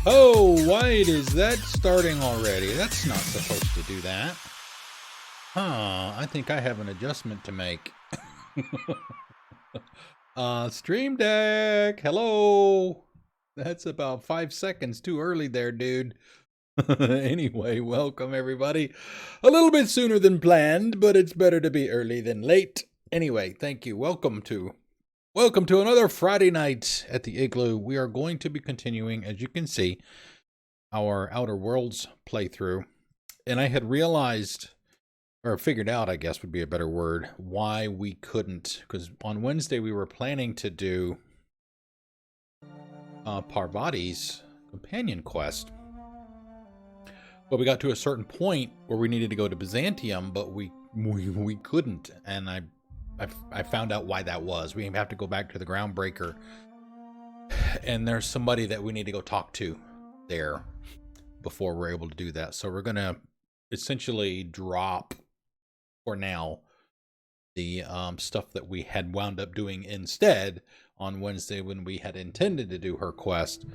Oh, why is that starting already? That's not supposed to do that. I think I have an adjustment to make. Stream Deck, hello. That's about 5 seconds too early there, dude. Anyway, welcome everybody. A little bit sooner than planned, but it's better to be early than late. Anyway, thank you. Welcome to another Friday night at the Igloo. We are going to be continuing, as you can see, our Outer Worlds playthrough. And I had realized, or figured out, I guess would be a better word, why we couldn't. Because on Wednesday we were planning to do Parvati's companion quest. But we got to a certain point where we needed to go to Byzantium, but we couldn't. And I found out why that was. We have to go back to the Groundbreaker, and there's somebody that we need to go talk to there before we're able to do that. So we're gonna essentially drop for now the stuff that we had wound up doing instead on Wednesday when we had intended to do her quest.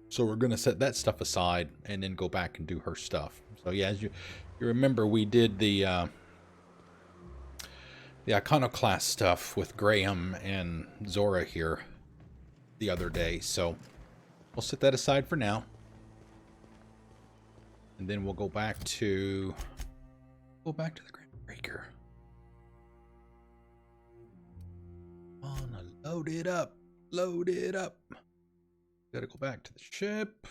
So we're gonna set that stuff aside and then go back and do her stuff. So yeah, as you remember, we did the Iconoclast stuff with Graham and Zora here the other day. So we'll set that aside for now. And then we'll go back to the Groundbreaker. On, load it up. Load it up. Gotta go back to the ship.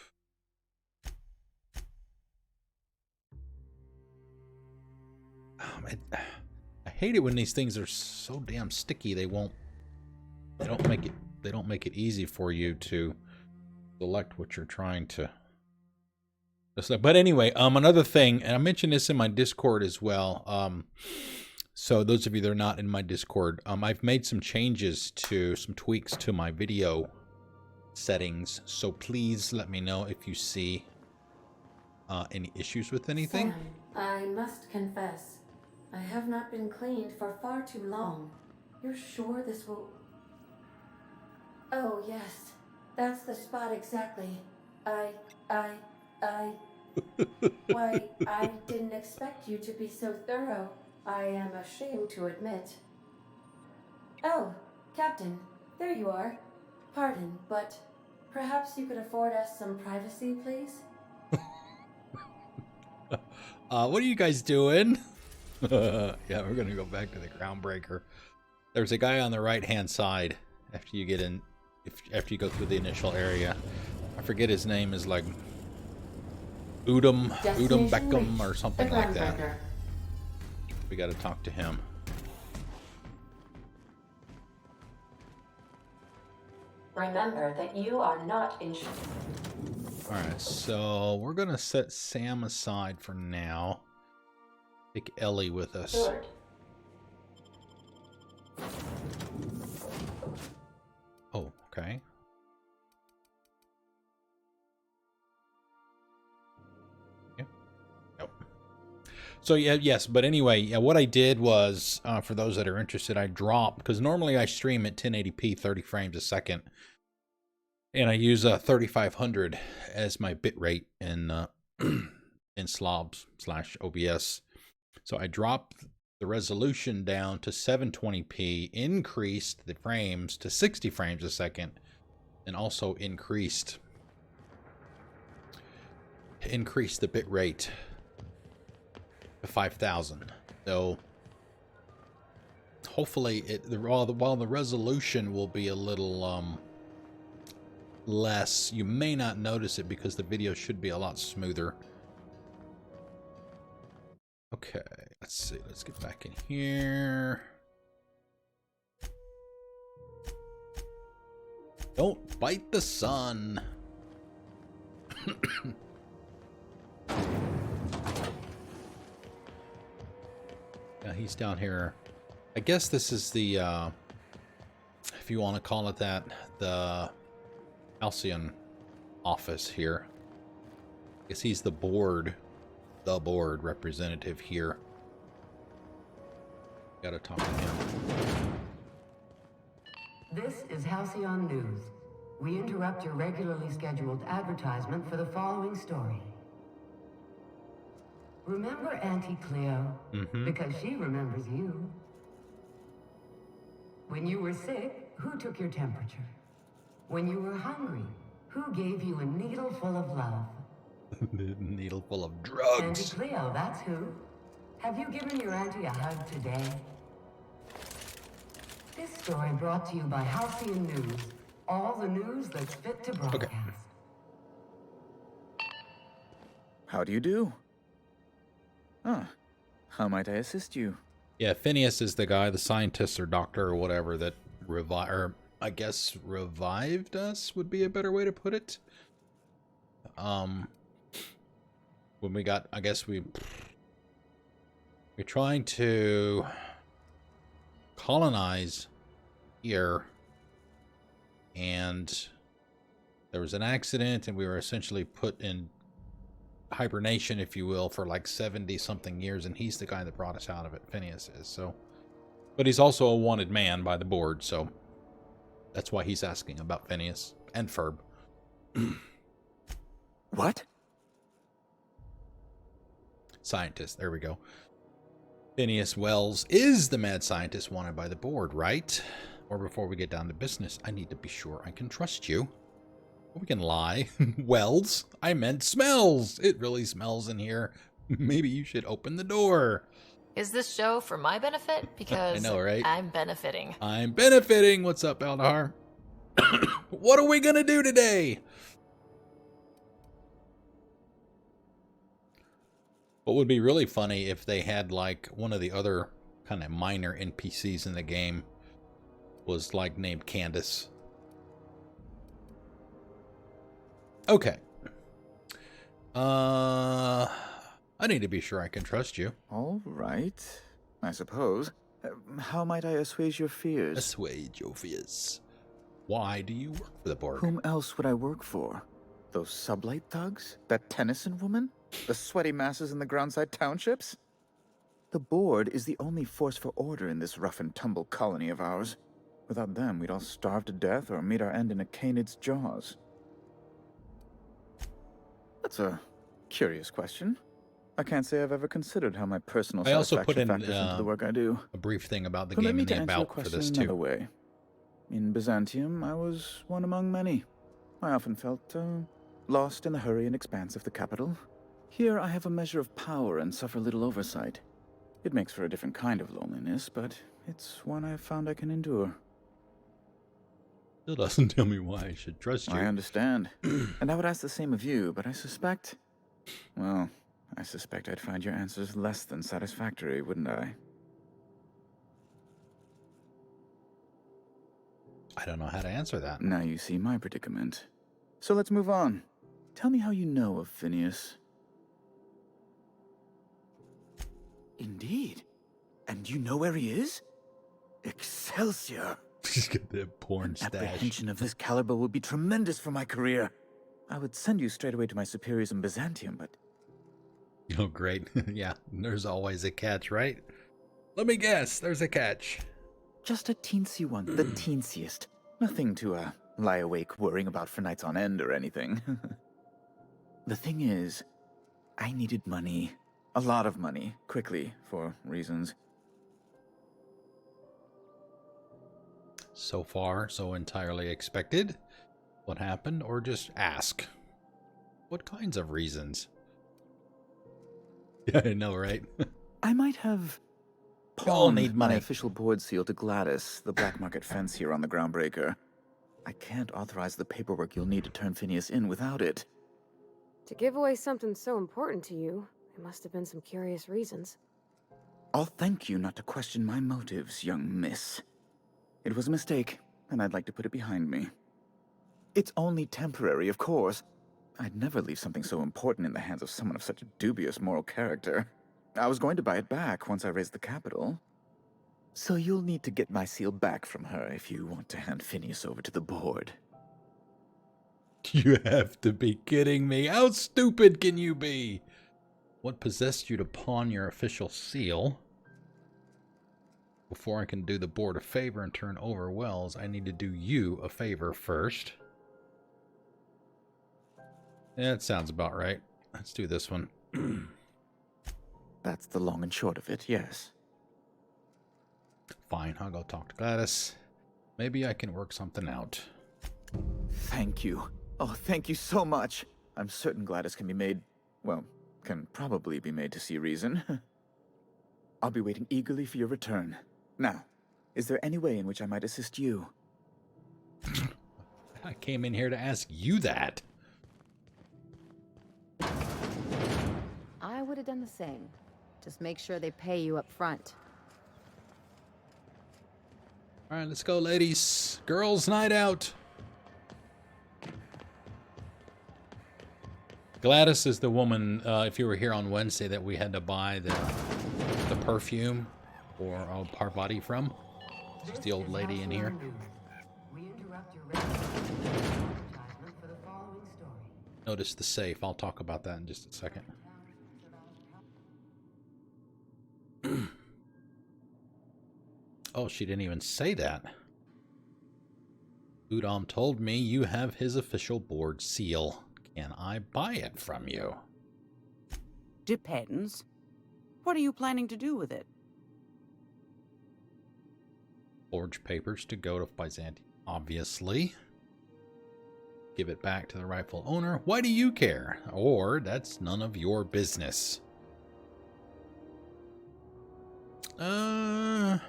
I hate it when these things are so damn sticky. They don't make it easy for you to select what you're trying to. But anyway, another thing, and I mentioned this in my Discord as well. So those of you that are not in my Discord, I've made some changes some tweaks to my video settings. So please let me know if you see any issues with anything. Sam, I must confess, I have not been cleaned for far too long. You're sure this will... Oh, yes. That's the spot exactly. Why, I didn't expect you to be so thorough. I am ashamed to admit. Oh, Captain, there you are. Pardon, but perhaps you could afford us some privacy, please? What are you guys doing? Yeah, we're gonna go back to the Groundbreaker. There's a guy on the right-hand side after you get in, after you go through the initial area. I forget his name, is like Udom Beckham or something like that. We got to talk to him. Remember that you are not insured. Alright, so we're going to set Sam aside for now. Take Ellie with us. Sure. Oh, okay. So yeah, yes, but anyway, yeah, what I did was, for those that are interested, I dropped, because normally I stream at 1080p, 30 frames a second, and I use 3500 as my bitrate in in slobs/OBS. So I dropped the resolution down to 720p, increased the frames to 60 frames a second, and also increased the bitrate. 5,000. So hopefully while the resolution will be a little less, you may not notice it because the video should be a lot smoother. Okay, let's see. Let's get back in here. Don't bite the sun. He's down here. I guess this is the, if you want to call it that, the Halcyon office here. I guess he's the board representative here. Gotta talk to him. This is Halcyon News. we interrupt your regularly scheduled advertisement for the following story. Remember Auntie Cleo? Because she remembers you. When you were sick, who took your temperature? When you were hungry, who gave you a needle full of love? Needle full of Auntie drugs. Cleo, that's who. Have you given your auntie a hug today? This story brought to you by Halcyon News. All the news that's fit to broadcast. How do you do? Ah, how might I assist you? Yeah, Phineas is the guy, the scientist or doctor or whatever that revived us would be a better way to put it. When we got, I guess we're trying to colonize here, and there was an accident, and we were essentially put in hibernation, if you will, for like 70 something years, and he's the guy that brought us out of it. Phineas is. So, but he's also a wanted man by the board, so that's why he's asking about Phineas and Ferb. What? Scientist, there we go. Phineas Wells is the mad scientist wanted by the board, right? Or before we get down to business, I need to be sure I can trust you. We can lie. Wells, I meant smells. It really smells in here. Maybe you should open the door. Is this show for my benefit? Because I know, right? I'm benefiting. I'm benefiting. What's up, Eldar? What are we going to do today? What would be really funny if they had like one of the other kind of minor NPCs in the game was like named Candace. Okay. I need to be sure I can trust you. All right, I suppose. How might I assuage your fears? Assuage your fears. Why do you work for the board? Whom else would I work for? Those sublight thugs? That Tennyson woman? The sweaty masses in the groundside townships? The board is the only force for order in this rough and tumble colony of ours. Without them, we'd all starve to death or meet our end in a canid's jaws. That's a curious question. I can't say I've ever considered how my personal I also put satisfaction in factors into the work I do. a brief thing about the Permit game me and to the answer your about for question this another too. way. In Byzantium, I was one among many. I often felt lost in the hurry and expanse of the capital. Here I have a measure of power and suffer little oversight. It makes for a different kind of loneliness, but it's one I've found I can endure. Still doesn't tell me why I should trust you. I understand. And I would ask the same of you, but I suspect I'd find your answers less than satisfactory, wouldn't I? I don't know how to answer that. Now you see my predicament. So let's move on. Tell me how you know of Phineas. Indeed. And you know where he is? Excelsior! Just get that porn An stash. apprehension of this caliber would be tremendous for my career. I would send you straight away to my superiors in Byzantium, but... Oh, great. Yeah, there's always a catch, right? Let me guess, there's a catch. just a teensy one, the teensiest. Nothing to, lie awake worrying about for nights on end or anything. The thing is, I needed money. A lot of money, quickly, for reasons. So far, so entirely expected. What happened? Or just ask. What kinds of reasons? Yeah, I know, right? I might have all pawned need my money. official board seal to Gladys, the black market fence here on the Groundbreaker. I can't authorize the paperwork you'll need to turn Phineas in without it. To give away something so important to you, there must have been some curious reasons. I'll thank you not to question my motives, young miss. It was a mistake, and I'd like to put it behind me. It's only temporary, of course. I'd never leave something so important in the hands of someone of such dubious moral character. I was going to buy it back once I raised the capital. So you'll need to get my seal back from her if you want to hand Phineas over to the board. You have to be kidding me. How stupid can you be? What possessed you to pawn your official seal? Before I can do the board a favor and turn over Wells, I need to do you a favor first. Yeah, that sounds about right. Let's do this one. That's the long and short of it, yes. Fine, I'll go talk to Gladys. Maybe I can work something out. Thank you. Oh, thank you so much. I'm certain Gladys can be made, well, can probably be made to see reason. I'll be waiting eagerly for your return. Now, is there any way in which I might assist you? I came in here to ask you that. I would have done the same. Just make sure they pay you up front. All right, let's go, ladies. Girls' night out. Gladys is the woman, if you were here on Wednesday, that we had to buy the perfume or Parvati from. She's the old lady in here. We interrupt your advertisement for the following story. Notice the safe. I'll talk about that in just a second. Oh, she didn't even say that. Udom told me you have his official board seal. Can I buy it from you? Depends. What are you planning to do with it? Forge papers to go to Byzantium, obviously. Give it back to the rightful owner. Why do you care? Or that's none of your business. You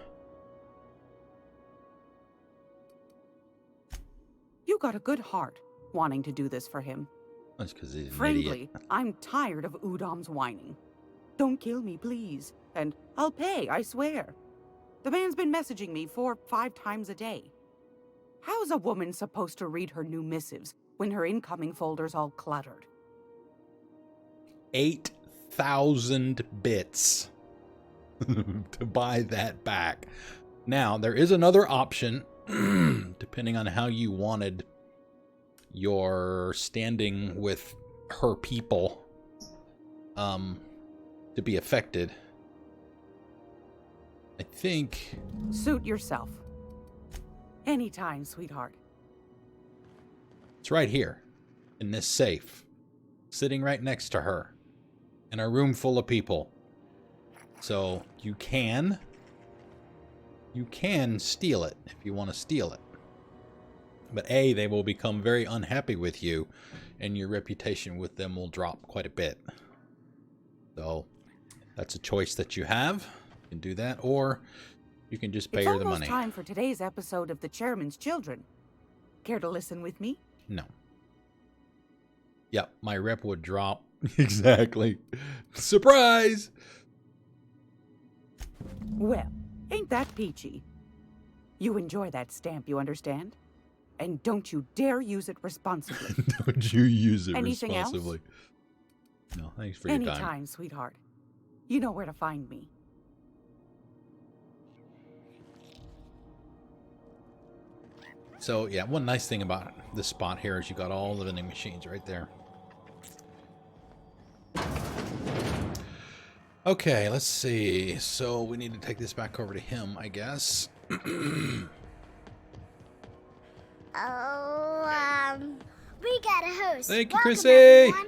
got a good heart, wanting to do this for him. That's because he's an Frankly, idiot. I'm tired of Udom's whining. Don't kill me, please. And I'll pay, I swear. The man's been messaging me 4 or 5 times a day. How's a woman supposed to read her new missives when her incoming folder's all cluttered? 8,000 bits to buy that back. Now, there is another option, depending on how you wanted your standing with her people to be affected. I think... Suit yourself. Anytime, sweetheart. It's right here, in this safe, sitting right next to her, in a room full of people. So you can steal it if you want to steal it. But A, they will become very unhappy with you, and your reputation with them will drop quite a bit. So that's a choice that you have. You can do that, or you can just pay her the money. It's almost time for today's episode of The Chairman's Children. Care to listen with me? No. Yep, my rep would drop. Exactly. Surprise! Well, ain't that peachy? You enjoy that stamp, you understand? And don't you dare use it responsibly. Don't you use it Anything responsibly. Else? No, thanks for your time. Anytime, sweetheart. You know where to find me. So, yeah, one nice thing about this spot here is you got all the vending machines right there. Okay, let's see. So, we need to take this back over to him, I guess. We got a host. Thank you, Welcome, Chrissy. everyone.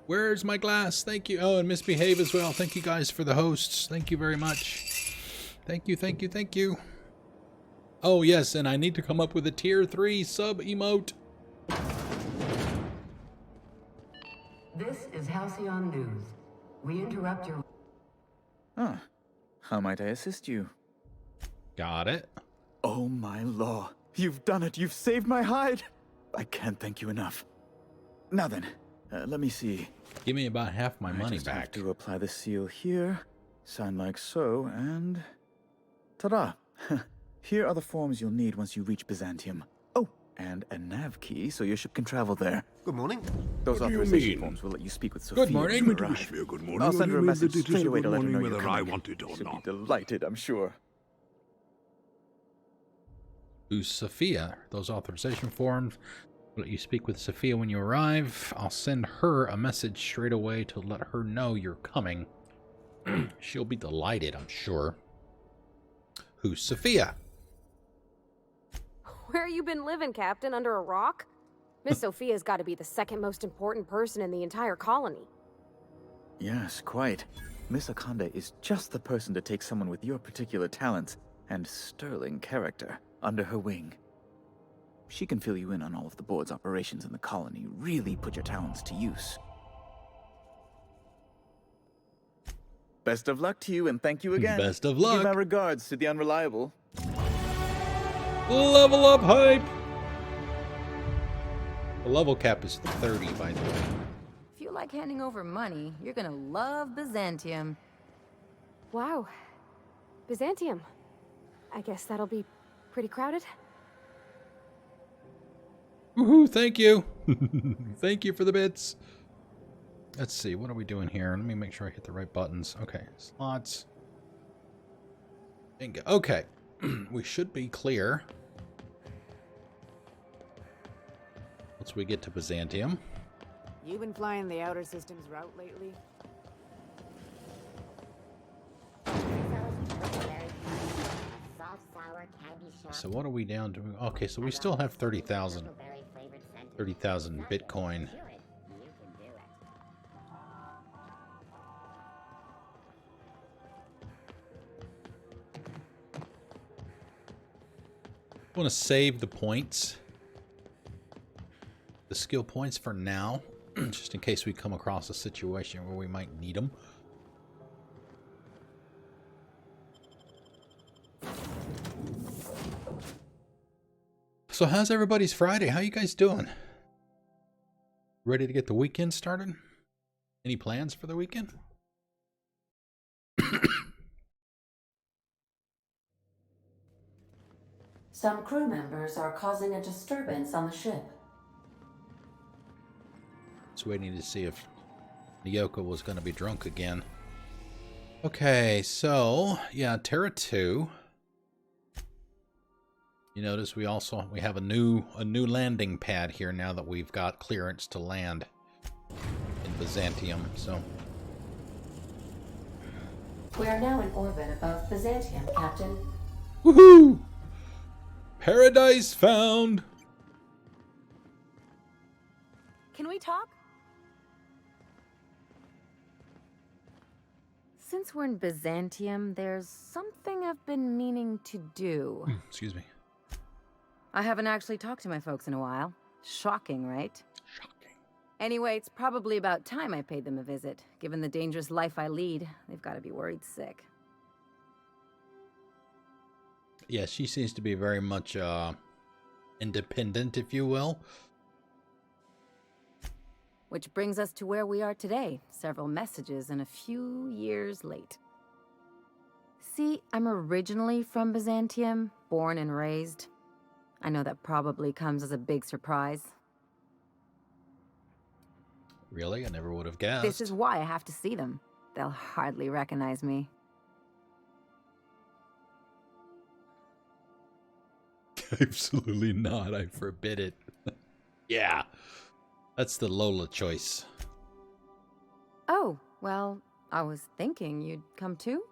Where's my glass? Thank you. Oh, and Misbehave as well. Thank you guys for the hosts. Thank you very much. Thank you, thank you, thank you. Oh, yes, and I need to come up with a tier 3 sub emote. This is Halcyon News. We interrupt your... Ah, how might I assist you? Got it. Oh my law, you've done it, you've saved my hide! I can't thank you enough. Now then, let me see. Give me about half my I money just back. have to apply the seal here, sign like so, and... ta-da! Here are the forms you'll need once you reach Byzantium. Oh, and a nav key so your ship can travel there. Good morning. Those What do you authorization mean? forms will let you speak with Sophia. Good morning. when you arrive. Good morning. I'll send her a message That it is straight a away good to let her know morning you're whether I coming. want it or She'll not. be delighted, I'm sure. Who's Sophia? Those authorization forms will let you speak with Sophia when you arrive. I'll send her a message straight away to let her know you're coming. She'll be delighted, I'm sure. Who's Sophia? Where you been living, Captain? Under a rock? Miss Sophia's got to be the second most important person in the entire colony. Yes, quite. Miss Akonda is just the person to take someone with your particular talents and sterling character under her wing. She can fill you in on all of the board's operations in the colony, really put your talents to use. Best of luck to you, and thank you again. Best of luck. Give my regards to the Unreliable. Level up hype! The level cap is 30, by the way. If you like handing over money, you're gonna love Byzantium. Wow. Byzantium. I guess that'll be pretty crowded. Woohoo, thank you. Thank you for the bits. Let's see, what are we doing here? Let me make sure I hit the right buttons. Okay, slots. Bingo. Okay, we should be clear once we get to Byzantium. You been flying the Outer Systems route lately? So what are we down to? Okay, so we still have 30,000 Bitcoin. I want to save the points, the skill points for now, just in case we come across a situation where we might need them. So how's everybody's Friday? How you guys doing? Ready to get the weekend started? Any plans for the weekend? Some crew members are causing a disturbance on the ship. Just waiting to see if Nyoko was going to be drunk again. Okay, so yeah, Terra 2. You notice we have a new landing pad here now that we've got clearance to land in Byzantium. So We are now in orbit above Byzantium, Captain. woohoo! Paradise found. Can we talk? Since we're in Byzantium, there's something I've been meaning to do. Excuse me. I haven't actually talked to my folks in a while. Shocking, right? Shocking. Anyway, it's probably about time I paid them a visit. Given the dangerous life I lead, they've got to be worried sick. Yeah, she seems to be very much independent, if you will. Which brings us to where we are today, several messages and a few years late. See, I'm originally from Byzantium, born and raised. I know that probably comes as a big surprise. Really? I never would have guessed. This is why I have to see them. They'll hardly recognize me. Absolutely not. I forbid it. Yeah. That's the Lola choice. Oh, well, I was thinking you'd come too.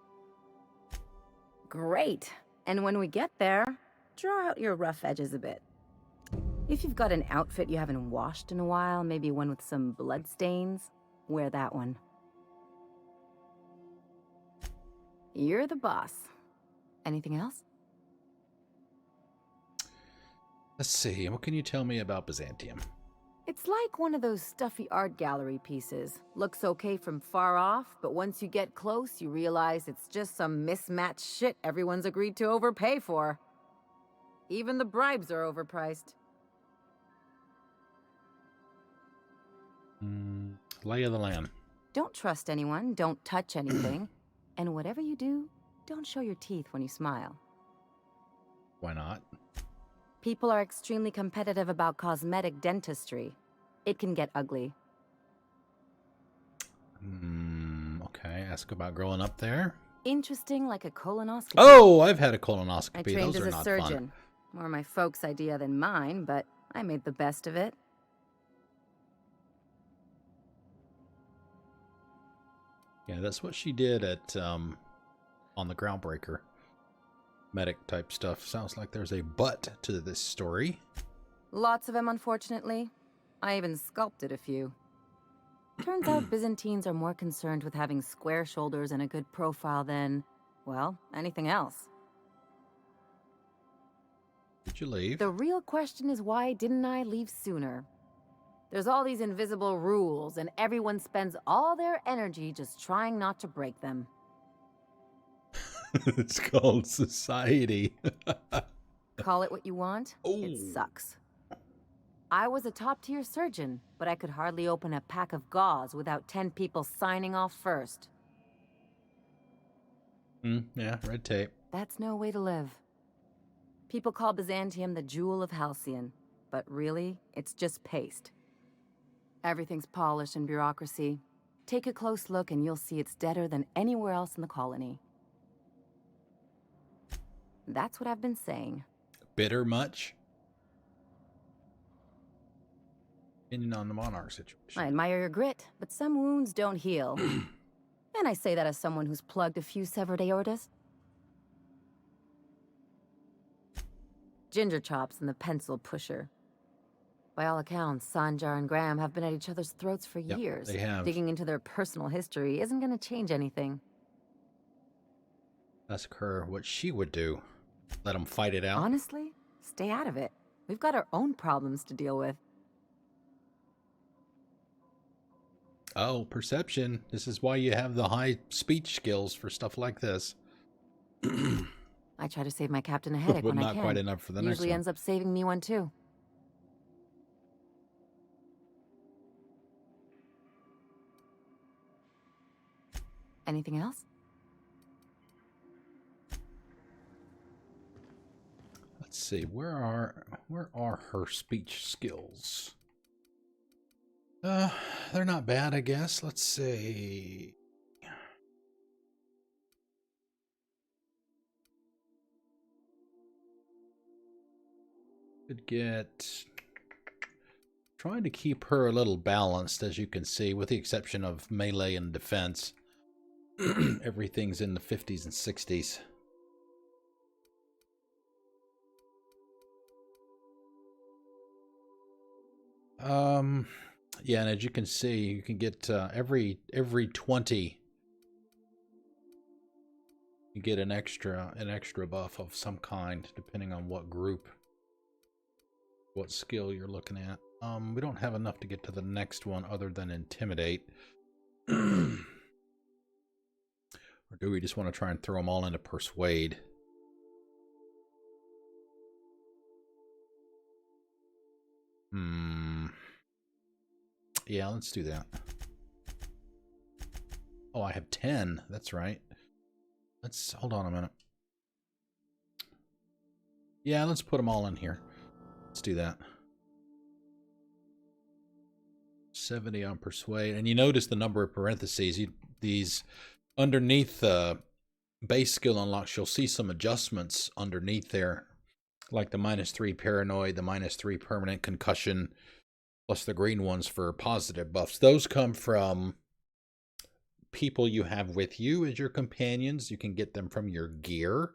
Great. And when we get there, draw out your rough edges a bit. If you've got an outfit you haven't washed in a while, maybe one with some blood stains, wear that one. You're the boss. Anything else? Let's see. What can you tell me about Byzantium? It's like one of those stuffy art gallery pieces. Looks okay from far off, but once you get close, you realize it's just some mismatched shit everyone's agreed to overpay for. Even the bribes are overpriced. Lay of the land. Don't trust anyone, don't touch anything, and whatever you do, don't show your teeth when you smile. Why not? People are extremely competitive about cosmetic dentistry. It can get ugly. Okay, ask about growing up there. Interesting like a colonoscopy. Oh, I've had a I colonoscopy. trained Those as are a not surgeon. fun. More my folks' idea than mine, but I made the best of it. Yeah, that's what she did at on the Groundbreaker. Medic type stuff. Sounds like there's a but to this story. Lots of them, unfortunately. I even sculpted a few. Turns out Byzantines are more concerned with having square shoulders and a good profile than, well, anything else. Did you leave? The real question is, why didn't I leave sooner? There's all these invisible rules, and everyone spends all their energy just trying not to break them. It's called society. Call it what you want, Ooh. It sucks. I was a top-tier surgeon, but I could hardly open a pack of gauze without 10 people signing off first. Yeah, red tape. That's no way to live. People call Byzantium the jewel of Halcyon, but really, it's just paste. Everything's polished and bureaucracy. Take a close look and you'll see it's deader than anywhere else in the colony. That's what I've been saying. Bitter much? Opinion on the monarch situation. I admire your grit, but some wounds don't heal. And I say that as someone who's plugged a few severed aortas. Ginger Chops and the pencil pusher. By all accounts, Sanjar and Graham have been at each other's throats for years. They have. Digging into their personal history isn't going to change anything. Ask her what she would do. Let them fight it out. Honestly, stay out of it. We've got our own problems to deal with. Oh, perception. This is why you have the high speech skills for stuff like this. I try to save my captain a headache But when I not can. quite enough for the next Usually one. ends up saving me one too. Anything else? Let's see. Where are her speech skills? They're not bad, I guess. Let's see. Could get... Trying to keep her a little balanced, as you can see, with the exception of melee and defense. Everything's in the 50s and 60s. Yeah, and as you can see, you can get every 20 you get an extra buff of some kind, depending on what group, what skill you're looking at. We don't have enough to get to the next one other than intimidate. Or do we just want to try and throw them all into persuade? Yeah, let's do that. Oh, I have 10. That's right. Let's hold on a minute. Yeah, let's put them all in here. Let's do that. 70 on persuade, and you notice the number of parentheses. These underneath base skill unlocks, you'll see some adjustments underneath there, like the -3 paranoid, the -3 permanent concussion, plus the green ones for positive buffs. Those come from people you have with you as your companions. You can get them from your gear.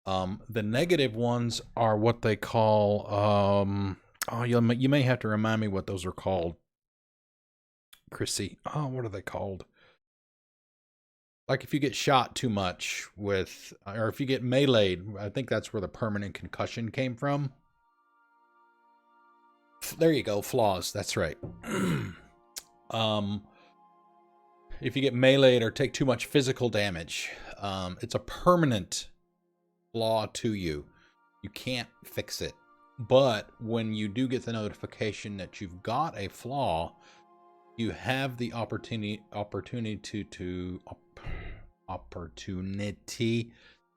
The negative ones are what they call, oh, you may have to remind me what those are called, Chrissy. Oh, what are they called? Like if you get shot too much with, or if you get meleeed, I think that's where the permanent concussion came from. There you go, flaws. That's right. If you get meleeed or take too much physical damage, it's a permanent flaw to you. You can't fix it. But when you do get the notification that you've got a flaw, you have the opportunity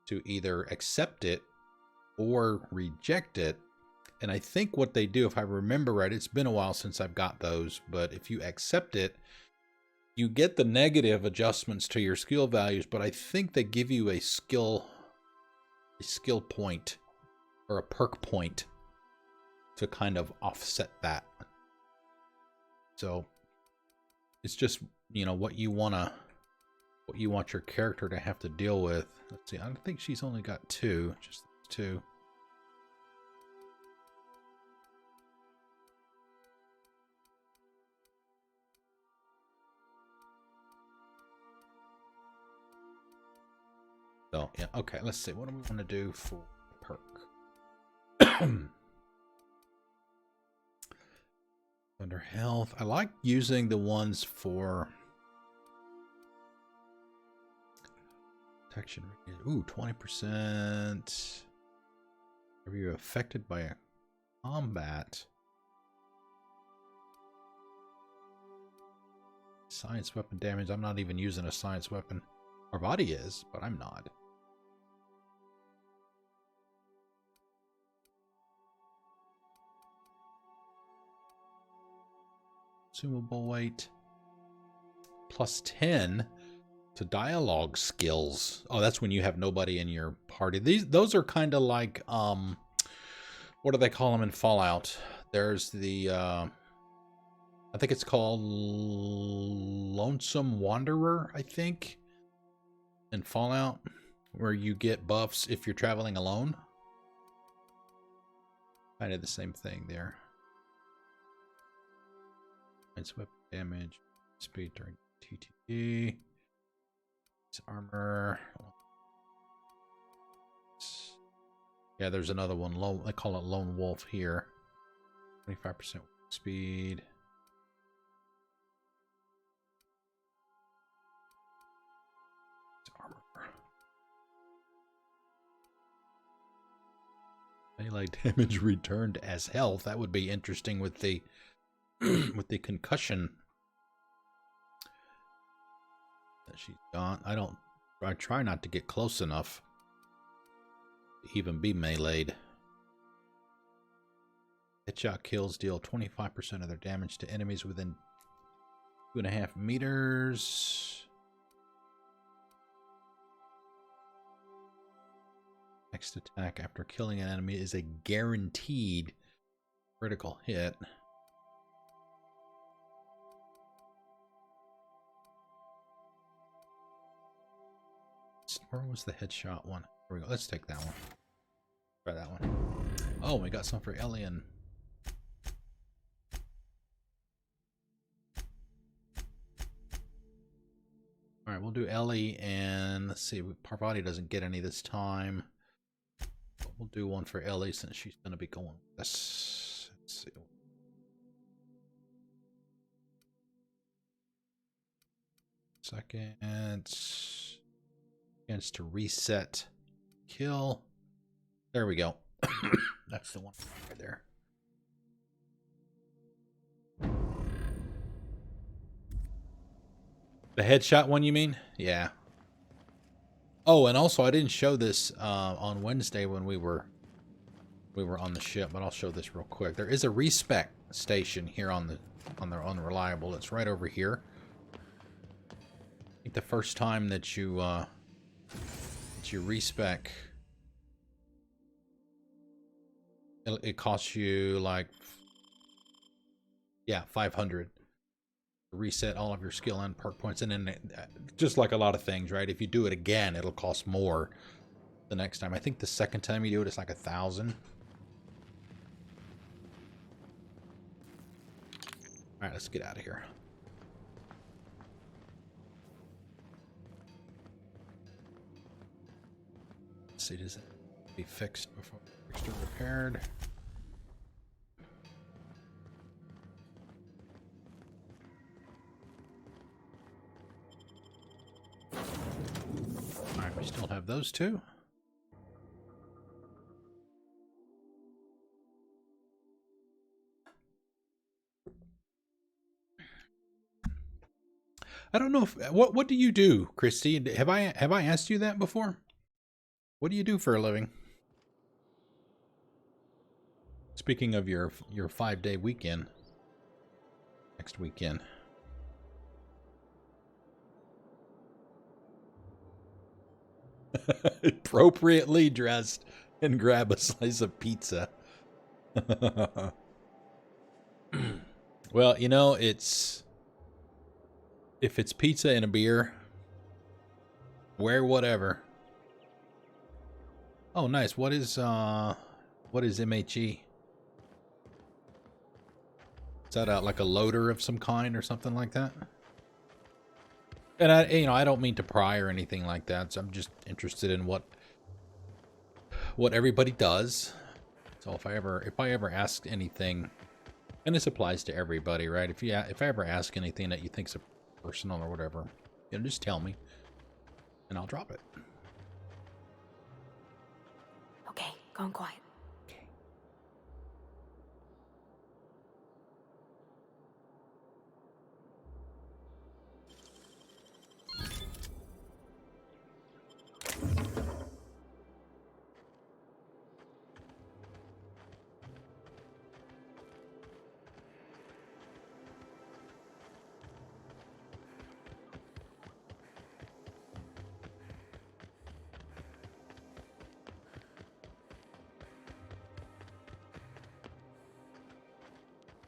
to either accept it or reject it. And I think what they do, if I remember right, it's been a while since I've got those, but if you accept it, you get the negative adjustments to your skill values, but I think they give you a skill point or a perk point to kind of offset that. So it's just, you know, what you want your character to have to deal with. Let's see, I think she's only got 2, just 2. So, yeah, okay, let's see. What do we want to do for perk? Under health. I like using the ones for protection. Ooh, 20%. Are you affected by a combat? Science weapon damage. I'm not even using a science weapon. Our body is, but I'm not. Consumable weight. Plus 10 to dialogue skills. Oh, that's when you have nobody in your party. Those are kind of like, what do they call them in Fallout? There's the, I think it's called Lonesome Wanderer, I think, in Fallout, where you get buffs if you're traveling alone. Kind of the same thing there. It's weapon damage, speed during TTE. It's armor. Yeah, there's another one. I call it Lone Wolf here. 25% speed. It's armor. Melee damage returned as health. That would be interesting with the with the concussion that she's got. I try not to get close enough to even be meleeed. Headshot kills deal 25% of their damage to enemies within 2.5 meters. Next attack after killing an enemy is a guaranteed critical hit. Where was the headshot one? Here we go. Let's take that one. Try that one. Oh, we got some for Ellie and... Alright, we'll do Ellie and let's see. Parvati doesn't get any this time. But we'll do one for Ellie since she's going to be going with us. Let's see. Second. Chance to reset kill. There we go. That's the one right there. The headshot one, you mean? Yeah. Oh, and also I didn't show this on Wednesday when we were on the ship, but I'll show this real quick. There is a respec station here on the Unreliable. It's right over here. I think the first time that you respec, it costs you like, yeah, 500 to reset all of your skill and perk points. And then just like a lot of things, right? If you do it again, it'll cost more the next time. I think the second time you do it, it's like 1,000. All right, let's get out of here. See, does it be fixed before fixed or repaired? Alright, we still have those two. I don't know if what do you do, Christy? Have I asked you that before? What do you do for a living? Speaking of your 5-day weekend, next weekend. Appropriately dressed and grab a slice of pizza. Well, you know, if it's pizza and a beer, wear whatever. Oh, nice. What is MHE? Is that like a loader of some kind or something like that? And I don't mean to pry or anything like that. So I'm just interested in what everybody does. So if I ever ask anything, and this applies to everybody, right? If I ever ask anything that you think's personal or whatever, just tell me, and I'll drop it. Okay, gone quiet.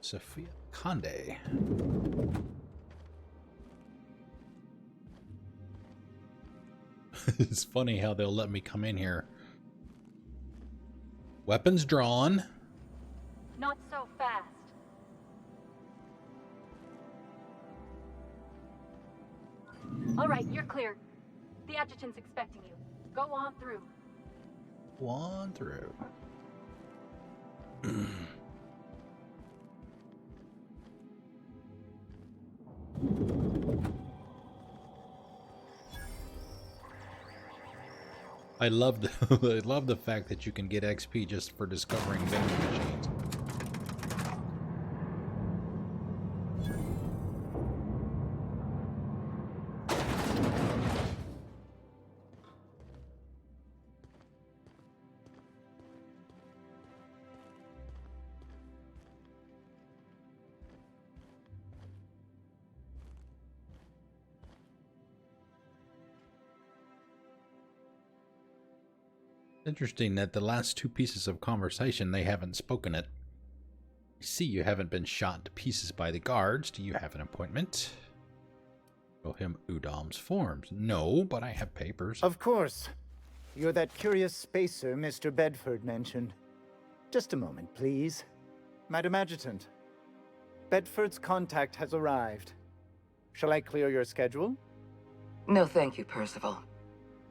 Sophia Conde. It's funny how they'll let me come in here. Weapons drawn. Not so fast. All right, you're clear. The adjutant's expecting you. Go on through. Go on through. I love the fact that you can get XP just for discovering vending machines. Interesting that the last two pieces of conversation, they haven't spoken it. I see you haven't been shot to pieces by the guards. Do you have an appointment? Show him Udam's forms. No, but I have papers. Of course. You're that curious spacer Mr. Bedford mentioned. Just a moment, please. Madam Adjutant, Bedford's contact has arrived. Shall I clear your schedule? No, thank you, Percival.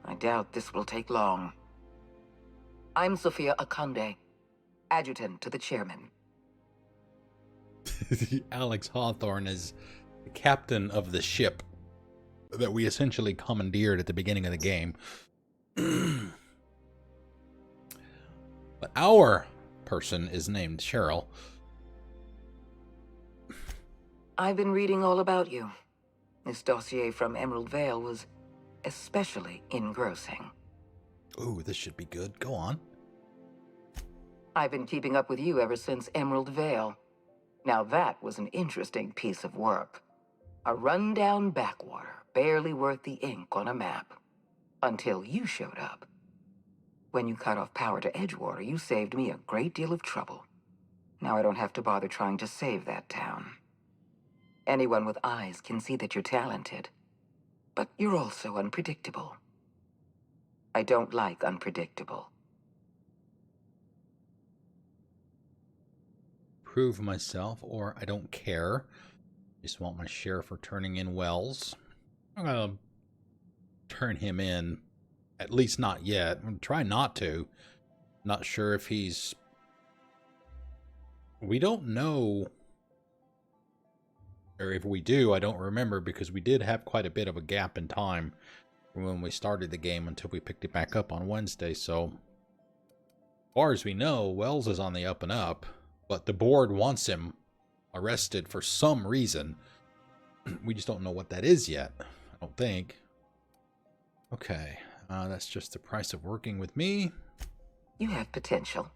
I doubt this will take long. I'm Sophia Conde, adjutant to the chairman. Alex Hawthorne is the captain of the ship that we essentially commandeered at the beginning of the game. But our person is named Cheryl. I've been reading all about you. This dossier from Emerald Vale was especially engrossing. Ooh, this should be good. Go on. I've been keeping up with you ever since Emerald Vale. Now that was an interesting piece of work. A rundown backwater, barely worth the ink on a map. Until you showed up. When you cut off power to Edgewater, you saved me a great deal of trouble. Now I don't have to bother trying to save that town. Anyone with eyes can see that you're talented. But you're also unpredictable. I don't like unpredictable. Prove myself, or I don't care. Just want my share for turning in Wells. I'm gonna turn him in. At least not yet. I'm gonna try not to. Not sure if he's... We don't know. Or if we do, I don't remember, because we did have quite a bit of a gap in time from when we started the game until we picked it back up on Wednesday. So, as far as we know, Wells is on the up and up, but the board wants him arrested for some reason. We just don't know what that is yet, I don't think. Okay, that's just the price of working with me. You have potential.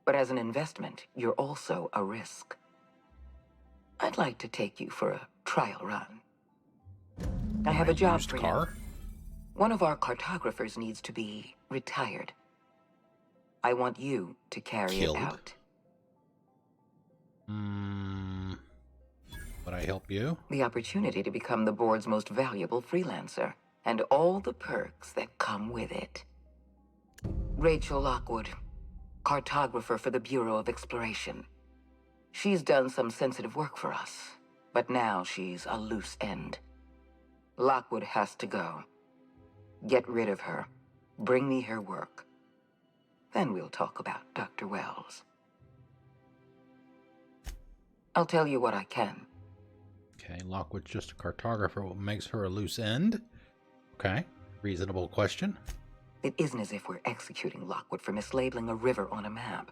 But as an investment, you're also a risk. I'd like to take you for a trial run. I have a job for you. One of our cartographers needs to be retired. I want you to carry it out. Would I help you? The opportunity to become the board's most valuable freelancer, and all the perks that come with it. Rachel Lockwood, cartographer for the Bureau of Exploration. She's done some sensitive work for us, but now she's a loose end. Lockwood has to go. Get rid of her. Bring me her work. Then we'll talk about Dr. Wells. I'll tell you what I can. Okay, Lockwood's just a cartographer. What makes her a loose end? Okay, reasonable question. It isn't as if we're executing Lockwood for mislabeling a river on a map.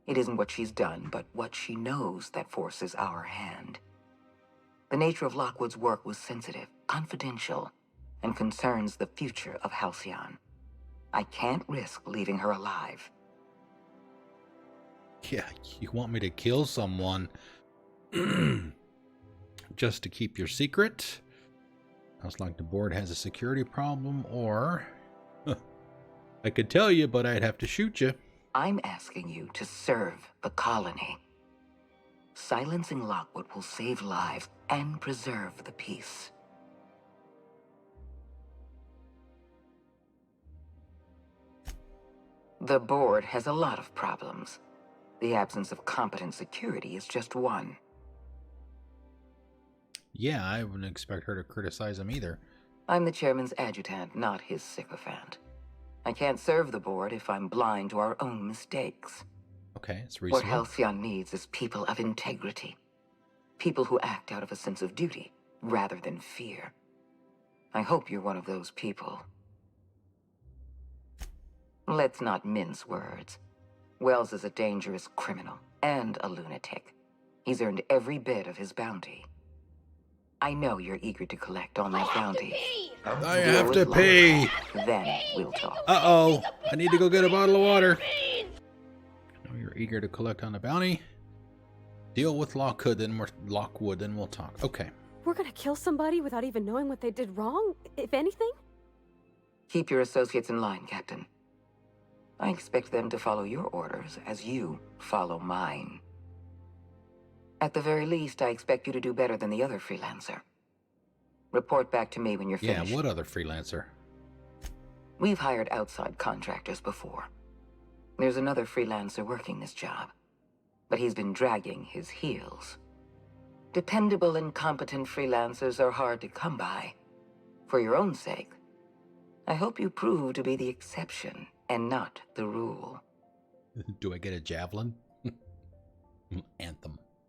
It isn't what she's done, but what she knows that forces our hand. The nature of Lockwood's work was sensitive, confidential, and concerns the future of Halcyon. I can't risk leaving her alive. Yeah, you want me to kill someone just to keep your secret? Sounds like the board has a security problem, or I could tell you, but I'd have to shoot you. I'm asking you to serve the colony. Silencing Lockwood will save lives and preserve the peace. The board has a lot of problems. The absence of competent security is just one. Yeah, I wouldn't expect her to criticize him either. I'm the chairman's adjutant, not his sycophant. I can't serve the board if I'm blind to our own mistakes. Okay, it's What reasonable. Halcyon needs is people of integrity. People who act out of a sense of duty, rather than fear. I hope you're one of those people. Let's not mince words. Wells is a dangerous criminal and a lunatic. He's earned every bit of his bounty. I know you're eager to collect on that bounty. I have to pee. Then we'll talk. Uh-oh, I need to go get a bottle of water. I know you're eager to collect on the bounty. Deal with Lockwood, then we'll talk. Okay. We're gonna kill somebody without even knowing what they did wrong, if anything? Keep your associates in line, Captain. I expect them to follow your orders as you follow mine. At the very least, I expect you to do better than the other freelancer. Report back to me when you're finished. Yeah, what other freelancer? We've hired outside contractors before. There's another freelancer working this job, but he's been dragging his heels. Dependable and competent freelancers are hard to come by. For your own sake, I hope you prove to be the exception and not the rule. Do I get a javelin?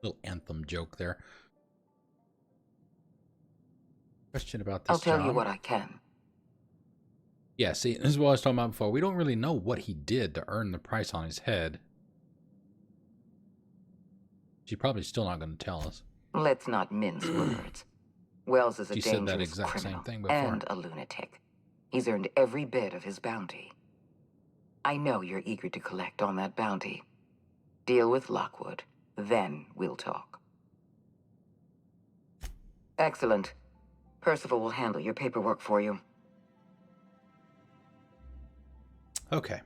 Little anthem joke there. Question about this I'll tell job. you what I can. Yeah, see, this is what I was talking about before. We don't really know what he did to earn the price on his head. She's probably still not going to tell us. Let's not mince words. Wells is a She said that dangerous exact criminal same thing before. and a lunatic. He's earned every bit of his bounty. I know you're eager to collect on that bounty. Deal with Lockwood, then we'll talk. Excellent. Percival will handle your paperwork for you. Okay.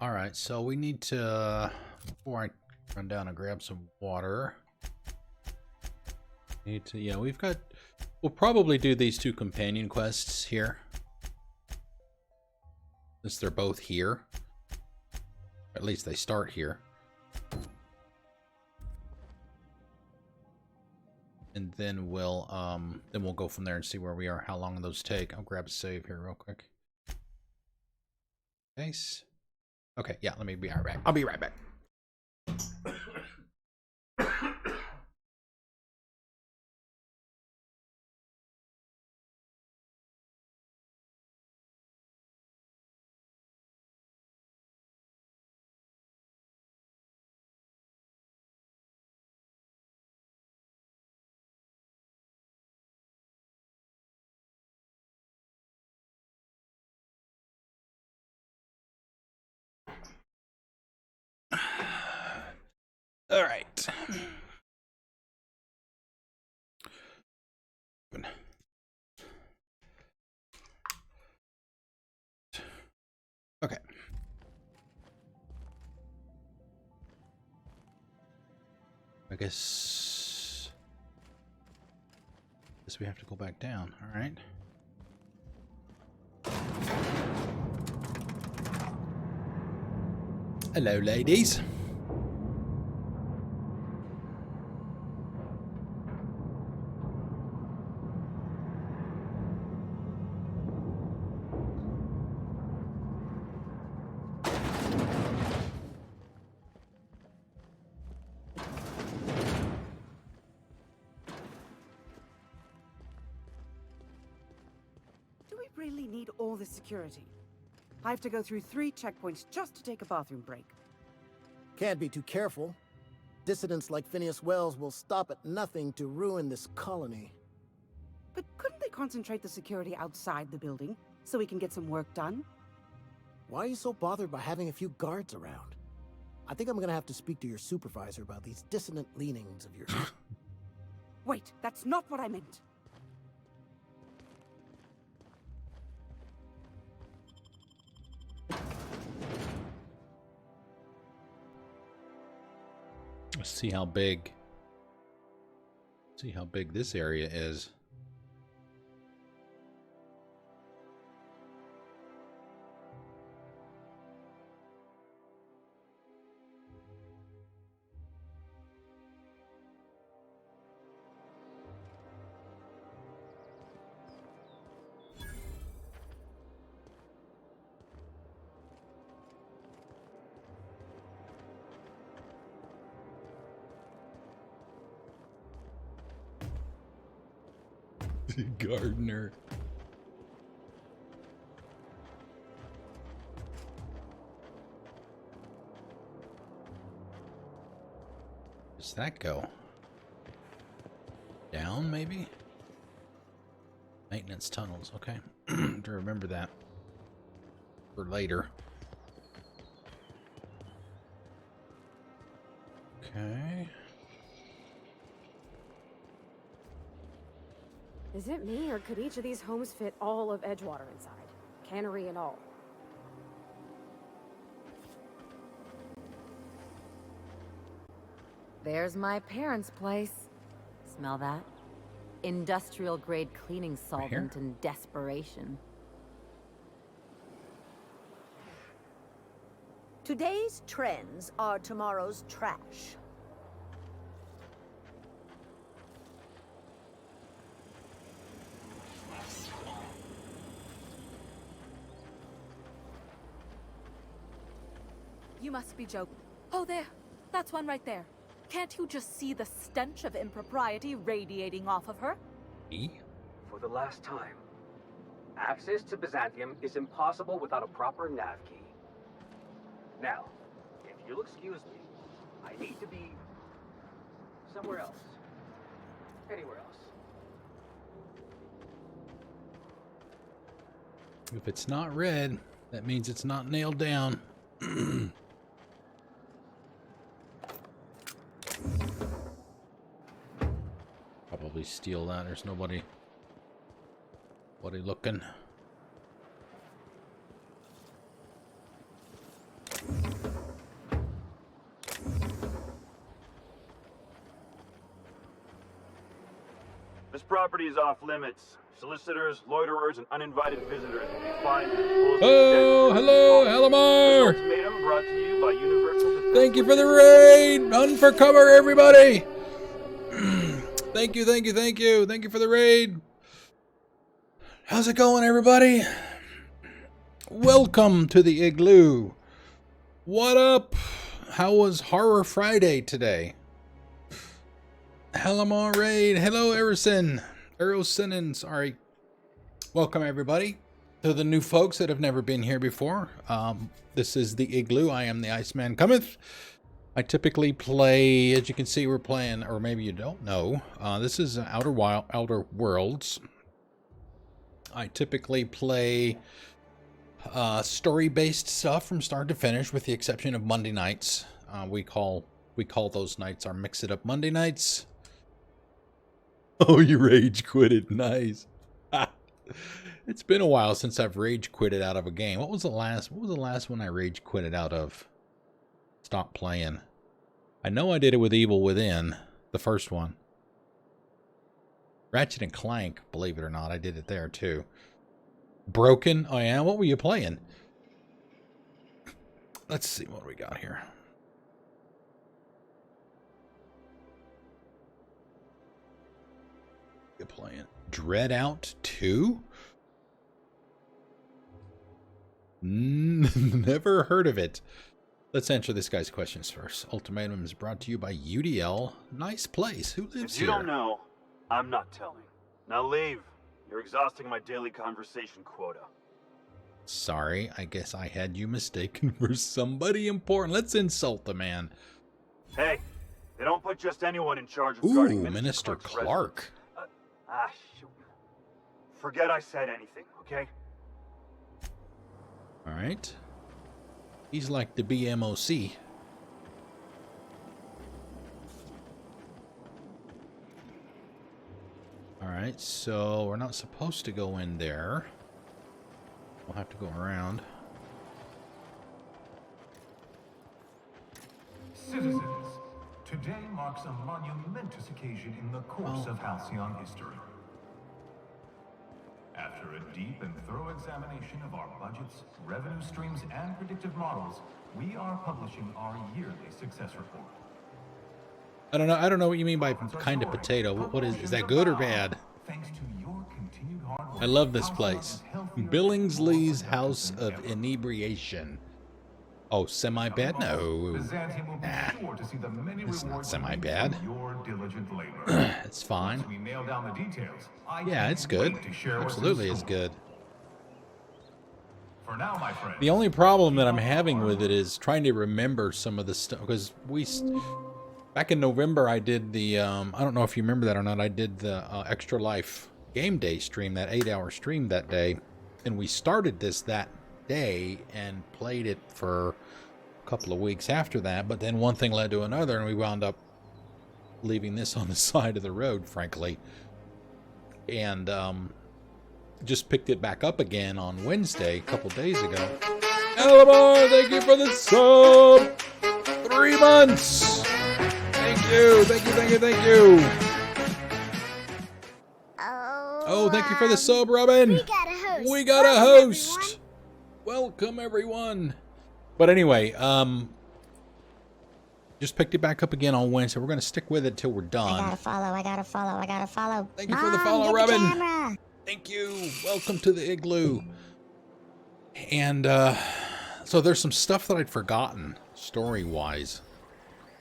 All right, so we need to, before I run down and grab some water, yeah, we'll probably do these two companion quests here, since they're both here. At least they start here. And then we'll go from there and see where we are, how long those take. I'll grab a save here real quick. Nice. Okay, yeah, let me be right back. I'll be right back. All right. Okay. I guess we have to go back down. All right. Hello, ladies. really need all the security? I have to go through 3 checkpoints just to take a bathroom break. Can't be too careful. Dissidents like Phineas Wells will stop at nothing to ruin this colony. But couldn't they concentrate the security outside the building so we can get some work done? Why are you so bothered by having a few guards around? I think I'm gonna have to speak to your supervisor about these dissonant leanings of yours. Wait, that's not what I meant. Let's see how big this area is. Gardener. Does that go? Down, maybe? Maintenance tunnels, okay. To remember that for later. Okay. Is it me, or could each of these homes fit all of Edgewater inside? Cannery and all. There's my parents' place. Smell that? Industrial grade cleaning solvent in desperation. Today's trends are tomorrow's trash. You must be joking. Oh, there. That's one right there. Can't you just see the stench of impropriety radiating off of her? Me? For the last time, access to Byzantium is impossible without a proper nav key. Now, if you'll excuse me, I need to be somewhere else. Anywhere else. If it's not red, that means it's not nailed down. Probably steal that. There's nobody looking. This property is off limits. Solicitors, loiterers, and uninvited visitors will be fined. Oh, hello, Hellamar! Ultimatum brought to you by Universal Defense. Thank you for the raid! Run for cover, everybody! Thank you, thank you, thank you. Thank you for the raid. How's it going, everybody? Welcome to the Igloo. What up? How was Horror Friday today? Hellamar raid. Hello, Erosinin, sorry. Welcome, everybody, to the new folks that have never been here before. This is the Igloo. I am the Iceman Cometh. I typically play, as you can see, we're playing, or maybe you don't know, this is Outer Worlds. I typically play story-based stuff from start to finish, with the exception of Monday nights. We call those nights our Mix-It-Up Monday nights. Oh, you rage quitted. Nice. It's been a while since I've rage quitted out of a game. What was the last one I rage quitted out of? Stop playing. I know I did it with Evil Within, the first one. Ratchet and Clank, believe it or not, I did it there too. Broken? Oh yeah, what were you playing? Let's see what we got here. You playing Dread Out 2? Never heard of it. Let's answer this guy's questions first. Ultimatum is brought to you by UDL. Nice place. Who lives here? If you don't know, I'm not telling. Now leave. You're exhausting my daily conversation quota. Sorry, I guess I had you mistaken for somebody important. Let's insult the man. Hey, they don't put just anyone in charge of Ooh, guarding Minister Clark. Shoot. Forget I said anything, okay? All right. He's like the BMOC. All right, so we're not supposed to go in there. We'll have to go around. Citizens, today marks a monumentous occasion in the course of Halcyon history. After a deep and thorough examination of our budgets, revenue streams, and predictive models, we are publishing our yearly success report. I don't know what you mean by kind of potato. What is that good or bad? Thanks to your continued hard work, I love this place. Billingsley's House of Inebriation. Oh, semi-bad? No. Nah. It's not semi-bad. It's fine. Yeah, it's good. Absolutely, it's good. For now, my friend. The only problem that I'm having with it is trying to remember some of the stuff, because back in November, I did the, I don't know if you remember that or not, I did the Extra Life Game Day stream, that 8-hour stream that day, and we started this that day and played it for a couple of weeks after that, but then one thing led to another, and we wound up leaving this on the side of the road, frankly, and just picked it back up again on Wednesday, a couple days ago. Elamar, thank you for the sub! 3 months! Thank you, thank you, thank you, thank you. Oh, thank you for the sub, Robin. We got a host. Welcome, everyone. But anyway, just picked it back up again on Wednesday. We're going to stick with it till we're done. I gotta follow. Thank you for the follow, Robin. Thank you. Welcome to the igloo. And so there's some stuff that I'd forgotten story-wise.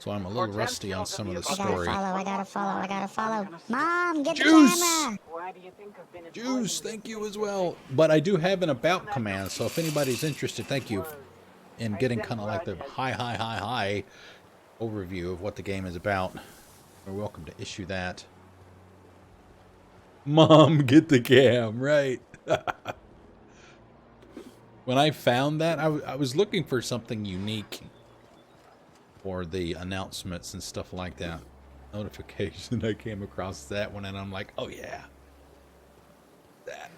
So I'm a little rusty on some of the story. I gotta follow. Mom, get Juice! the camera. Juice, thank you as well. But I do have an about command, so if anybody's interested, thank you in getting kind of like the high overview of what the game is about. You're welcome to issue that. Mom, get the cam, right? When I found that, I was looking for something unique for the announcements and stuff like that. Notification, I came across that one and I'm like, oh yeah. That.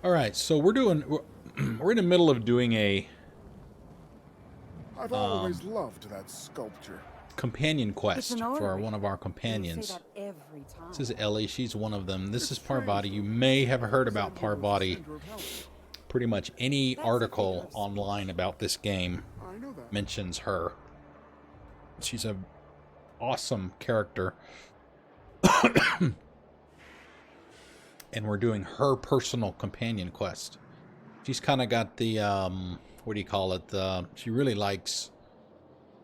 Alright, so we're in the middle of doing a I've always loved that sculpture. Companion quest for one of our companions. This is Ellie, she's one of them. This is Parvati. You may have heard about Parvati. Pretty much any article online about this game mentions her. She's an awesome character. And we're doing her personal companion quest. She's kind of got the, what do you call it? She really likes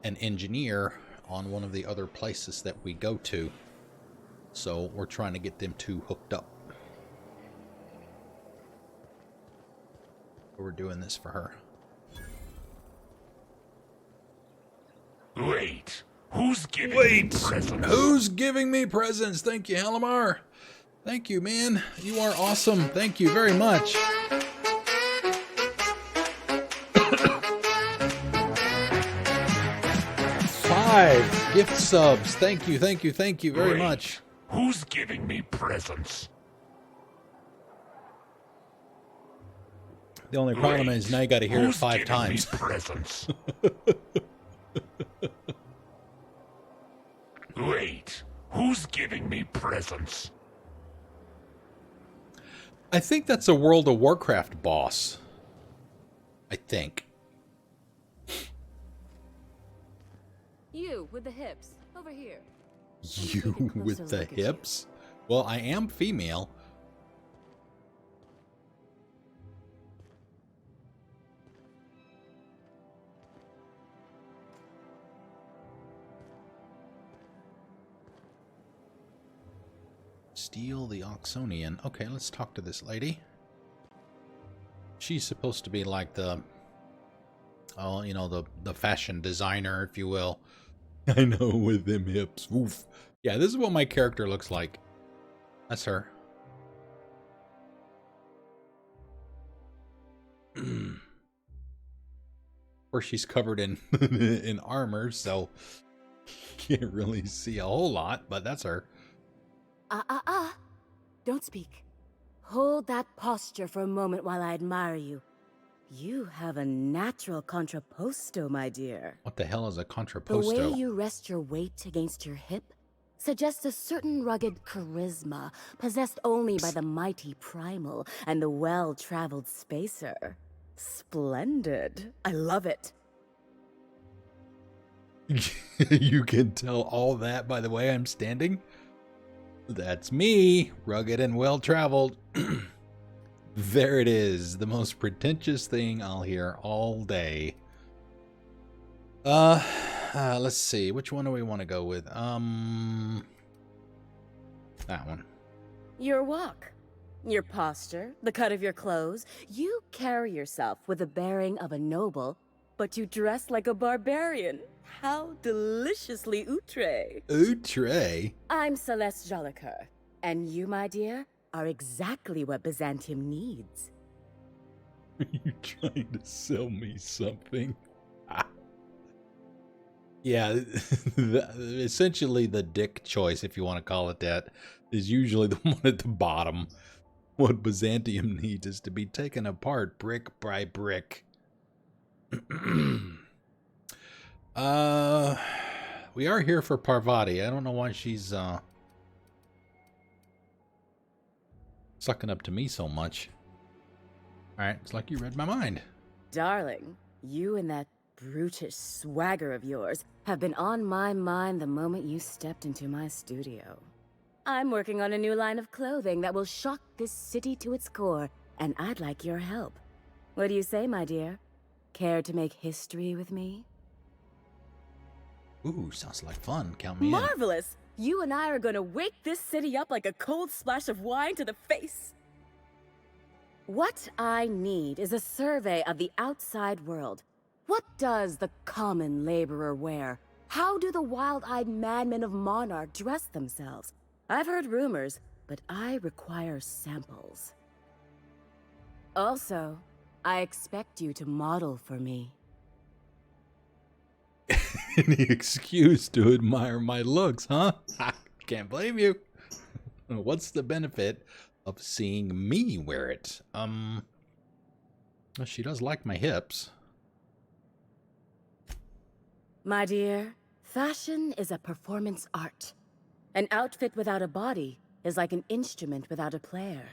an engineer on one of the other places that we go to. So we're trying to get them two hooked up. We're doing this for her. Wait, who's giving me presents? Who's giving me presents? Thank you, Halimar. Thank you, man. You are awesome. Thank you very much. Five gift subs. Thank you very much. Who's giving me presents? The only problem is now you got to hear it 5 times. Presents? Wait, who's giving me presents? I think that's a World of Warcraft boss. I think. You with the hips, over here. You with the hips? Well, I am female. Steal the Oxonian. Okay, let's talk to this lady. She's supposed to be like the, oh, you know, the fashion designer, if you will. I know, with them hips. Oof. Yeah, this is what my character looks like. That's her. Of course, she's covered in in armor, so can't really see a whole lot, but that's her. Don't speak. Hold that posture for a moment while I admire you. You have a natural contrapposto, my dear. What the hell is a The contrapposto? way you rest your weight against your hip suggests a certain rugged charisma possessed only by the mighty primal and the well-traveled spacer. Splendid. I love it. You can tell all that by the way I'm standing. That's me, rugged and well-traveled. There it is, the most pretentious thing I'll hear all day. Let's see, which one do we want to go with? That one. Your walk, your posture, the cut of your clothes. You carry yourself with the bearing of a noble, but you dress like a barbarian. How deliciously outre. Outre? I'm Celeste Jolicoeur, and you, my dear, are exactly what Byzantium needs. Are you trying to sell me something? Yeah, essentially the dick choice, if you want to call it that, is usually the one at the bottom. What Byzantium needs is to be taken apart brick by brick. We are here for Parvati. I don't know why she's sucking up to me so much. Alright, it's like you read my mind. Darling, you and that brutish swagger of yours have been on my mind the moment you stepped into my studio. I'm working on a new line of clothing that will shock this city to its core, and I'd like your help. What do you say, my dear? Care to make history with me? Ooh, sounds like fun. Count me in. Marvelous! You and I are gonna wake this city up like a cold splash of wine to the face. What I need is a survey of the outside world. What does the common laborer wear? How do the wild-eyed madmen of Monarch dress themselves? I've heard rumors, but I require samples. Also, I expect you to model for me. Any excuse to admire my looks, huh? Can't blame you. What's the benefit of seeing me wear it? Well, she does like my hips. My dear, fashion is a performance art. An outfit without a body is like an instrument without a player.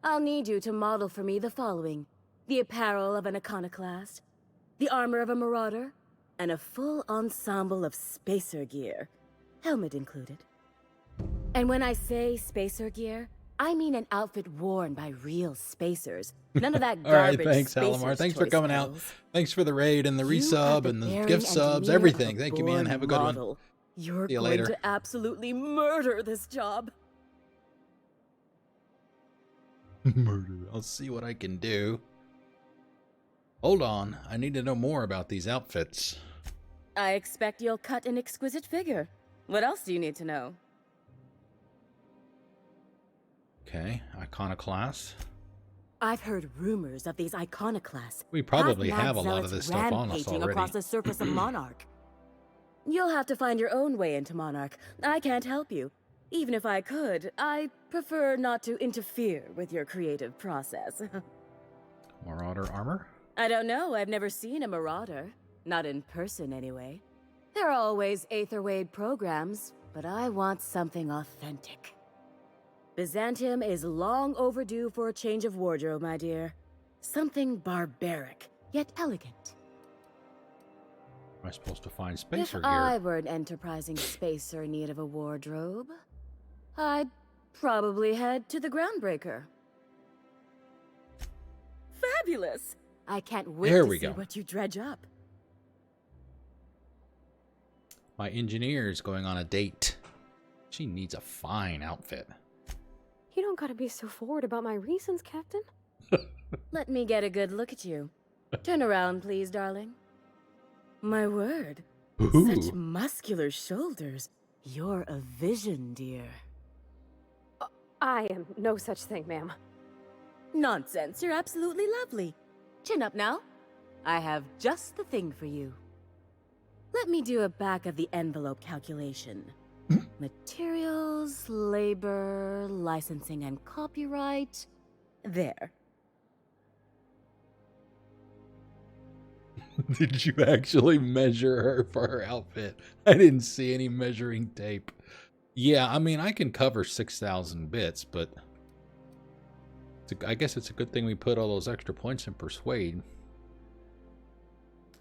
I'll need you to model for me the following: the apparel of an iconoclast, the armor of a marauder, and a full ensemble of spacer gear, helmet included. And when I say spacer gear, I mean an outfit worn by real spacers. None of that garbage. All right, thanks, Alamar. Thanks for coming out. Thanks for the raid and the resub and the gift subs, everything. Thank you, man. Have a good one. You're See you going later. to absolutely murder this job. Murder. I'll see what I can do. Hold on. I need to know more about these outfits. I expect you'll cut an exquisite figure. What else do you need to know? Okay, iconoclast. I've heard rumors of these iconoclasts. We probably half-mad have a lot of zealots this stuff on us rampaging already. across the surface of Monarch. You'll have to find your own way into Monarch. I can't help you. Even if I could, I prefer not to interfere with your creative process. Marauder armor? I don't know. I've never seen a marauder. Not in person, anyway. There are always Aetherwade programs, but I want something authentic. Byzantium is long overdue for a change of wardrobe, my dear. Something barbaric, yet elegant. Am I supposed to find spacer If gear? I were an enterprising spacer in need of a wardrobe, I'd probably head to the Groundbreaker. Fabulous! I can't wait There to we see go. what you dredge up. My engineer is going on a date. She needs a fine outfit. You don't gotta be so forward about my reasons, Captain. Let me get a good look at you. Turn around, please, darling. My word. Such muscular shoulders. You're a vision, dear. I am no such thing, ma'am. Nonsense. You're absolutely lovely. Chin up now. I have just the thing for you. Let me do a back-of-the-envelope calculation. Materials, labor, licensing and copyright. There. Did you actually measure her for her outfit? I didn't see any measuring tape. Yeah, I mean, I can cover 6,000 bits, but I guess it's a good thing we put all those extra points in Persuade.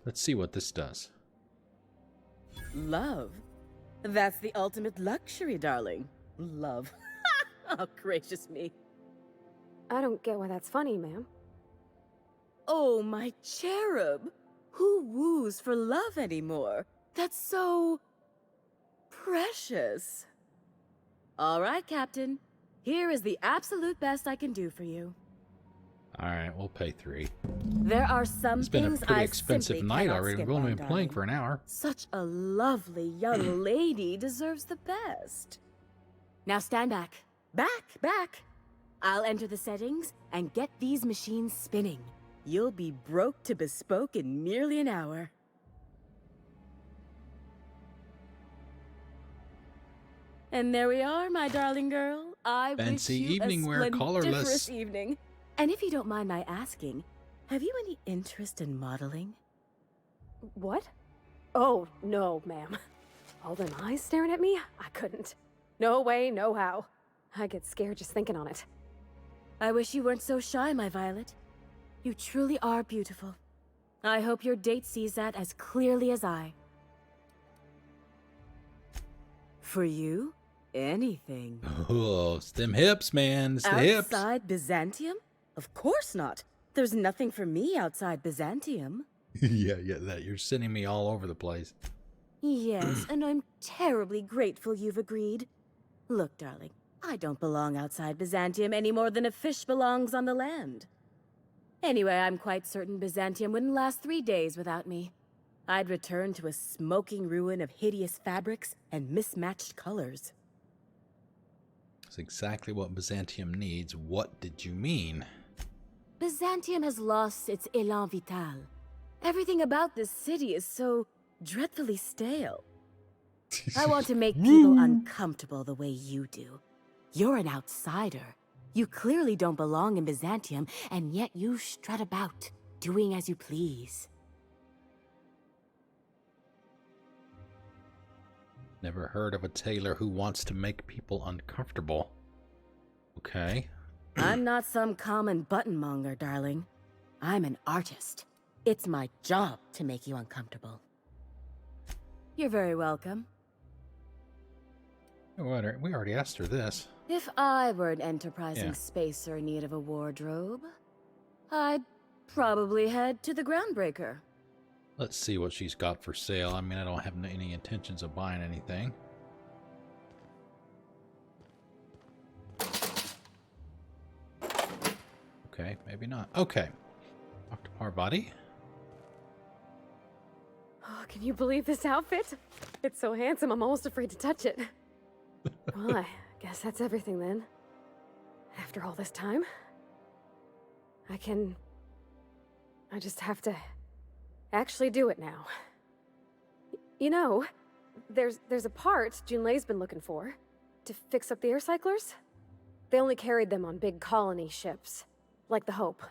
Let's see what this does. Love. That's the ultimate luxury, darling. Love. Oh, gracious me. I don't get why that's funny, ma'am. Oh, my cherub. Who woos for love anymore? That's so precious. All right, Captain. Here is the absolute best I can do for you. All right, we'll pay 3. There are some It's been a things pretty I expensive simply night cannot already. skip We've only on, been playing darling. for an hour. Such a lovely young lady deserves the best. Now stand back. Back. I'll enter the settings and get these machines spinning. You'll be broke to bespoke in merely an hour. And there we are, my darling girl. I Fancy wish you evening a wear, collarless. splendiferous evening. And if you don't mind my asking, have you any interest in modeling? What? Oh, no, ma'am. All them eyes staring at me? I couldn't. No way, no how. I get scared just thinking on it. I wish you weren't so shy, my Violet. You truly are beautiful. I hope your date sees that as clearly as I. For you, anything. Oh, it's them hips, man. It's the hips. Outside Byzantium? Of course not. There's nothing for me outside Byzantium. yeah, that you're sending me all over the place. Yes, and I'm terribly grateful you've agreed. Look, darling, I don't belong outside Byzantium any more than a fish belongs on the land. Anyway, I'm quite certain Byzantium wouldn't last 3 days without me. I'd return to a smoking ruin of hideous fabrics and mismatched colors. That's exactly what Byzantium needs. What did you mean? Byzantium has lost its élan vital. Everything about this city is so dreadfully stale. I want to make people uncomfortable the way you do. You're an outsider. You clearly don't belong in Byzantium, and yet you strut about, doing as you please. Never heard of a tailor who wants to make people uncomfortable. Okay. I'm not some common buttonmonger, darling. I'm an artist. It's my job to make you uncomfortable. You're very welcome. We already asked her this. If I were an enterprising spacer in need of a wardrobe, I'd probably head to the Groundbreaker. Let's see what she's got for sale. I mean, I don't have any intentions of buying anything. Okay, maybe not. Okay. Dr. Parvati. Oh, can you believe this outfit? It's so handsome, I'm almost afraid to touch it. Well, I guess that's everything then. After all this time, I just have to actually do it now. You know, there's a part Junlei's been looking for to fix up the air cyclers. They only carried them on big colony ships, like the Hope.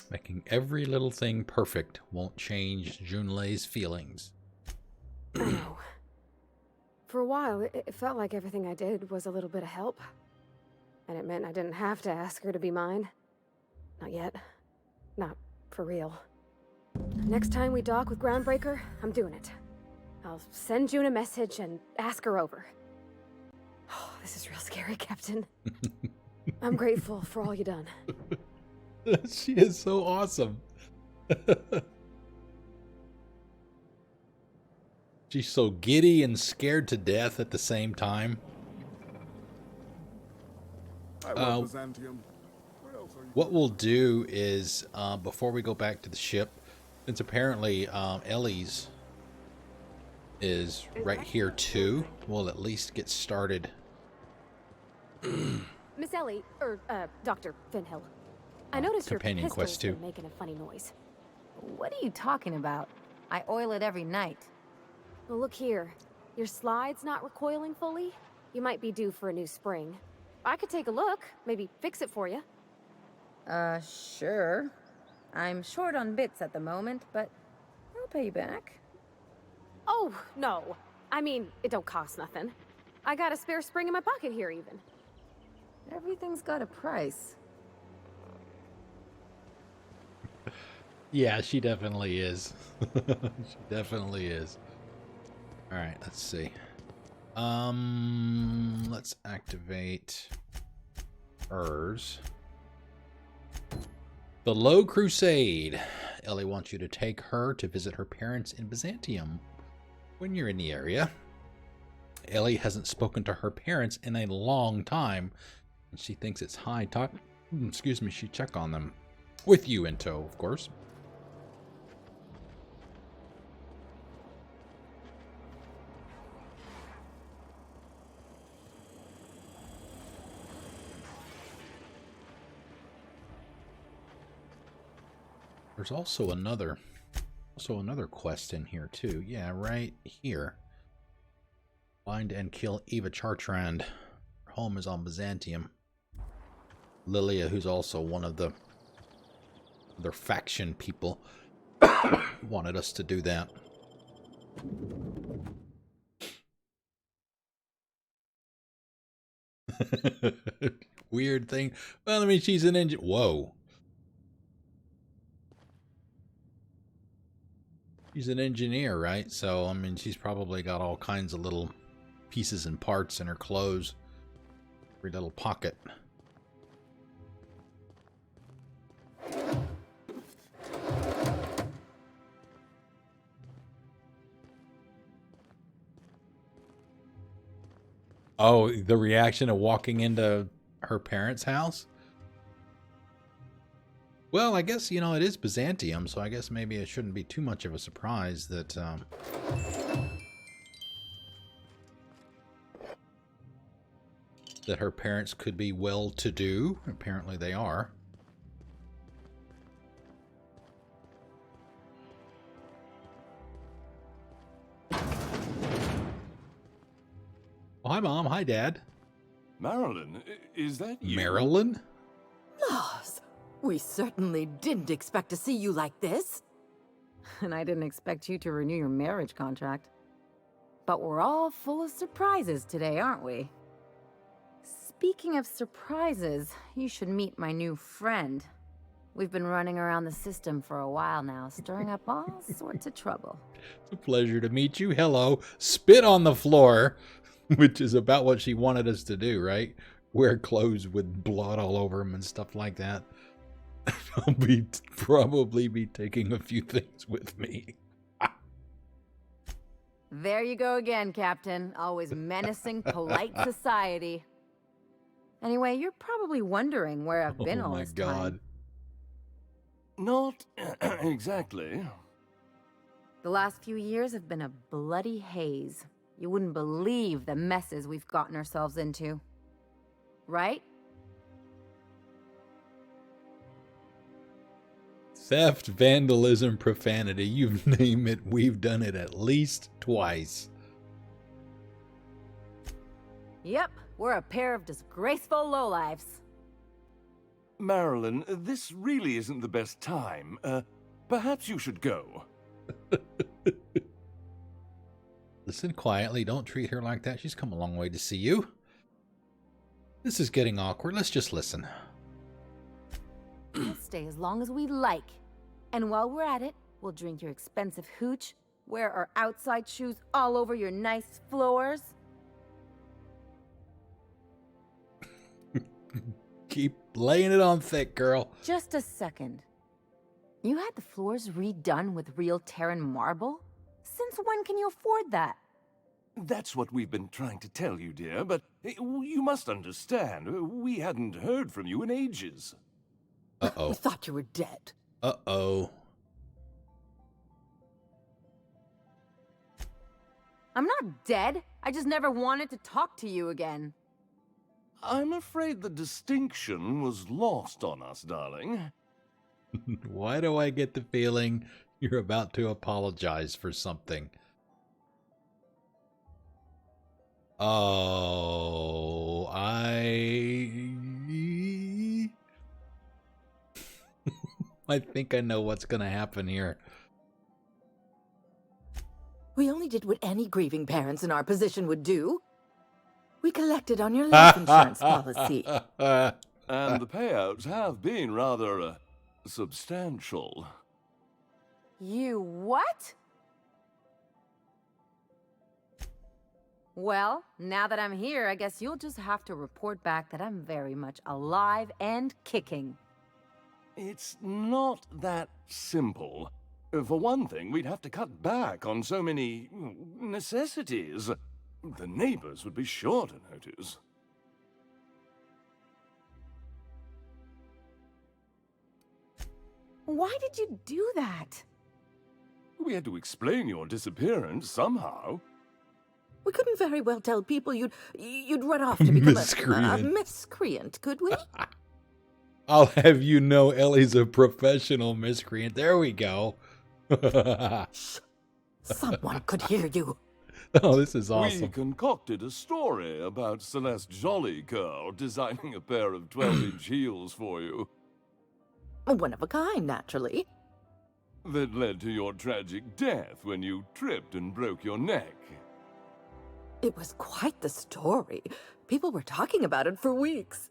Making every little thing perfect won't change Junlei's feelings. I know. For a while, it felt like everything I did was a little bit of help. And it meant I didn't have to ask her to be mine. Not yet. Not for real. Next time we dock with Groundbreaker, I'm doing it. I'll send June a message and ask her over. Oh, this is real scary, Captain. I'm grateful for all you done. She is so awesome. She's so giddy and scared to death at the same time. I love Byzantium. Where else are you? What we'll do is, before we go back to the ship, since apparently Ellie's is right here too, we'll at least get started. Miss Ellie, Dr. Finhill. I noticed your Companion pistol's quest too. been making a funny noise. What are you talking about? I oil it every night. Well, look here. Your slide's not recoiling fully. You might be due for a new spring. I could take a look, maybe fix it for you. Sure. I'm short on bits at the moment, but I'll pay you back. Oh, no. I mean, it don't cost nothing. I got a spare spring in my pocket here, even. Everything's got a price. Yeah, she definitely is. She definitely is. All right, let's see. Let's activate hers. The Low Crusade. Ellie wants you to take her to visit her parents in Byzantium when you're in the area. Ellie hasn't spoken to her parents in a long time, and she thinks it's high time, she check on them. With you in tow, of course. There's also another quest in here too. Yeah, right here. Find and kill Eva Chartrand. Her home is on Byzantium. Lilia, who's also one of their faction people, wanted us to do that. Weird thing. Well, I mean, she's an engine. Whoa. She's an engineer, right? So, I mean, she's probably got all kinds of little pieces and parts in her clothes. Every little pocket. Oh, the reaction of walking into her parents' house? Well, I guess, it is Byzantium, so I guess maybe it shouldn't be too much of a surprise that, that her parents could be well-to-do. Apparently they are. Oh, hi, Mom. Hi, Dad. Marilyn, is that you? Marilyn? Lars, we certainly didn't expect to see you like this. And I didn't expect you to renew your marriage contract. But we're all full of surprises today, aren't we? Speaking of surprises, you should meet my new friend. We've been running around the system for a while now, stirring up all sorts of trouble. It's a pleasure to meet you. Hello. Spit on the floor, which is about what she wanted us to do, right? Wear clothes with blood all over them and stuff like that. I'll probably be taking a few things with me. There you go again, Captain. Always menacing polite society. Anyway, you're probably wondering where I've been all this time. Oh my God. Not exactly. The last few years have been a bloody haze. You wouldn't believe the messes we've gotten ourselves into. Right? Theft, vandalism, profanity, you name it, we've done it at least twice. Yep, we're a pair of disgraceful lowlifes. Marilyn, this really isn't the best time. Perhaps you should go. Listen quietly, don't treat her like that. She's come a long way to see you. This is getting awkward. Let's just listen. We'll stay as long as we like. And while we're at it, we'll drink your expensive hooch, wear our outside shoes all over your nice floors. Keep laying it on thick, girl. Just a second. You had the floors redone with real Terran marble? Since when can you afford that? That's what we've been trying to tell you, dear, but you must understand, we hadn't heard from you in ages. I thought you were dead. Uh-oh. I'm not dead. I just never wanted to talk to you again. I'm afraid the distinction was lost on us, darling. Why do I get the feeling you're about to apologize for something? Oh, I think I know what's gonna happen here. We only did what any grieving parents in our position would do. We collected on your life insurance policy. And the payouts have been rather substantial. You what? Well, now that I'm here, I guess you'll just have to report back that I'm very much alive and kicking. It's not that simple. For one thing, we'd have to cut back on so many necessities. The neighbors would be sure to notice. Why did you do that? We had to explain your disappearance somehow. We couldn't very well tell people you'd run off to become a Miscreant. miscreant, could we? I'll have you know Ellie's a professional miscreant. There we go. Someone could hear you. Oh, this is awesome. We concocted a story about Celeste Jollycurl designing a pair of 12-inch heels for you. One of a kind, naturally. That led to your tragic death when you tripped and broke your neck. It was quite the story. People were talking about it for weeks.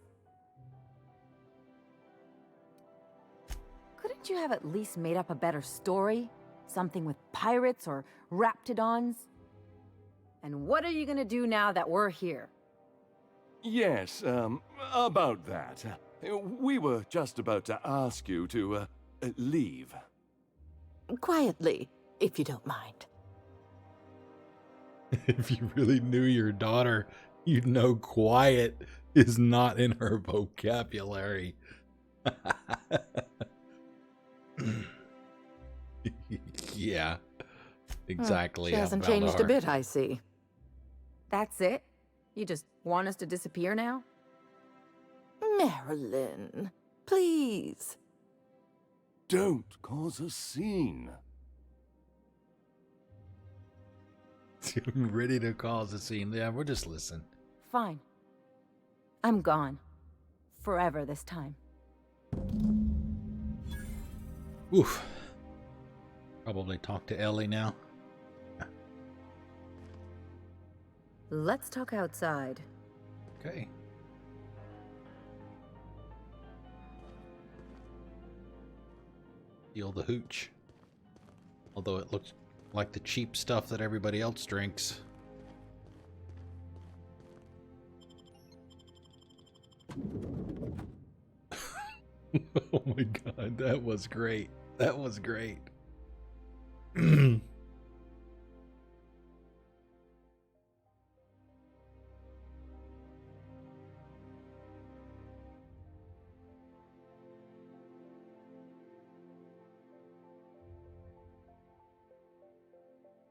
Couldn't you have at least made up a better story? Something with pirates or raptidons? And what are you gonna do now that we're here? Yes, about that. We were just about to ask you to, leave. Quietly, if you don't mind. If you really knew your daughter, you'd know quiet is not in her vocabulary. Yeah, exactly. She hasn't changed a bit, I see. That's it? You just want us to disappear now? Marilyn, please. Don't cause a scene. I'm ready to cause a scene. Yeah, we'll just listen. Fine. I'm gone. Forever this time. Oof. Probably talk to Ellie now. Let's talk outside. Okay. Feel the hooch. Although it looks like the cheap stuff that everybody else drinks. Oh my god, that was great. That was great.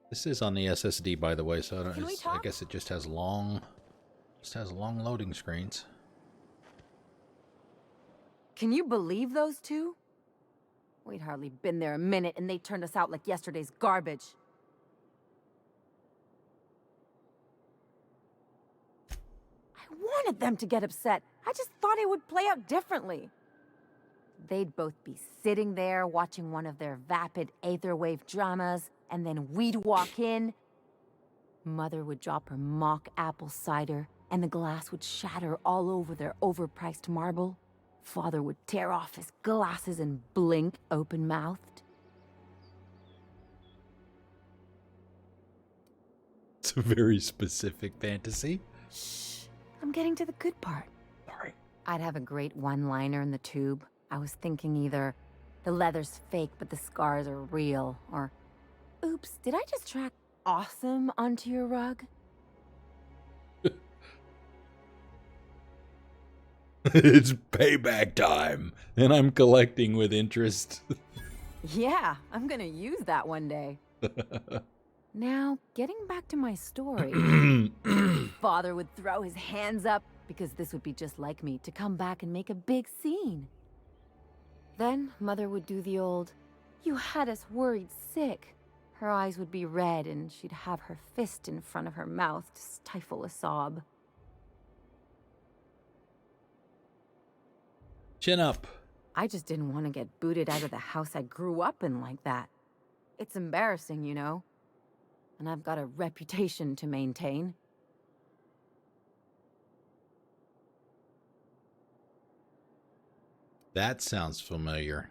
This is on the SSD, by the way, so I guess it just has long loading screens. Can you believe those two? We'd hardly been there a minute and they turned us out like yesterday's garbage. I wanted them to get upset. I just thought it would play out differently. They'd both be sitting there watching one of their vapid aetherwave dramas, and then we'd walk in. Mother would drop her mock apple cider, and the glass would shatter all over their overpriced marble. Father would tear off his glasses and blink open-mouthed. It's a very specific fantasy. Shh, I'm getting to the good part. Sorry. I'd have a great one-liner in the tube. I was thinking either, the leather's fake but the scars are real, or, oops, did I just track awesome onto your rug? It's payback time, and I'm collecting with interest. Yeah, I'm gonna use that one day. Now, getting back to my story. Father would throw his hands up because this would be just like me to come back and make a big scene. Then Mother would do the old, "You had us worried sick." Her eyes would be red and she'd have her fist in front of her mouth to stifle a sob. Chin up. I just didn't want to get booted out of the house I grew up in like that. It's embarrassing, you know? And I've got a reputation to maintain. That sounds familiar.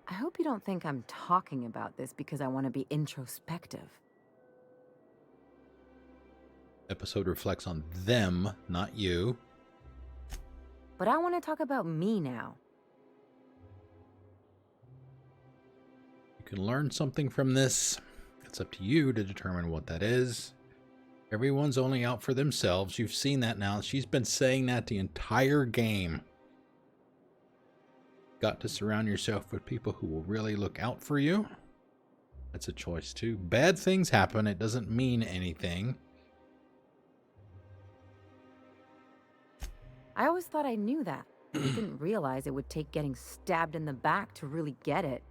I hope you don't think I'm talking about this because I want to be introspective. Episode reflects on them, not you. But I want to talk about me now. You can learn something from this. It's up to you to determine what that is. Everyone's only out for themselves. You've seen that now. She's been saying that the entire game. Got to surround yourself with people who will really look out for you. That's a choice too. Bad things happen. It doesn't mean anything. I always thought I knew that. I didn't realize it would take getting stabbed in the back to really get it.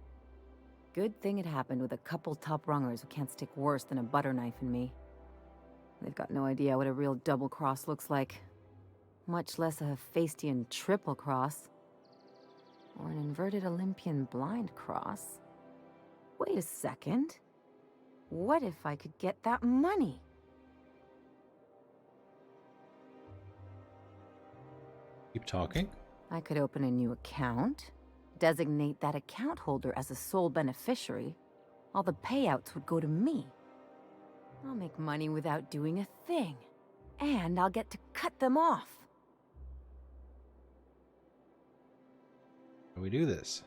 Good thing it happened with a couple top-rungers who can't stick worse than a butter knife in me. They've got no idea what a real double cross looks like. Much less a Hephaestian triple cross. Or an inverted Olympian blind cross. Wait a second. What if I could get that money? Keep talking. I could open a new account, designate that account holder as a sole beneficiary. All the payouts would go to me. I'll make money without doing a thing. And I'll get to cut them off. How do we do this?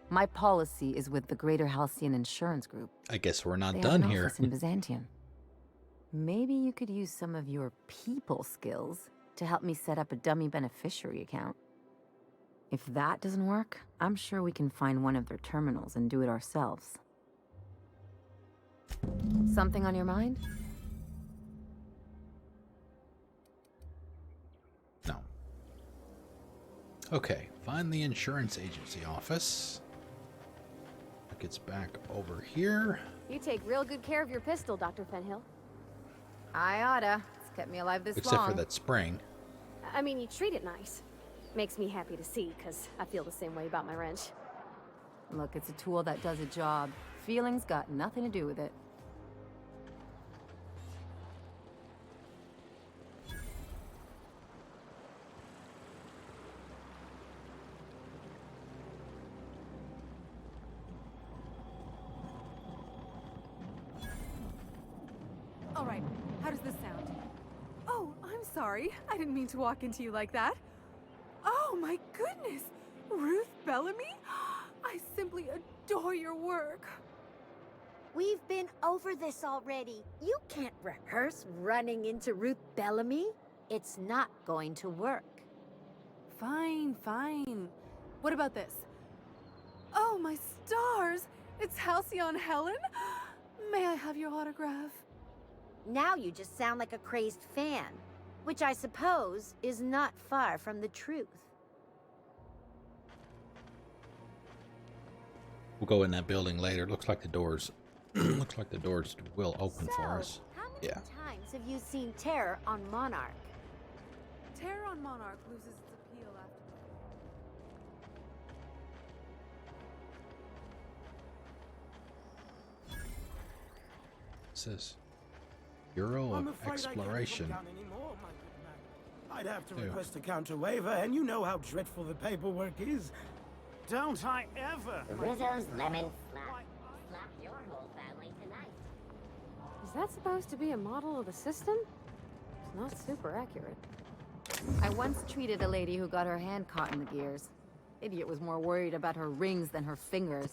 My policy is with the Greater Halcyon Insurance Group. I guess we're not They done have an here. office in Byzantium. Maybe you could use some of your people skills to help me set up a dummy beneficiary account. If that doesn't work, I'm sure we can find one of their terminals and do it ourselves. Something on your mind? No. Okay, find the insurance agency office. It gets back over here. You take real good care of your pistol, Dr. Fenhill. I oughta. It's kept me alive this Except long. for that spring. I mean, you treat it nice. Makes me happy to see, because I feel the same way about my wrench. Look, it's a tool that does a job. Feelings got nothing to do with it. All right, how does this sound? Oh, I'm sorry. I didn't mean to walk into you like that. Oh my goodness! Ruth Bellamy? I simply adore your work. We've been over this already. You can't rehearse running into Ruth Bellamy. It's not going to work. Fine, fine. What about this? Oh, my stars! It's Halcyon Helen? May I have your autograph? Now you just sound like a crazed fan, which I suppose is not far from the truth. We'll go in that building later. Looks like the doors will open for us. How many Yeah. times have you seen Terror on Monarch? Terror on Monarch loses its appeal after... What's this? Bureau I'm of afraid Exploration. I can't come down anymore, my good man. I'd have to Ew. request a counter waiver, and you know how dreadful the paperwork is. Don't I ever? Rizzo's lemon slap. Slap your whole family tonight. Is that supposed to be a model of the system? It's not super accurate. I once treated a lady who got her hand caught in the gears. Idiot was more worried about her rings than her fingers.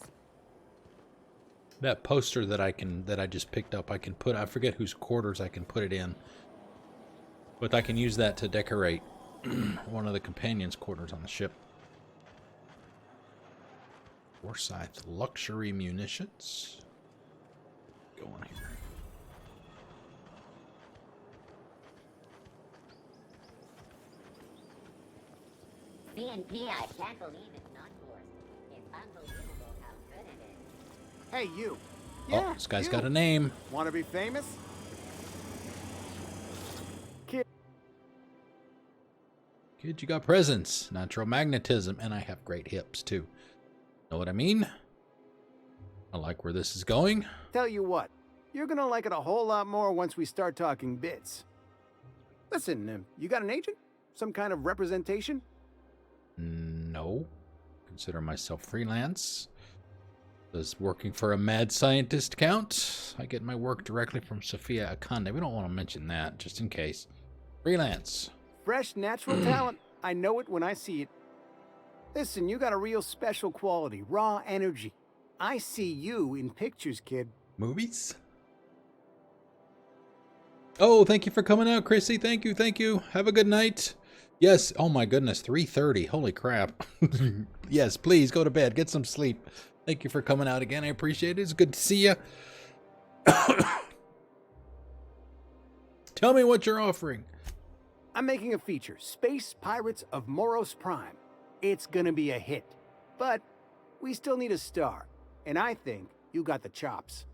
That poster that I just picked up, I forget whose quarters I can put it in. But I can use that to decorate one of the companions' quarters on the ship. Forsyth luxury munitions. Go on here. BNP, I can't believe it's not forced. It's unbelievable how good it is. Hey, you. Oh, this guy's got a name. Want to be famous? Kid, you got presence, natural magnetism, and I have great hips, too. Know what I mean? I like where this is going. Tell you what, you're gonna like it a whole lot more once we start talking bits. Listen, you got an agent? Some kind of representation? No. Consider myself freelance. Does working for a mad scientist count? I get my work directly from Sophia Akande. We don't want to mention that, just in case. Freelance. Fresh, natural talent. I know it when I see it. Listen, you got a real special quality, raw energy. I see you in pictures, kid. Movies? Oh, thank you for coming out, Chrissy. Thank you, thank you. Have a good night. Yes, oh my goodness, 3:30. Holy crap. Yes, please go to bed. Get some sleep. Thank you for coming out again. I appreciate it. It's good to see you. Tell me what you're offering. I'm making a feature, Space Pirates of Moros Prime. It's gonna be a hit. But we still need a star. And I think you got the chops.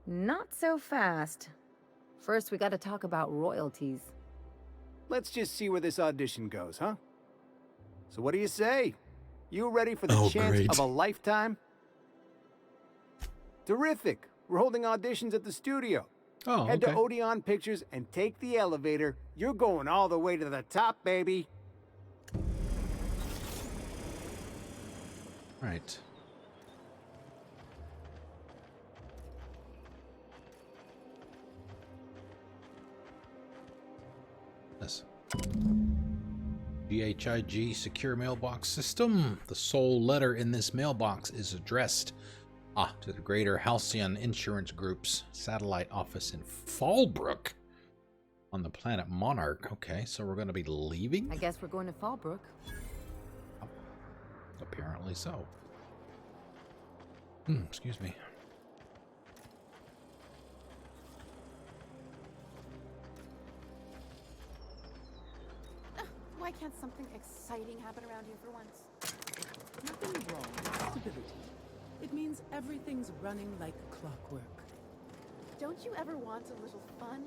Not so fast. First, we gotta talk about royalties. Let's just see where this audition goes, huh? So what do you say? You ready for the chance of a lifetime? Terrific. We're holding auditions at the studio. Oh, Head to Odeon Pictures and take the elevator. You're going all the way to the top, baby. Right. Yes. GHIG secure mailbox system. The sole letter in this mailbox is addressed to the Greater Halcyon Insurance Group's satellite office in Fallbrook on the planet Monarch. Okay, so we're going to be leaving? I guess we're going to Fallbrook. Apparently so. Excuse me. Why can't something exciting happen around here for once? Nothing wrong with stability. It means everything's running like clockwork. Don't you ever want a little fun?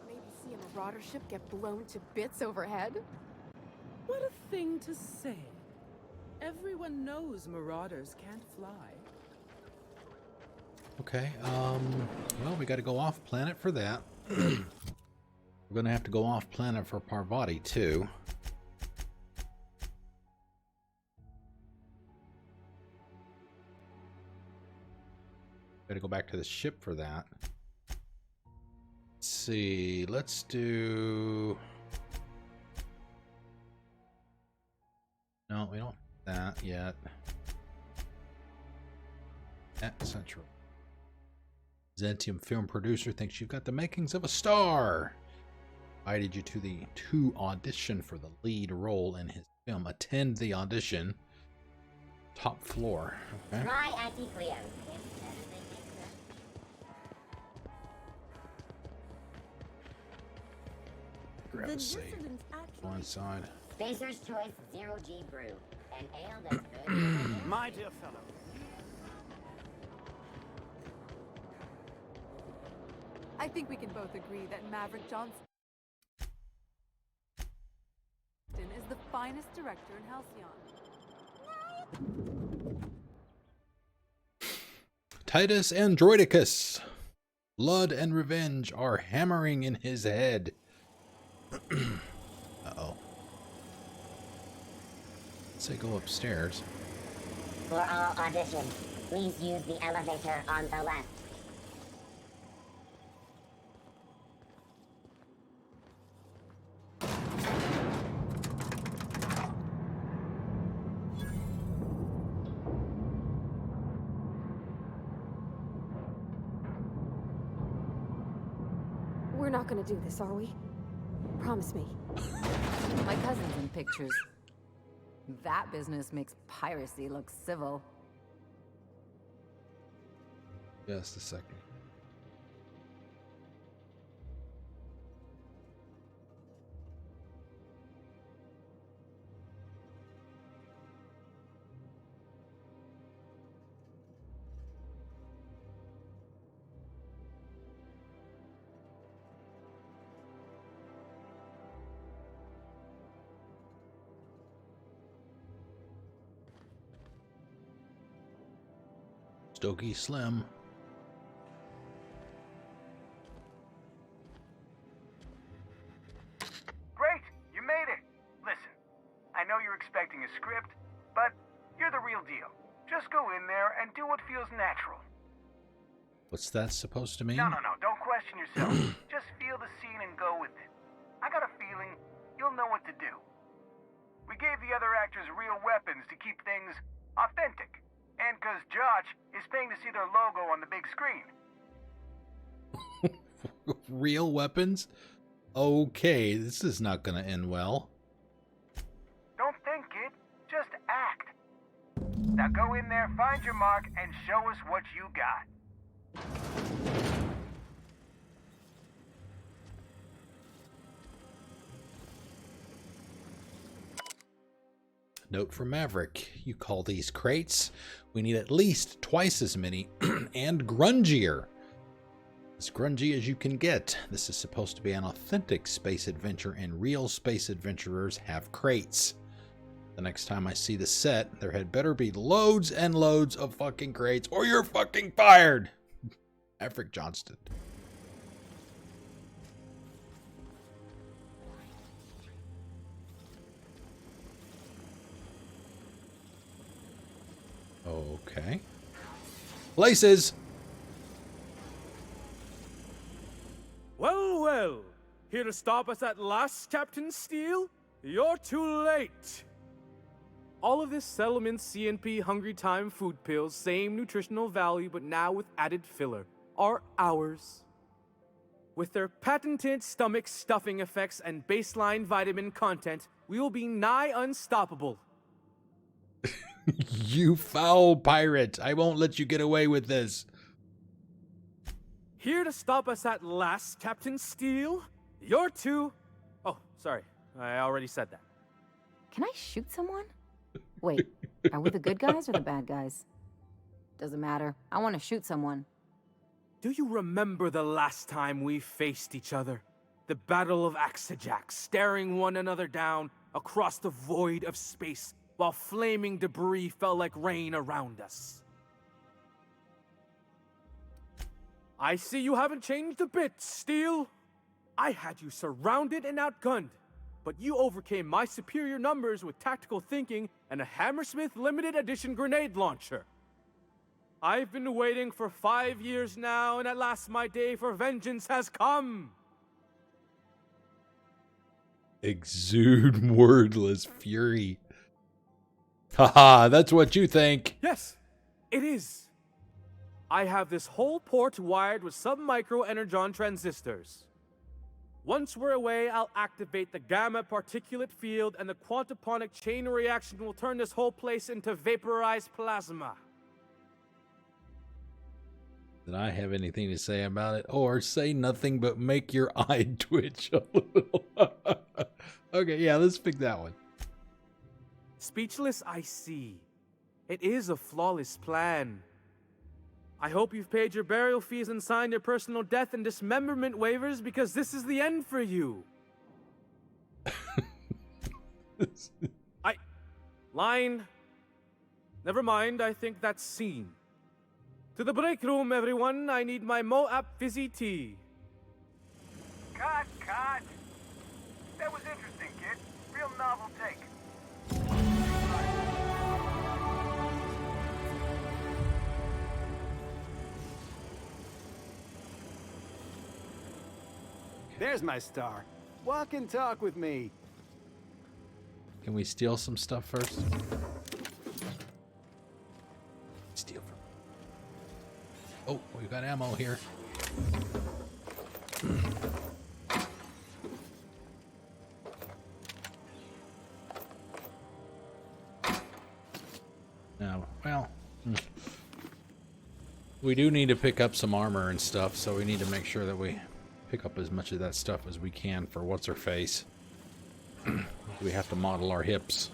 Maybe see a marauder ship get blown to bits overhead? What a thing to say. Everyone knows marauders can't fly. Okay, well, we got to go off planet for that. We're going to have to go off planet for Parvati, too. Got to go back to the ship for that. Let's see, let's do... No, we don't do that yet. At Central. Byzantium film producer thinks you've got the makings of a star. Invited you to audition for the lead role in his film. Attend the audition. Top floor. Okay. Try anti-Cleo. Grab a seat. One side. Spacer's Choice Zero G Brew. An ale that's good. My dear fellow. I think we can both agree that Maverick Johnson is the finest director in Halcyon. Titus Androidicus. Blood and revenge are hammering in his head. Uh-oh. Let's say go upstairs. For all auditions, please use the elevator on the left. We're not gonna do this, are we? Promise me. My cousin's in pictures. That business makes piracy look civil. Just a second. Stogie Slim. Great! You made it! Listen, I know you're expecting a script, but you're the real deal. Just go in there and do what feels natural. What's that supposed to mean? No, don't question yourself. Just feel the scene and go with it. I got a feeling you'll know what to do. We gave the other actors real weapons to keep things authentic. And because Josh is paying to see their logo on the big screen. Real weapons? Okay, this is not gonna end well. Don't think it, just act. Now go in there, find your mark, and show us what you got. Note from Maverick, you call these crates? We need at least twice as many and grungier. As grungy as you can get. This is supposed to be an authentic space adventure and real space adventurers have crates. The next time I see the set, there had better be loads and loads of fucking crates or you're fucking fired. Maverick Johnston. Okay. Places! Well, well. Here to stop us at last, Captain Steele? You're too late. All of this settlement CNP Hungry Time food pills, same nutritional value, but now with added filler, are ours. With their patented stomach stuffing effects and baseline vitamin content, we will be nigh unstoppable. You foul pirate! I won't let you get away with this. Here to stop us at last, Captain Steele? You're too... Oh, sorry. I already said that. Can I shoot someone? Wait, are we the good guys or the bad guys? Doesn't matter. I want to shoot someone. Do you remember the last time we faced each other? The Battle of Axejack, staring one another down across the void of space while flaming debris fell like rain around us. I see you haven't changed a bit, Steele. I had you surrounded and outgunned, but you overcame my superior numbers with tactical thinking and a Hammersmith limited edition grenade launcher. I've been waiting for 5 years now, and at last my day for vengeance has come. Exude wordless fury. Haha, that's what you think. Yes, it is. I have this whole port wired with sub-micro energon transistors. Once we're away, I'll activate the gamma particulate field and the quantaponic chain reaction will turn this whole place into vaporized plasma. Did I have anything to say about it? Or say nothing but make your eye twitch a little? Okay, yeah, let's pick that one. Speechless, I see. It is a flawless plan. I hope you've paid your burial fees and signed your personal death and dismemberment waivers because this is the end for you. Line. Never mind, I think that's scene. To the break room, everyone. I need my Moab fizzy tea. Cut! That was interesting, kid. Real novel take. There's my star. Walk and talk with me. Can we steal some stuff first? Steal from... Oh, we've got ammo here. We do need to pick up some armor and stuff, so we need to make sure that we pick up as much of that stuff as we can for what's-her-face. We have to model our hips.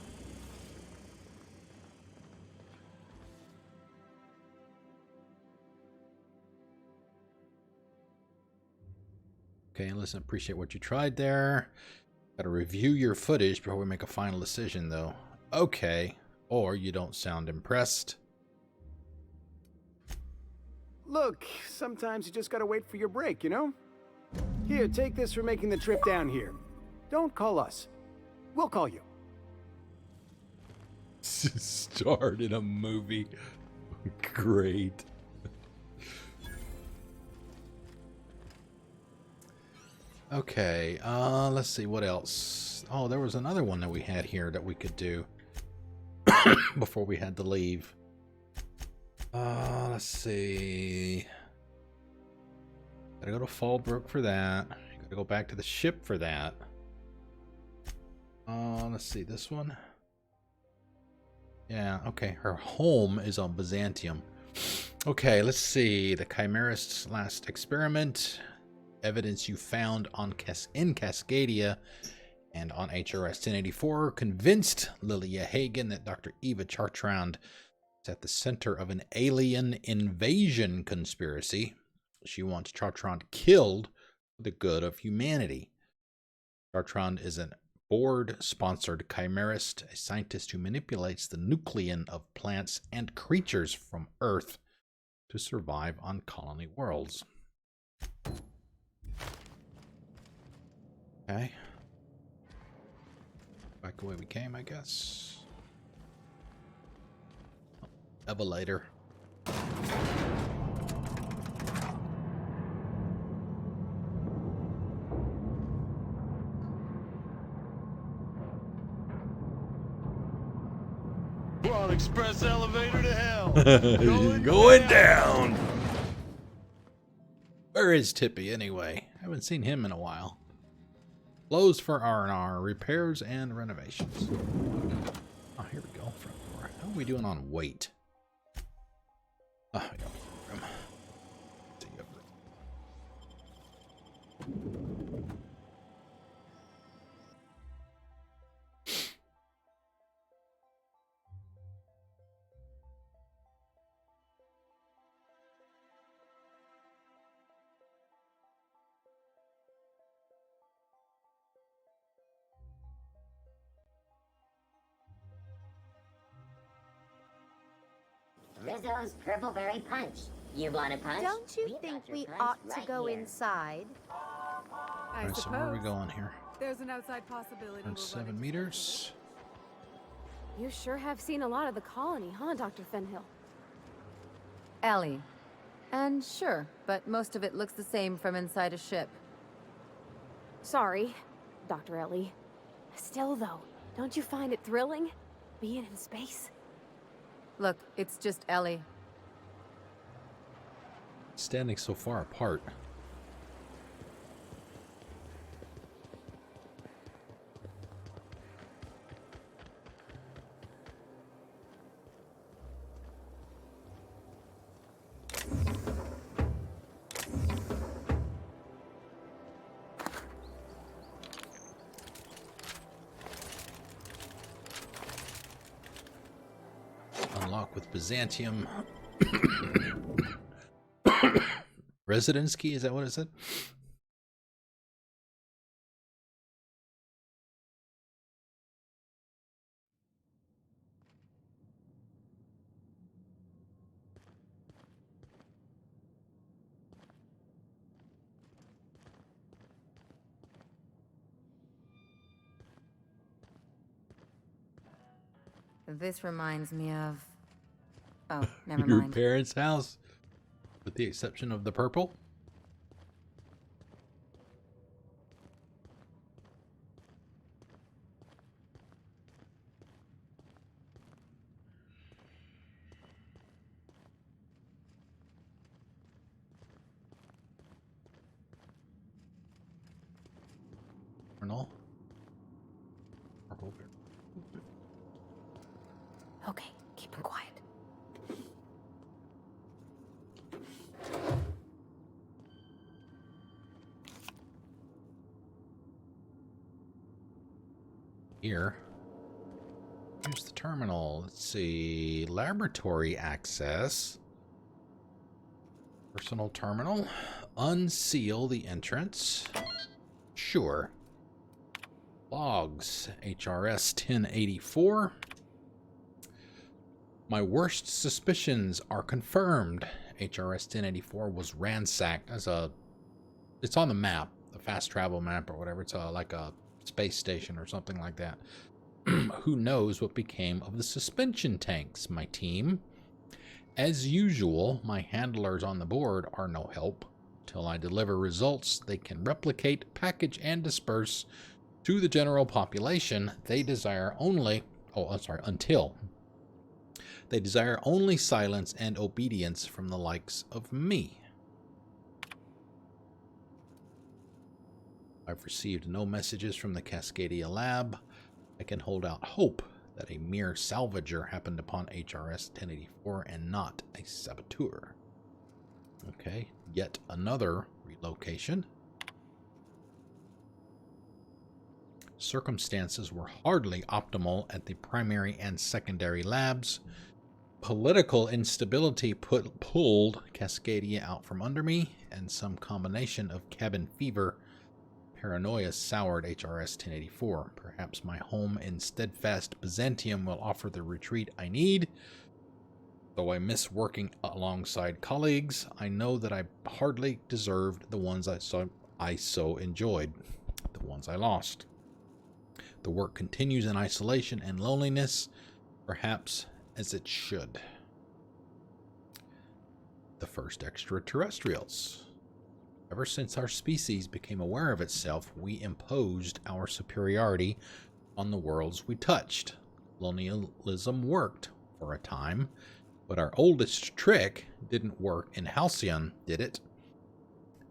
Okay, listen, appreciate what you tried there. Gotta review your footage before we make a final decision, though. Okay, or you don't sound impressed. Look, sometimes you just gotta wait for your break, you know? Here, take this for making the trip down here. Don't call us. We'll call you. Starred in a movie. Great. Okay, let's see what else. Oh, there was another one that we had here that we could do before we had to leave. Let's see. Gotta go to Fallbrook for that. Gotta go back to the ship for that. Let's see, this one. Yeah, okay, her home is on Byzantium. Okay, let's see. The Chimera's last experiment. Evidence you found on in Cascadia and on HRS 1084 convinced Lilia Hagen that Dr. Eva Chartrand is at the center of an alien invasion conspiracy. She wants Chartrand killed for the good of humanity. Chartrand is a board-sponsored chimerist, a scientist who manipulates the nucleon of plants and creatures from Earth to survive on colony worlds. Okay. Back the way we came, I guess. Elevator. We're on express elevator to hell. Going down. Where is Tippy anyway? I haven't seen him in a while. Closed for R&R, repairs and renovations. Oh, here we go. Front door. How are we doing on weight? Oh, we got room. Rizzo's Purple Berry Punch. You want a punch? Don't you think we ought to go inside? I Alright, so where are we going here? There's an outside possibility. Around 7 meters. You sure have seen a lot of the colony, huh, Dr. Fenhill? Ellie. And sure, but most of it looks the same from inside a ship. Sorry, Dr. Ellie. Still, though, don't you find it thrilling? Being in space? Look, it's just Ellie. Standing so far apart. Unlock with Byzantium. Residence key, is that what it said? This reminds me of... Oh, never Your mind. parents' house, with the exception of the purple. Purple. Okay, keep him quiet. Here. Here's the terminal. Let's see. Laboratory access. Personal terminal. Unseal the entrance. Sure. Logs. HRS 1084. My worst suspicions are confirmed. HRS 1084 was ransacked as a... It's on the map. The fast travel map or whatever. It's like a space station or something like that. Who knows what became of the suspension tanks, my team? As usual, my handlers on the board are no help. Till I deliver results they can replicate, package, and disperse to the general population, they desire only... until they desire only silence and obedience from the likes of me. I've received no messages from the Cascadia lab. I can hold out hope that a mere salvager happened upon HRS 1084 and not a saboteur. Okay, yet another relocation. Circumstances were hardly optimal at the primary and secondary labs. Political instability pulled Cascadia out from under me, and some combination of cabin fever paranoia soured HRS 1084. Perhaps my home in steadfast Byzantium will offer the retreat I need. Though I miss working alongside colleagues, I know that I hardly deserved the ones I so enjoyed, the ones I lost. The work continues in isolation and loneliness, perhaps as it should. The first extraterrestrials. Ever since our species became aware of itself, we imposed our superiority on the worlds we touched. Colonialism worked for a time, but our oldest trick didn't work in Halcyon, did it?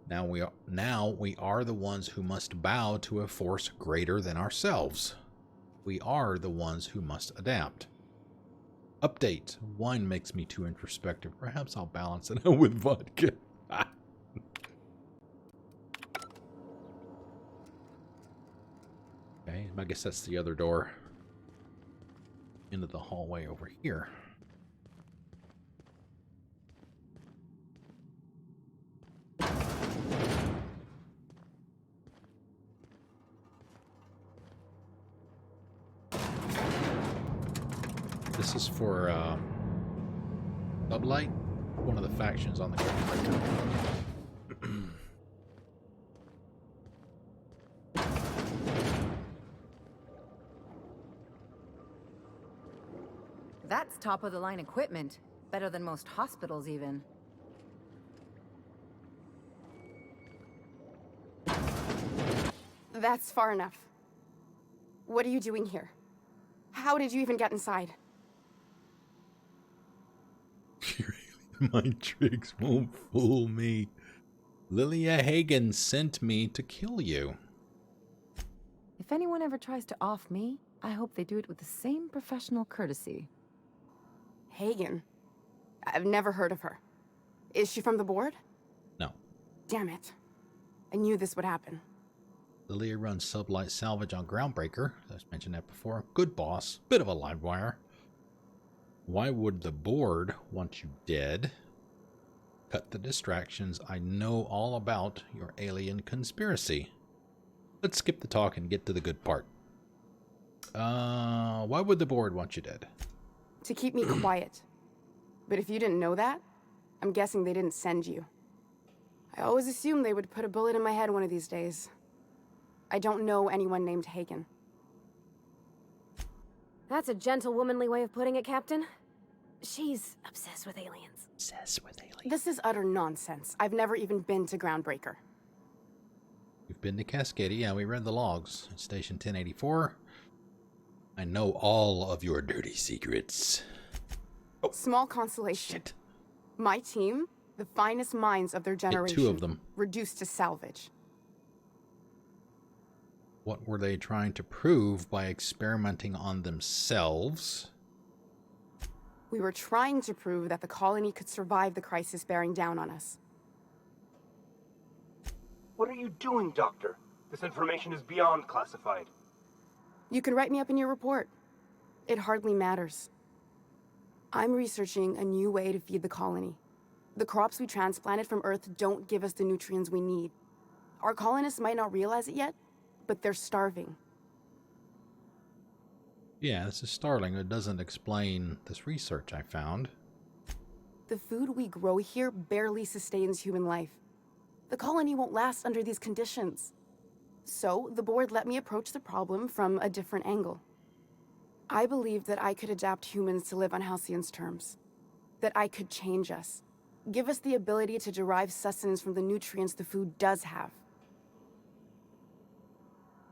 Now we are the ones who must bow to a force greater than ourselves. We are the ones who must adapt. Update. Wine makes me too introspective. Perhaps I'll balance it out with vodka. Okay, I guess that's the other door into the hallway over here. This is for Sublight, one of the factions on the Groundbreaker. That's top-of-the-line equipment. Better than most hospitals, even. That's far enough. What are you doing here? How did you even get inside? My tricks won't fool me. Lilia Hagen sent me to kill you. If anyone ever tries to off me, I hope they do it with the same professional courtesy. Hagen? I've never heard of her. Is she from the board? No. Damn it. I knew this would happen. Lilia runs Sublight Salvage on Groundbreaker. I've mentioned that before. Good boss. Bit of a live wire. Why would the board want you dead? Cut the distractions. I know all about your alien conspiracy. Let's skip the talk and get to the good part. Why would the board want you dead? To keep me quiet. But if you didn't know that, I'm guessing they didn't send you. I always assumed they would put a bullet in my head one of these days. I don't know anyone named Hagen. That's a gentle, womanly way of putting it, Captain. She's obsessed with aliens. Obsessed with aliens. This is utter nonsense. I've never even been to Groundbreaker. You've been to Cascadia. Yeah, we read the logs. Station 1084. I know all of your dirty secrets. Oh. Small consolation. Shit. My team, the finest minds of their generation. 2 of them. Reduced to salvage. What were they trying to prove by experimenting on themselves? We were trying to prove that the colony could survive the crisis bearing down on us. What are you doing, Doctor? This information is beyond classified. You can write me up in your report. It hardly matters. I'm researching a new way to feed the colony. The crops we transplanted from Earth don't give us the nutrients we need. Our colonists might not realize it yet, but they're starving. Yeah, this is startling. It doesn't explain this research I found. The food we grow here barely sustains human life. The colony won't last under these conditions. So, the board let me approach the problem from a different angle. I believed that I could adapt humans to live on Halcyon's terms. That I could change us. Give us the ability to derive sustenance from the nutrients the food does have.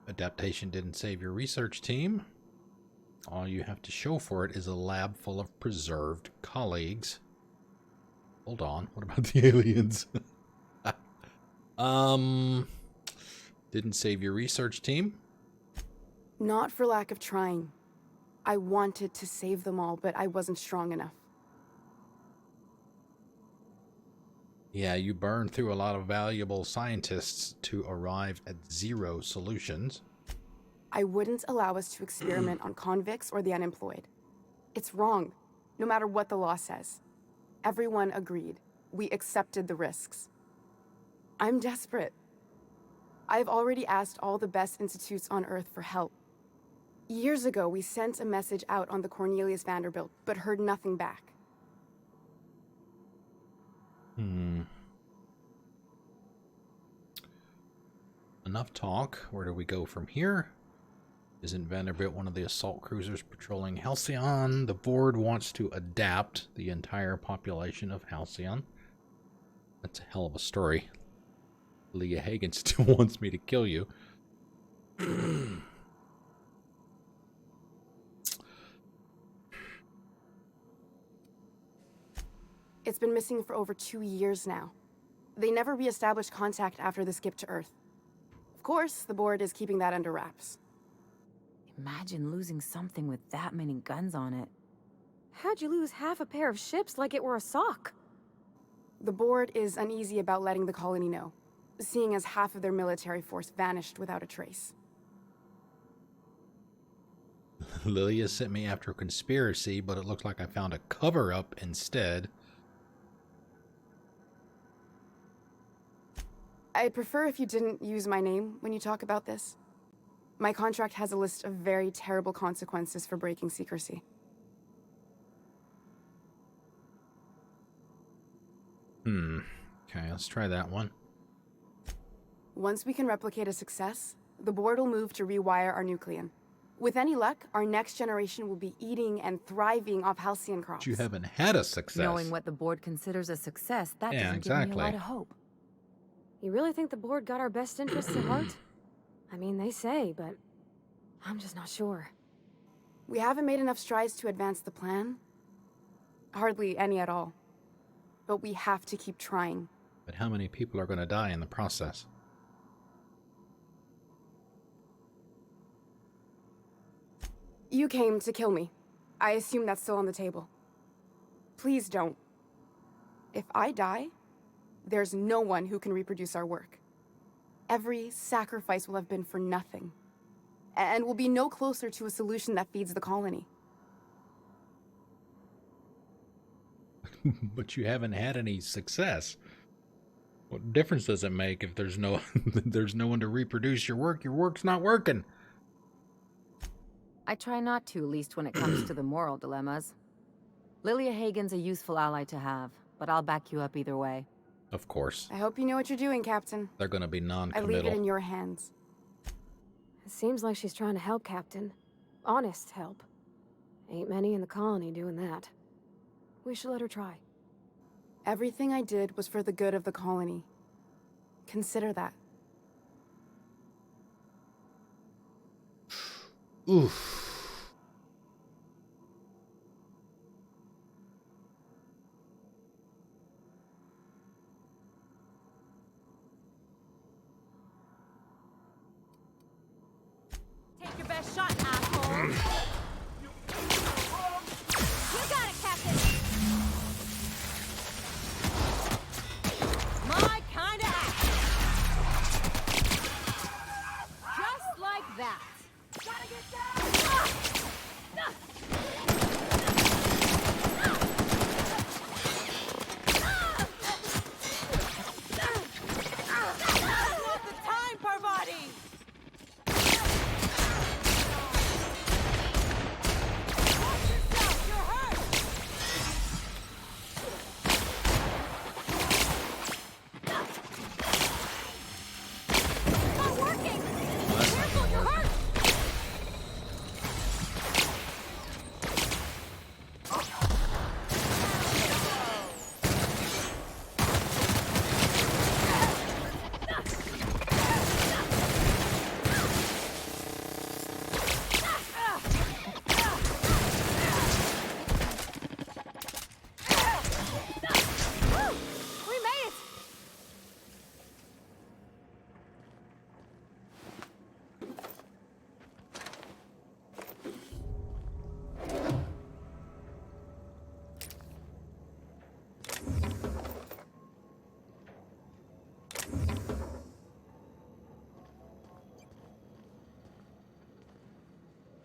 Adaptation didn't save your research team. All you have to show for it is a lab full of preserved colleagues. Hold on, what about the aliens? Didn't save your research team? Not for lack of trying. I wanted to save them all, but I wasn't strong enough. Yeah, you burned through a lot of valuable scientists to arrive at 0 solutions. I wouldn't allow us to experiment on convicts or the unemployed. It's wrong, no matter what the law says. Everyone agreed. We accepted the risks. I'm desperate. I've already asked all the best institutes on Earth for help. Years ago, we sent a message out on the Cornelius Vanderbilt, but heard nothing back. Enough talk. Where do we go from here? Isn't Vanderbilt one of the assault cruisers patrolling Halcyon? The board wants to adapt the entire population of Halcyon. That's a hell of a story. Leah Hagen still wants me to kill you. It's been missing for over 2 years now. They never re-established contact after the skip to Earth. Of course, the board is keeping that under wraps. Imagine losing something with that many guns on it. How'd you lose half a pair of ships like it were a sock? The board is uneasy about letting the colony know, seeing as half of their military force vanished without a trace. Lilia sent me after a conspiracy, but it looks like I found a cover-up instead. I'd prefer if you didn't use my name when you talk about this. My contract has a list of very terrible consequences for breaking secrecy. Okay, let's try that one. Once we can replicate a success, the board will move to rewire our nucleon. With any luck, our next generation will be eating and thriving off Halcyon crops. But you haven't had a success. Knowing what the board considers a success, that Yeah, doesn't exactly. give me a lot of hope. You really think the board got our best interests at heart? I mean, they say, but I'm just not sure. We haven't made enough strides to advance the plan. Hardly any at all. But we have to keep trying. But how many people are going to die in the process? You came to kill me. I assume that's still on the table. Please don't. If I die, there's no one who can reproduce our work. Every sacrifice will have been for nothing. And we'll be no closer to a solution that feeds the colony. But you haven't had any success. What difference does it make if there's no there's no one to reproduce your work? Your work's not working. I try not to, at least when it comes to the moral dilemmas. Lilia Hagen's a useful ally to have, but I'll back you up either way. Of course. I hope you know what you're doing, Captain. They're going to be I non-committal. leave it in your hands. It seems like she's trying to help, Captain. Honest help. Ain't many in the colony doing that. We should let her try. Everything I did was for the good of the colony. Consider that. Oof. Take your best shot, asshole! You got it, Captain! My kind of action! Just like that.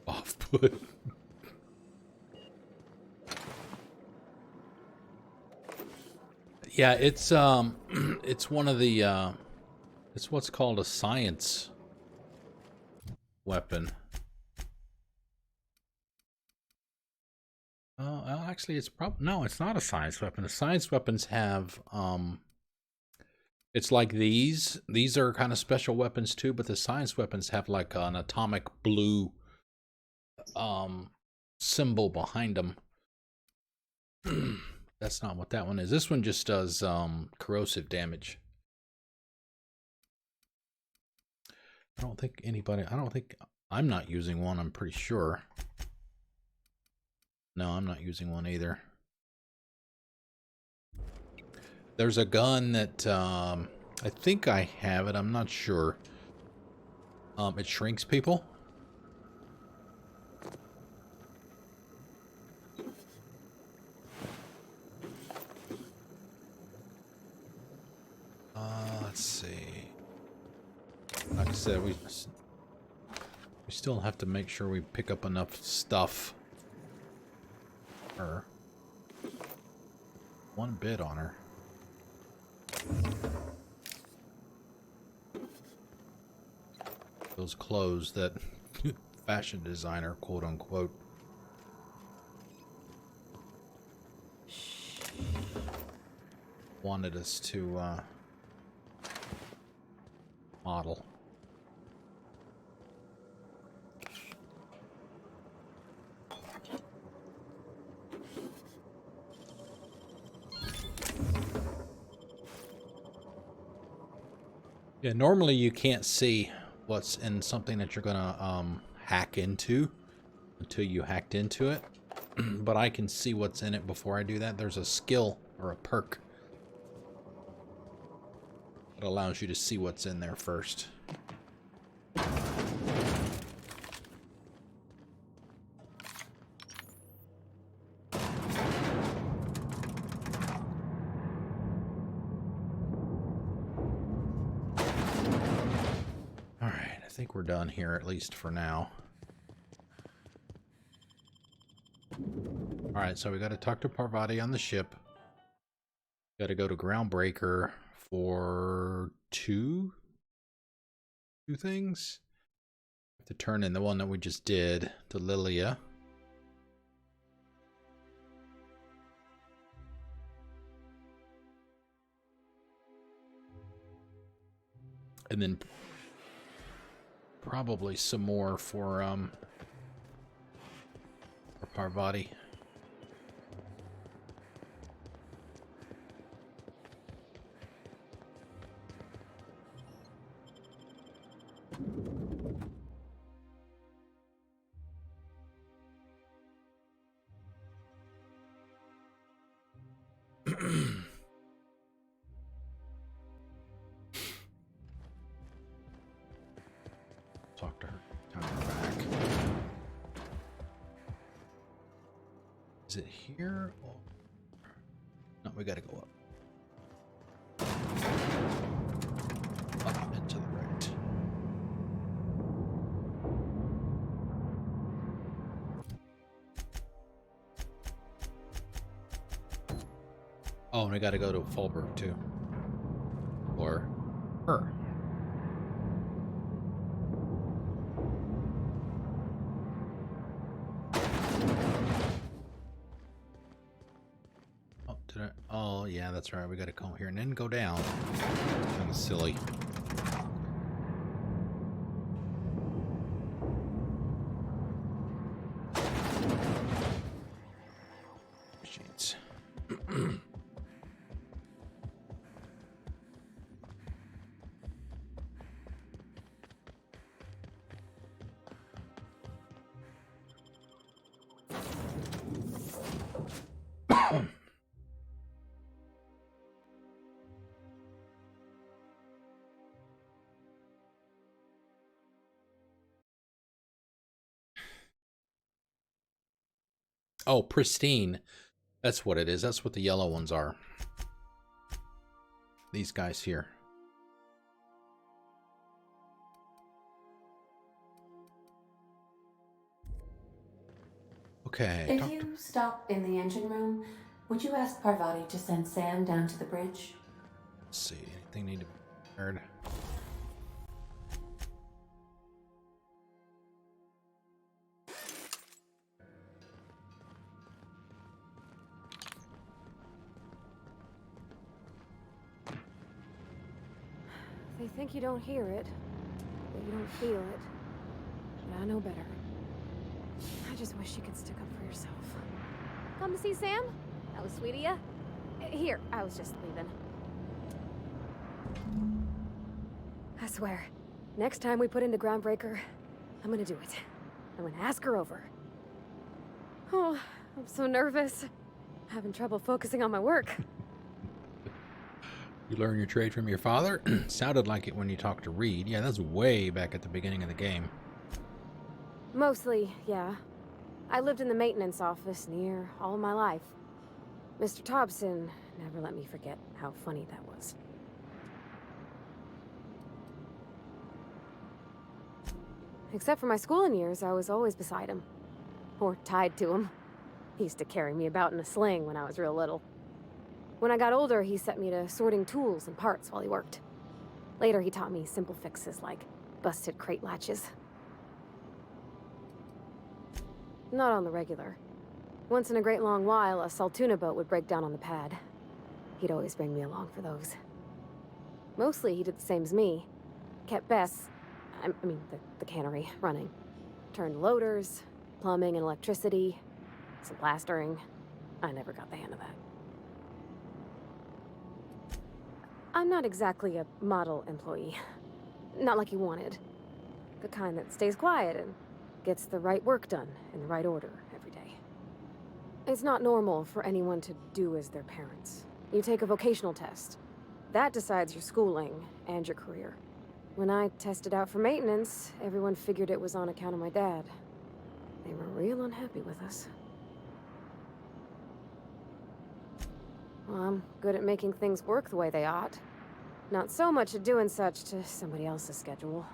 Off-put. Yeah, it's one of the it's what's called a science weapon. Actually, it's no, it's not a science weapon. The science weapons have it's like these. These are kind of special weapons too, but the science weapons have like an atomic blue symbol behind them. That's not what that one is. This one just does corrosive damage. I don't think I'm not using one, I'm pretty sure. No, I'm not using one either. There's a gun that I think I have it, I'm not sure. It shrinks people. Let's see. Like I said, we still have to make sure we pick up enough stuff. Her. One bit on her. Those clothes that fashion designer, quote unquote, wanted us to model. Yeah, normally you can't see what's in something that you're gonna hack into until you hacked into it. But I can see what's in it before I do that. There's a skill or a perk that allows you to see what's in there first. Alright, I think we're done here, at least for now. Alright, so we gotta talk to Parvati on the ship. Gotta go to Groundbreaker for two things. Have to turn in the one that we just did to Lilia. And then probably some more for Parvati. Talk to her. Time her back. Is it here? Or... No, we gotta go up. Up and to the right. Oh, and I gotta go to Fallbrook too. Or her. Oh, did I? Oh, yeah, that's right. We gotta come here and then go down. Kind of silly. Machines. Oh, pristine. That's what it is. That's what the yellow ones are. These guys here. Okay. If you stop in the engine room, would you ask Parvati to send Sam down to the bridge? Let's see. Anything need to be heard? They think you don't hear it, that you don't feel it. But I know better. I just wish you could stick up for yourself. Come to see Sam? That was sweet of ya. Here, I was just leaving. I swear, next time we put into Groundbreaker, I'm gonna do it. I'm gonna ask her over. Oh, I'm so nervous. Having trouble focusing on my work. You learn your trade from your father? Sounded like it when you talked to Reed. Yeah, that's way back at the beginning of the game. Mostly, yeah. I lived in the maintenance office near all my life. Mr. Thompson never let me forget how funny that was. Except for my schooling years, I was always beside him. Or tied to him. He used to carry me about in a sling when I was real little. When I got older, he set me to sorting tools and parts while he worked. Later, he taught me simple fixes like busted crate latches. Not on the regular. Once in a great long while, a Saltuna boat would break down on the pad. He'd always bring me along for those. Mostly, he did the same as me. Kept Bess, the cannery, running. Turned loaders, plumbing and electricity, some plastering. I never got the hang of that. I'm not exactly a model employee. Not like you wanted. The kind that stays quiet and gets the right work done in the right order every day. It's not normal for anyone to do as their parents. You take a vocational test. That decides your schooling and your career. When I tested out for maintenance, everyone figured it was on account of my dad. They were real unhappy with us. Well, I'm good at making things work the way they ought. Not so much at doing such to somebody else's schedule.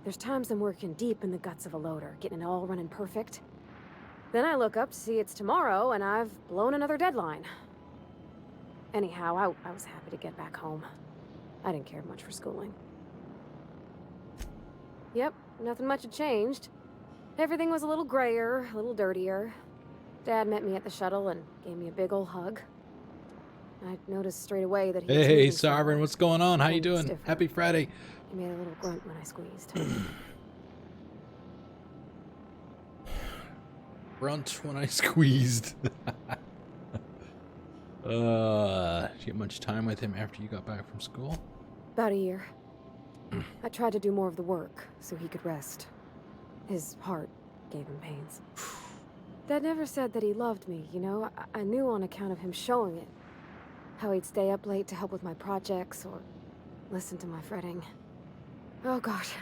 There's times I'm working deep in the guts of a loader, getting it all running perfect. Then I look up to see it's tomorrow, and I've blown another deadline. Anyhow, I was happy to get back home. I didn't care much for schooling. Yep, nothing much had changed. Everything was a little grayer, a little dirtier. Dad met me at the shuttle and gave me a big ol' hug. I noticed straight away that he was Hey, moving Sovereign, what's going on? How you doing? different. Happy Friday. He made a little grunt when I squeezed. Grunt when I squeezed. Did you get much time with him after you got back from school? About a year. I tried to do more of the work so he could rest. His heart gave him pains. Dad never said that he loved me, you know? I knew on account of him showing it. How he'd stay up late to help with my projects or listen to my fretting. Oh gosh.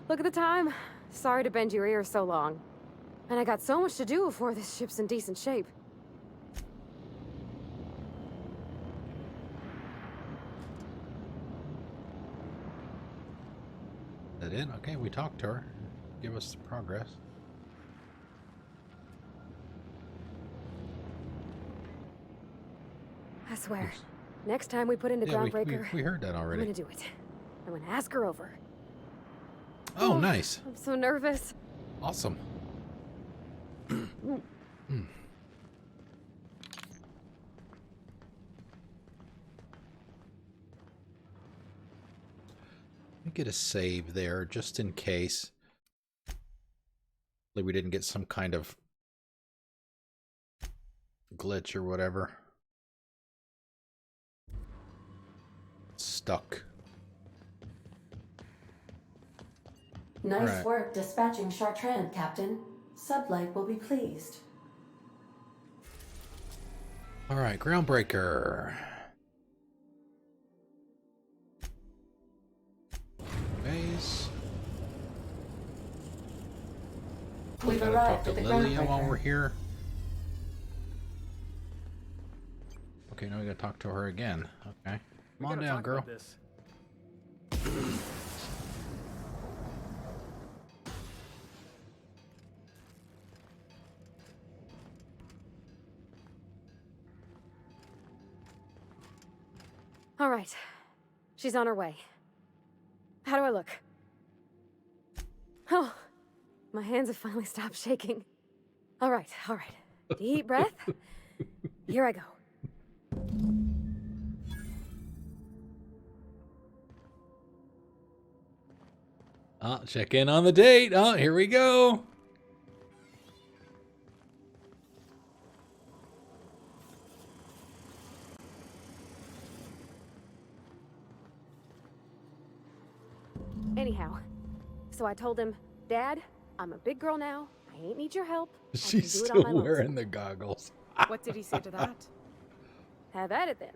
Look at the time. Sorry to bend your ear so long. And I got so much to do before this ship's in decent shape. Is that it? Okay, we talked to her. Give us the progress. I swear, next time we put into Yeah, Groundbreaker, we heard that already. I'm gonna do it. I'm gonna ask her over. Oh, nice. I'm so nervous. Awesome. Let me get a save there just in case. Like we didn't get some kind of glitch or whatever. Stuck. Nice Right. work dispatching Chartrand, Captain. Sublight will be pleased. All right, Groundbreaker. Base. We We've gotta talk arrived to at the Lilia while Groundbreaker. we're here. Okay, now we gotta talk to her again. Okay. Come on down, girl. All right. She's on her way. How do I look? Oh, my hands have finally stopped shaking. All right, all right. Deep breath. Here I go. Check in on the date. Oh, here we go. Anyhow, so I told him, Dad, I'm a big girl now. I ain't need your help. I can She's do it on still my lonesome." wearing the goggles. What did he say to that? Have at it then.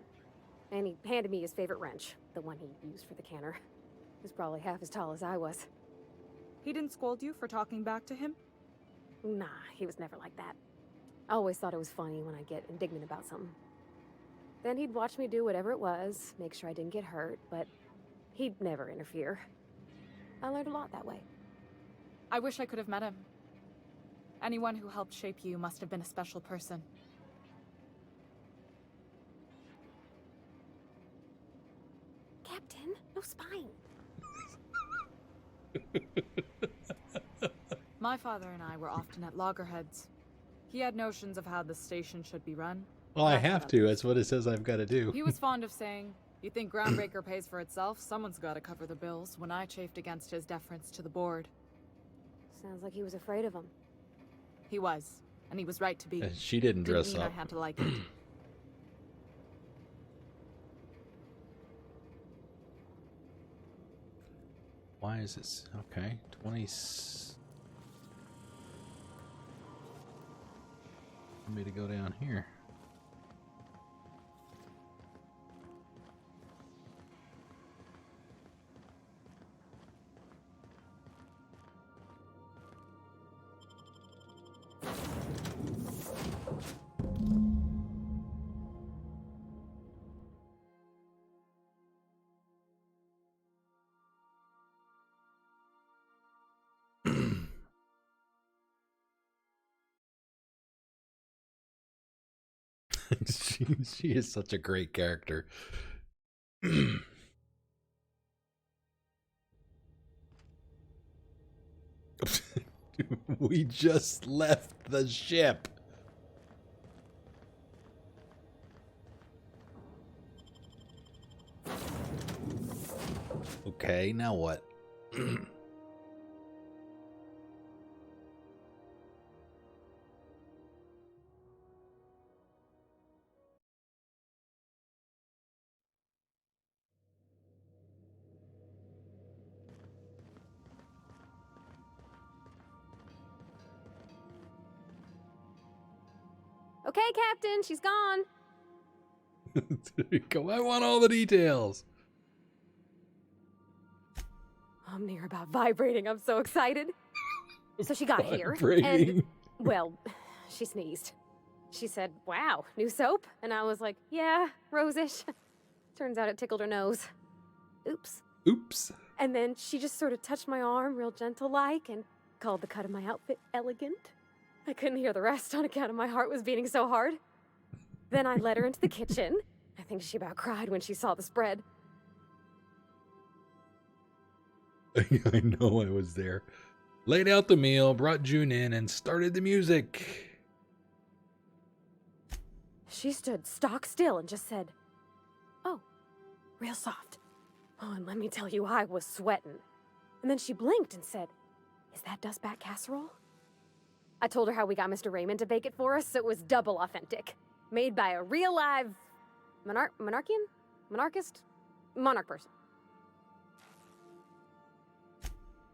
And he handed me his favorite wrench, the one he used for the canner. He was probably half as tall as I was. He didn't scold you for talking back to him? Nah, he was never like that. I always thought it was funny when I get indignant about something. Then he'd watch me do whatever it was, make sure I didn't get hurt, but he'd never interfere. I learned a lot that way. I wish I could have met him. Anyone who helped shape you must have been a special person. Captain, no spine. My father and I were often at loggerheads. He had notions of how the station should be run. Well, I have to. That's what it says I've got to do. He was fond of saying, "You think Groundbreaker pays for itself? Someone's got to cover the bills," when I chafed against his deference to the board. Sounds like he was afraid of him. He was, and he was right to be. She didn't dress Didn't mean up. I had to like it. Why is this? Okay, 20. Want me to go down here? she is such a great character. We just left the ship. Okay, now what? Okay, Captain, she's gone. Go, I want all the details. I'm near about vibrating. I'm so excited. So she got here, and, Vibrating. well, she sneezed. She said, "Wow, new soap?" And I was like, "Yeah, rosish." Turns out it tickled her nose. Oops. Oops. And then she just sort of touched my arm real gentle-like and called the cut of my outfit elegant. I couldn't hear the rest on account of my heart was beating so hard. Then I led her into the kitchen, I think she about cried when she saw the spread. I know I was there. Laid out the meal, brought June in, and started the music. She stood stock still and just said, "Oh, real soft." Oh, and let me tell you, I was sweating. And then she blinked and said, "Is that dustback casserole?" I told her how we got Mr. Raymond to bake it for us, so it was double authentic. Made by a real live monarch person.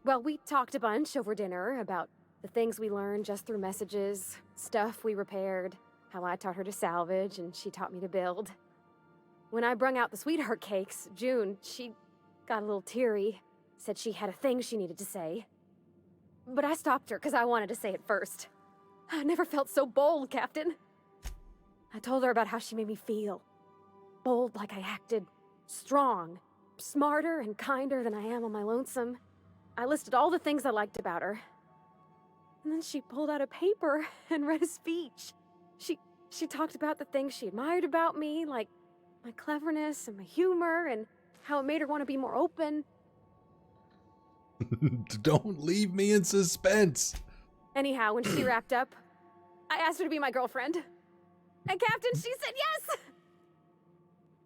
Well, we talked a bunch over dinner about the things we learned just through messages, stuff we repaired, how I taught her to salvage and she taught me to build. When I brung out the sweetheart cakes, June, she got a little teary, said she had a thing she needed to say. But I stopped her because I wanted to say it first. I never felt so bold, Captain. I told her about how she made me feel. Bold like I acted, strong, smarter and kinder than I am on my lonesome. I listed all the things I liked about her. And then she pulled out a paper and read a speech. She talked about the things she admired about me, like my cleverness and my humor, and how it made her want to be more open. Don't leave me in suspense. Anyhow, when she wrapped up, I asked her to be my girlfriend. And Captain, she said yes!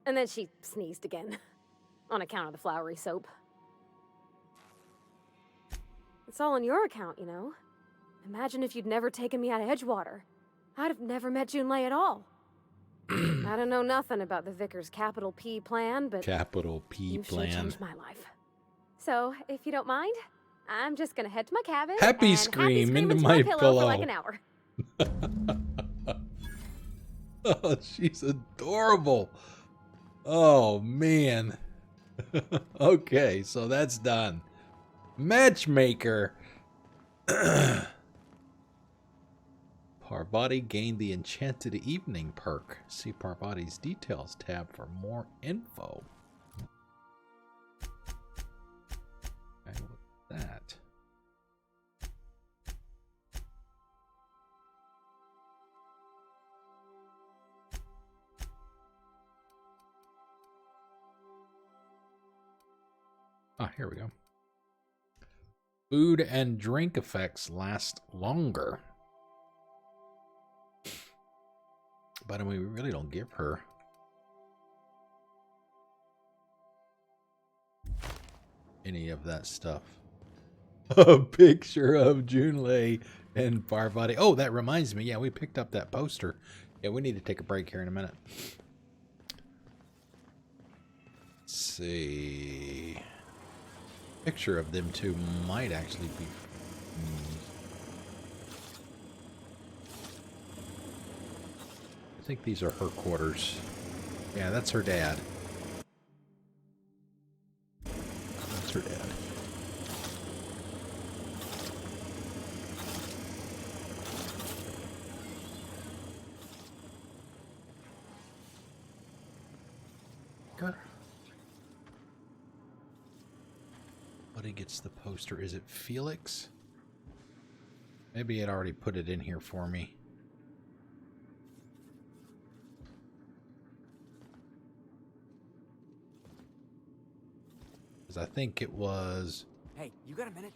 And then she sneezed again, on account of the flowery soap. It's all on your account, you know. Imagine if you'd never taken me out of Edgewater. I'd have never met Junlei at all. I don't know nothing about the Vicar's capital P plan, but Capital P you sure plan. changed my life. So, if you don't mind, I'm just gonna head to my cabin Happy and scream into into my pillow pillow. for like an hour. Oh, she's adorable. Oh, man. Okay, so that's done. Matchmaker. Parvati gained the Enchanted Evening perk. See Parvati's details tab for more info. Okay, what's that? Ah, here we go. Food and drink effects last longer. But I mean, we really don't give her any of that stuff. A picture of Junlei and Parvati. Oh, that reminds me. Yeah, we picked up that poster. Yeah, we need to take a break here in a minute. Let's see. Picture of them two might actually be. I think these are her quarters. Yeah, that's her dad. That's her dad. Buddy gets the poster. Is it Felix? Maybe it already put it in here for me. Because I think it was... Hey, you got a minute?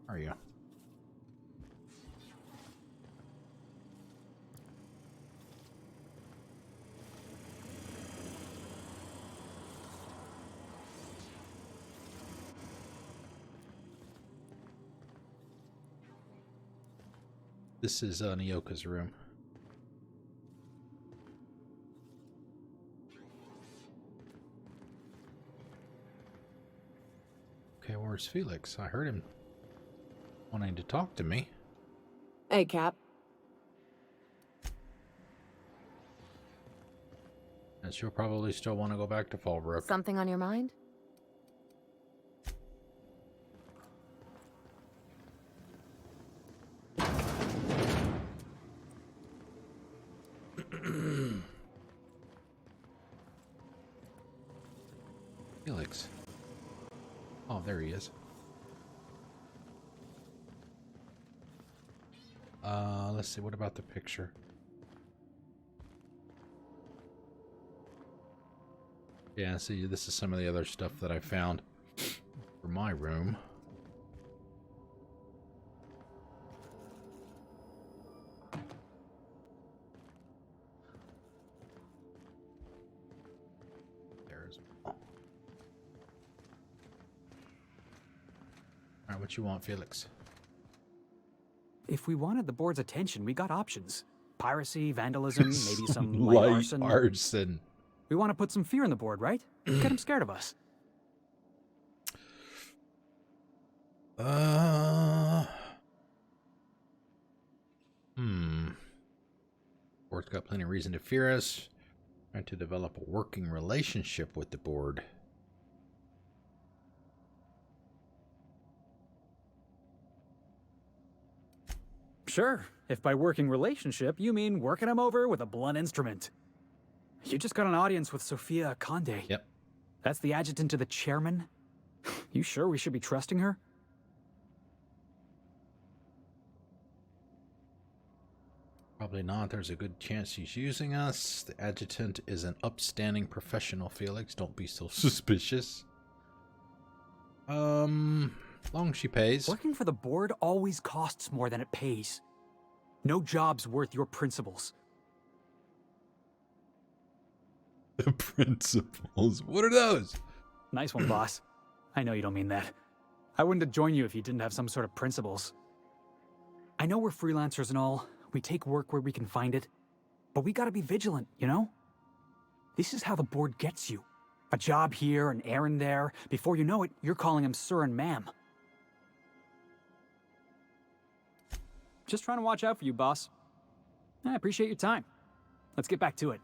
Are you? This is Nyoka's room. Okay, where's Felix? I heard him wanting to talk to me. Hey, Cap. And she'll probably still want to go back to Fallbrook. Something on your mind? Felix. Oh, there he is. Let's see, what about the picture? Yeah, see, this is some of the other stuff that I found for my room. There's... All right, what you want, Felix? If we wanted the board's attention, we got options. Piracy, vandalism, maybe some light arson. We want to put some fear in the board, right? Get them scared of us. Board's got plenty of reason to fear us. Trying to develop a working relationship with the board. Sure, if by working relationship you mean working them over with a blunt instrument. You just got an audience with Sophia cont'd. Yep. That's the adjutant to the chairman? You sure we should be trusting her? Probably not. There's a good chance she's using us. The adjutant is an upstanding professional, Felix. Don't be so suspicious. Long as she pays. Working for the board always costs more than it pays. No job's worth your principles. The principles? What are those? Nice one, boss. I know you don't mean that. I wouldn't have joined you if you didn't have some sort of principles. I know we're freelancers and all. We take work where we can find it. But we gotta be vigilant, you know? This is how the board gets you. A job here, an errand there. Before you know it, you're calling him sir and ma'am. Just trying to watch out for you, boss. I appreciate your time. Let's get back to it.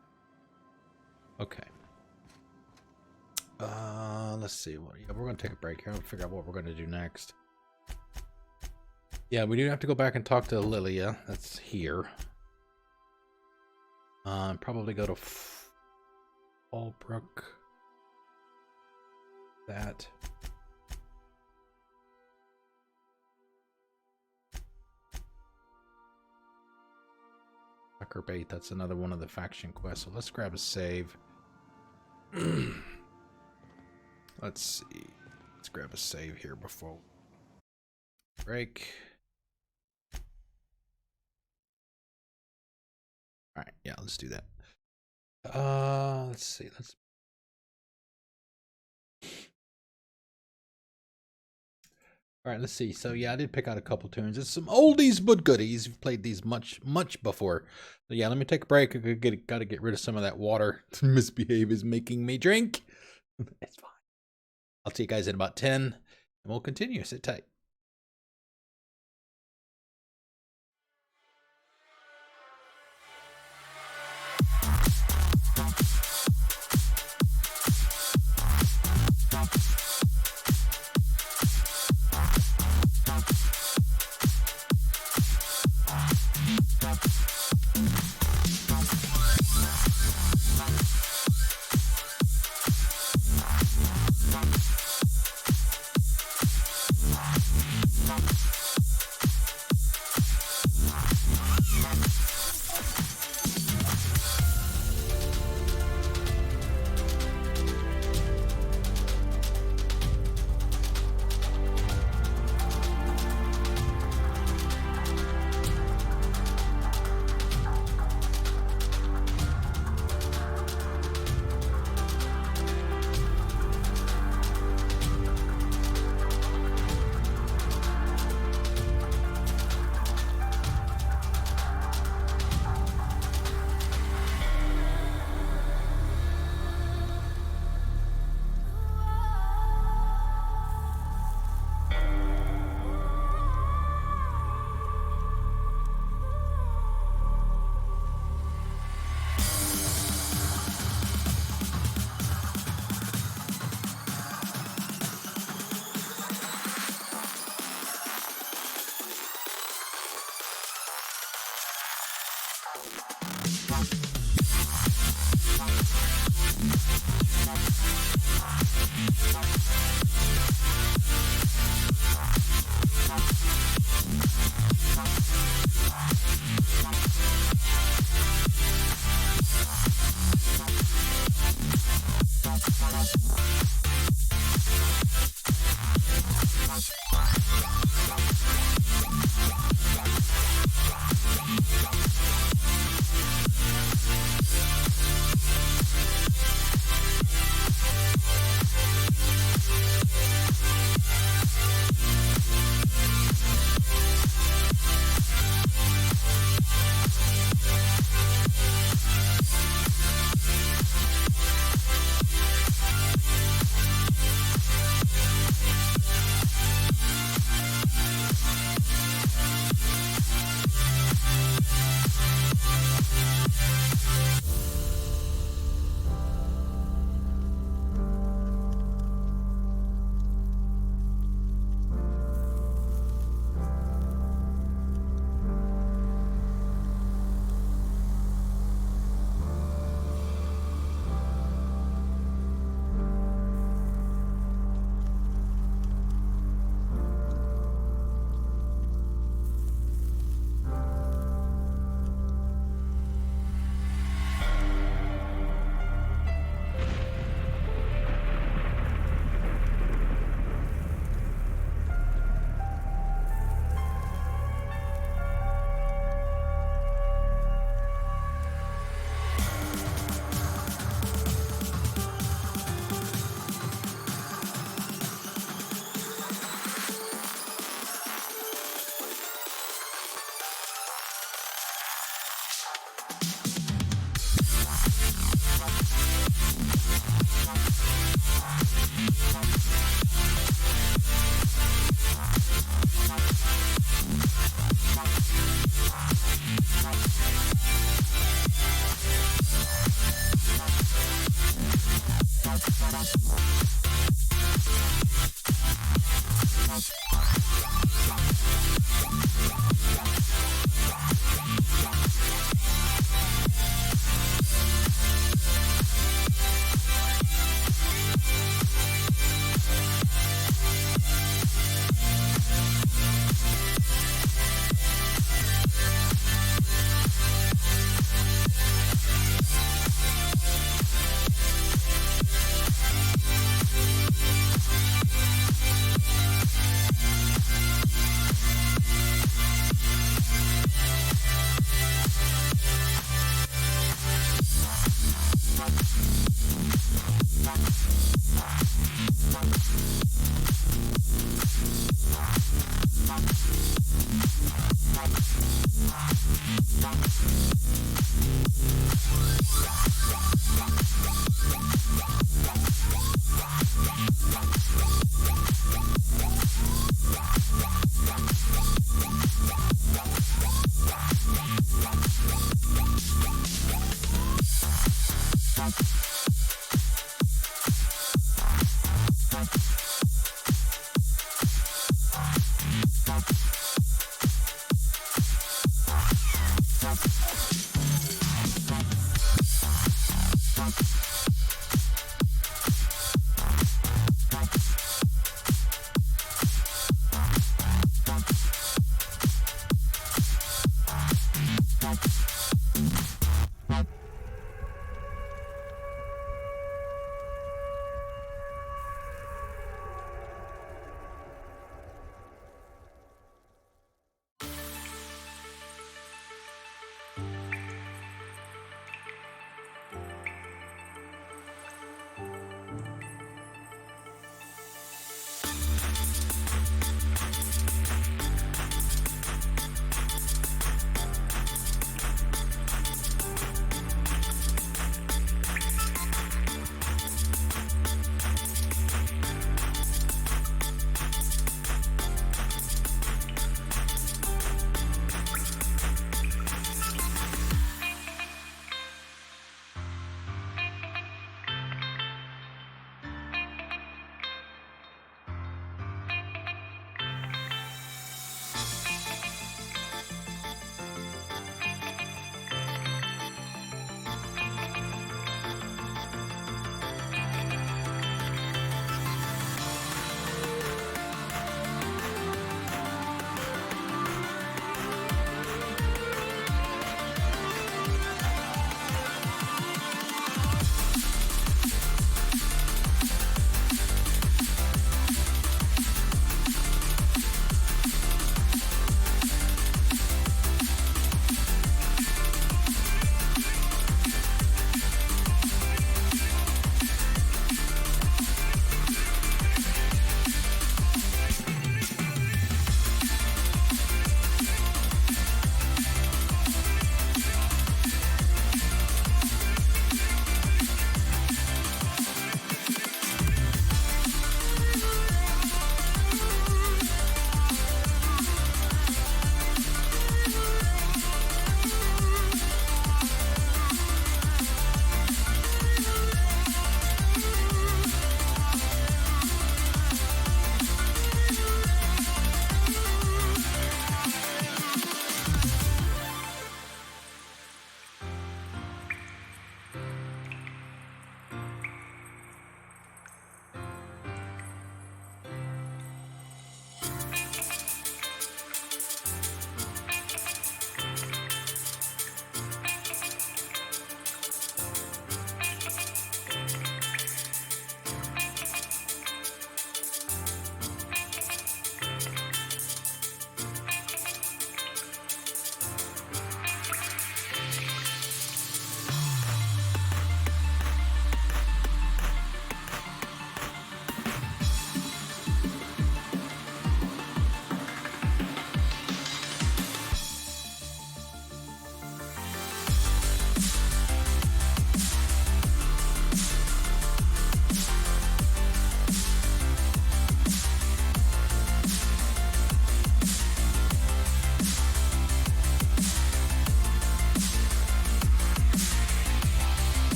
Okay. Let's see. Well, yeah, we're going to take a break here and figure out what we're going to do next. Yeah, we do have to go back and talk to Lilia. That's here. Probably go to Fallbrook. That. Sucker bait. That's another one of the faction quests. So let's grab a save. Let's see. Let's grab a save here before break. All right, yeah, let's do that. Let's see. All right, let's see. So yeah, I did pick out a couple tunes. It's some oldies but goodies. You've played these much before. So yeah, let me take a break. I gotta get rid of some of that water. Misbehave is making me drink. It's fine. I'll see you guys in about 10, and we'll continue. Sit tight.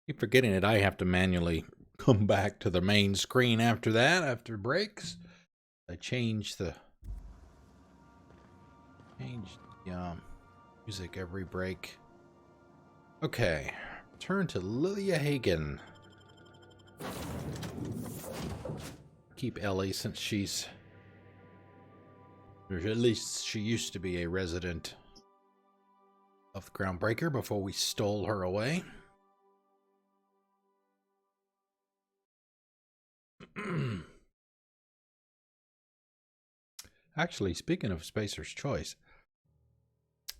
Keep forgetting that I have to manually come back to the main screen after that, after breaks. I change the music every break. Okay, turn to Lilia Hagen. Keep Ellie since she's, or at least she used to be a resident of the Groundbreaker before we stole her away. Actually, speaking of Spacer's Choice,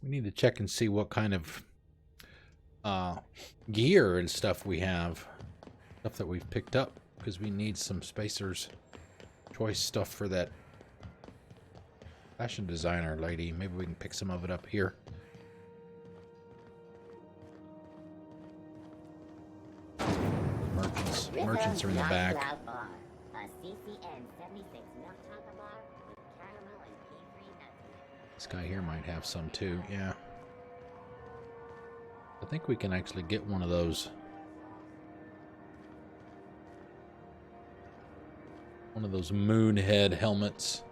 we need to check and see what kind of gear and stuff we have. Stuff that we've picked up, because we need some Spacer's Choice stuff for that fashion designer lady. Maybe we can pick some of it up here. Merchants are in the back. This guy here might have some too, yeah. I think we can actually get one of those. One of those moon head helmets.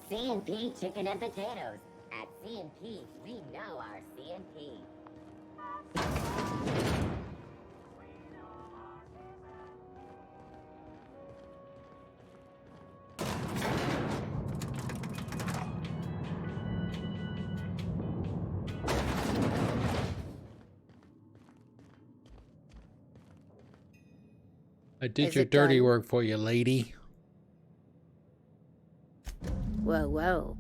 C&P chicken and potatoes. At C&P, we know our C&P. I did your dirty work for you, lady. Well, well.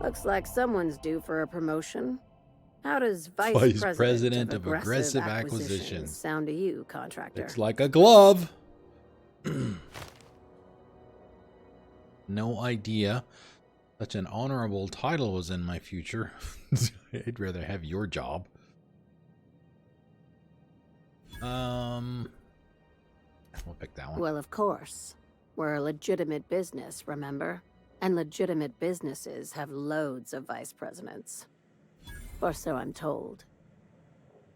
Looks like someone's due for a promotion. How does Vice President of Aggressive Acquisitions sound to you, contractor? It's like a glove. No idea. Such an honorable title was in my future. I'd rather have your job. We'll pick that one. Well, of course. We're a legitimate business, remember? And legitimate businesses have loads of vice presidents. Or so I'm told.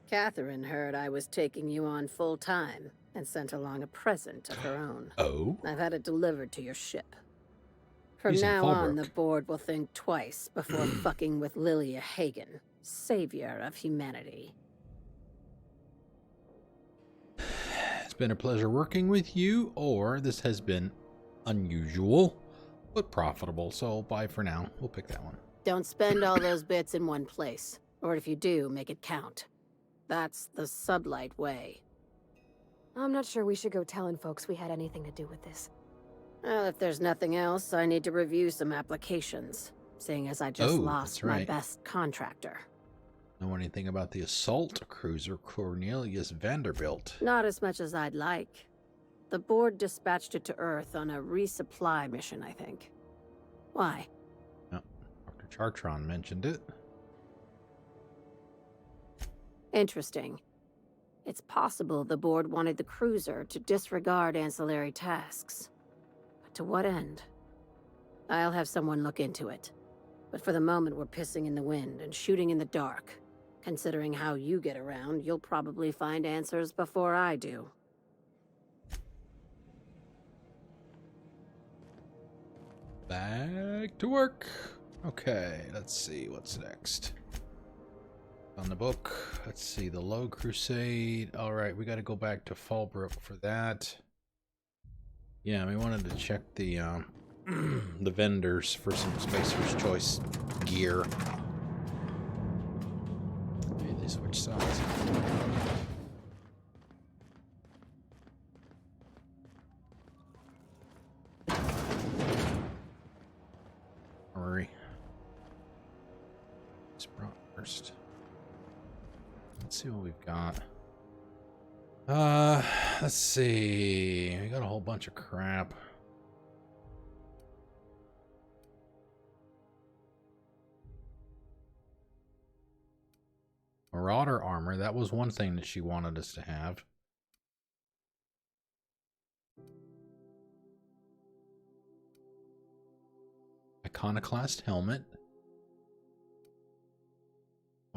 Catherine heard I was taking you on full time and sent along a present of her own. Oh? I've had it delivered to your ship. From He's in now on, Fallbrook. the board will think twice before fucking with Lilia Hagen, savior of humanity. It's been a pleasure working with you, or this has been unusual, but profitable. So bye for now. We'll pick that one. Don't spend all those bits in one place, or if you do, make it count. That's the sublight way. I'm not sure we should go telling folks we had anything to do with this. Well, if there's nothing else, I need to review some applications, seeing as I just lost my best contractor. Know anything about the assault cruiser Cornelius Vanderbilt? Not as much as I'd like. The board dispatched it to Earth on a resupply mission, I think. Why? No, Dr. Chartron mentioned it. Interesting. It's possible the board wanted the cruiser to disregard ancillary tasks. But to what end? I'll have someone look into it. But for the moment, we're pissing in the wind and shooting in the dark. Considering how you get around, you'll probably find answers before I do. Back to work. Okay, let's see what's next. On the book, let's see, the Low Crusade. All right, we got to go back to Fallbrook for that. Yeah, we wanted to check the the vendors for some Spacer's Choice gear. Hey, they switched sides. Hurry. It's brought first. Let's see what we've got. Let's see. We got a whole bunch of crap. Marauder armor, that was one thing that she wanted us to have. Iconoclast helmet.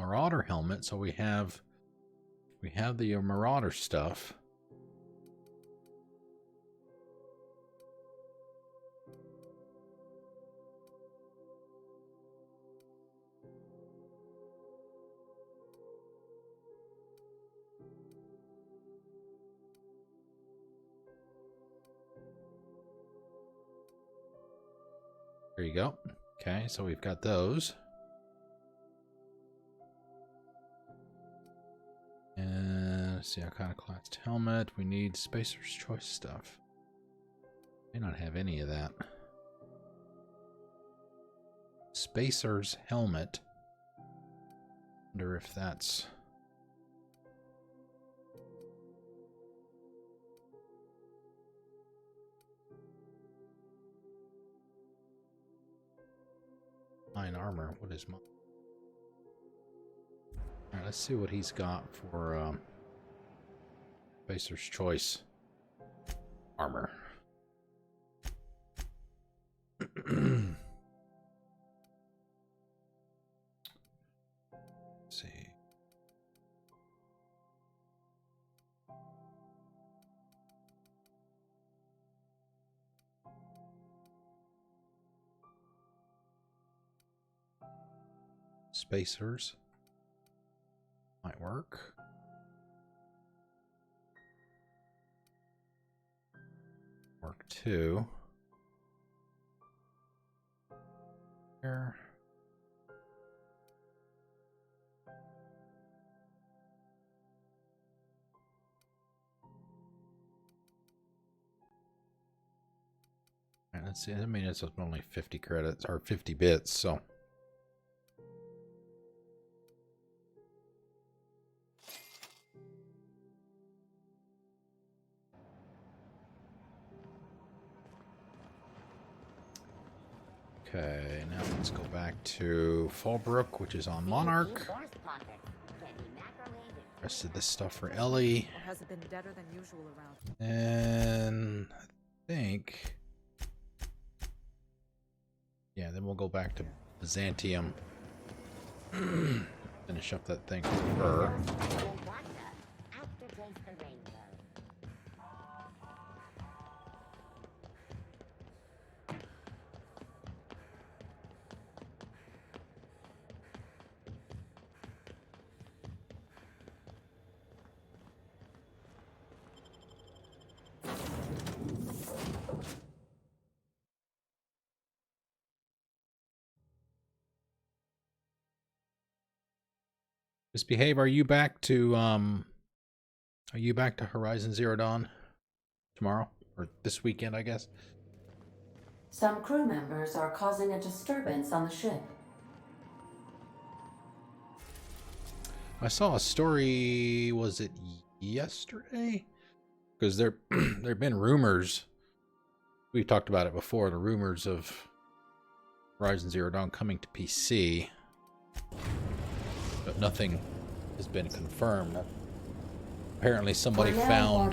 Marauder helmet, so we have the Marauder stuff. There you go. Okay, so we've got those. And let's see, iconoclast helmet. We need Spacer's Choice stuff. May not have any of that. Spacer's helmet. Wonder if that's... Mine armor. What is mine? Alright, let's see what he's got for Spacer's Choice armor. Let's see. Spacers might work. Work too. Here. All right, let's see. I mean, it's only 50 credits or 50 bits, so. Okay, now let's go back to Fallbrook, which is on Monarch. Rest of this stuff for Ellie. Has it been deader than usual around? And I think... yeah, then we'll go back to Byzantium. Finish up that thing with her. Misbehave, are you back to Horizon Zero Dawn tomorrow? Or this weekend, I guess? Some crew members are causing a disturbance on the ship. I saw a story, was it yesterday? Because there've been rumors, we've talked about it before, the rumors of Horizon Zero Dawn coming to PC. But nothing has been confirmed. Apparently somebody found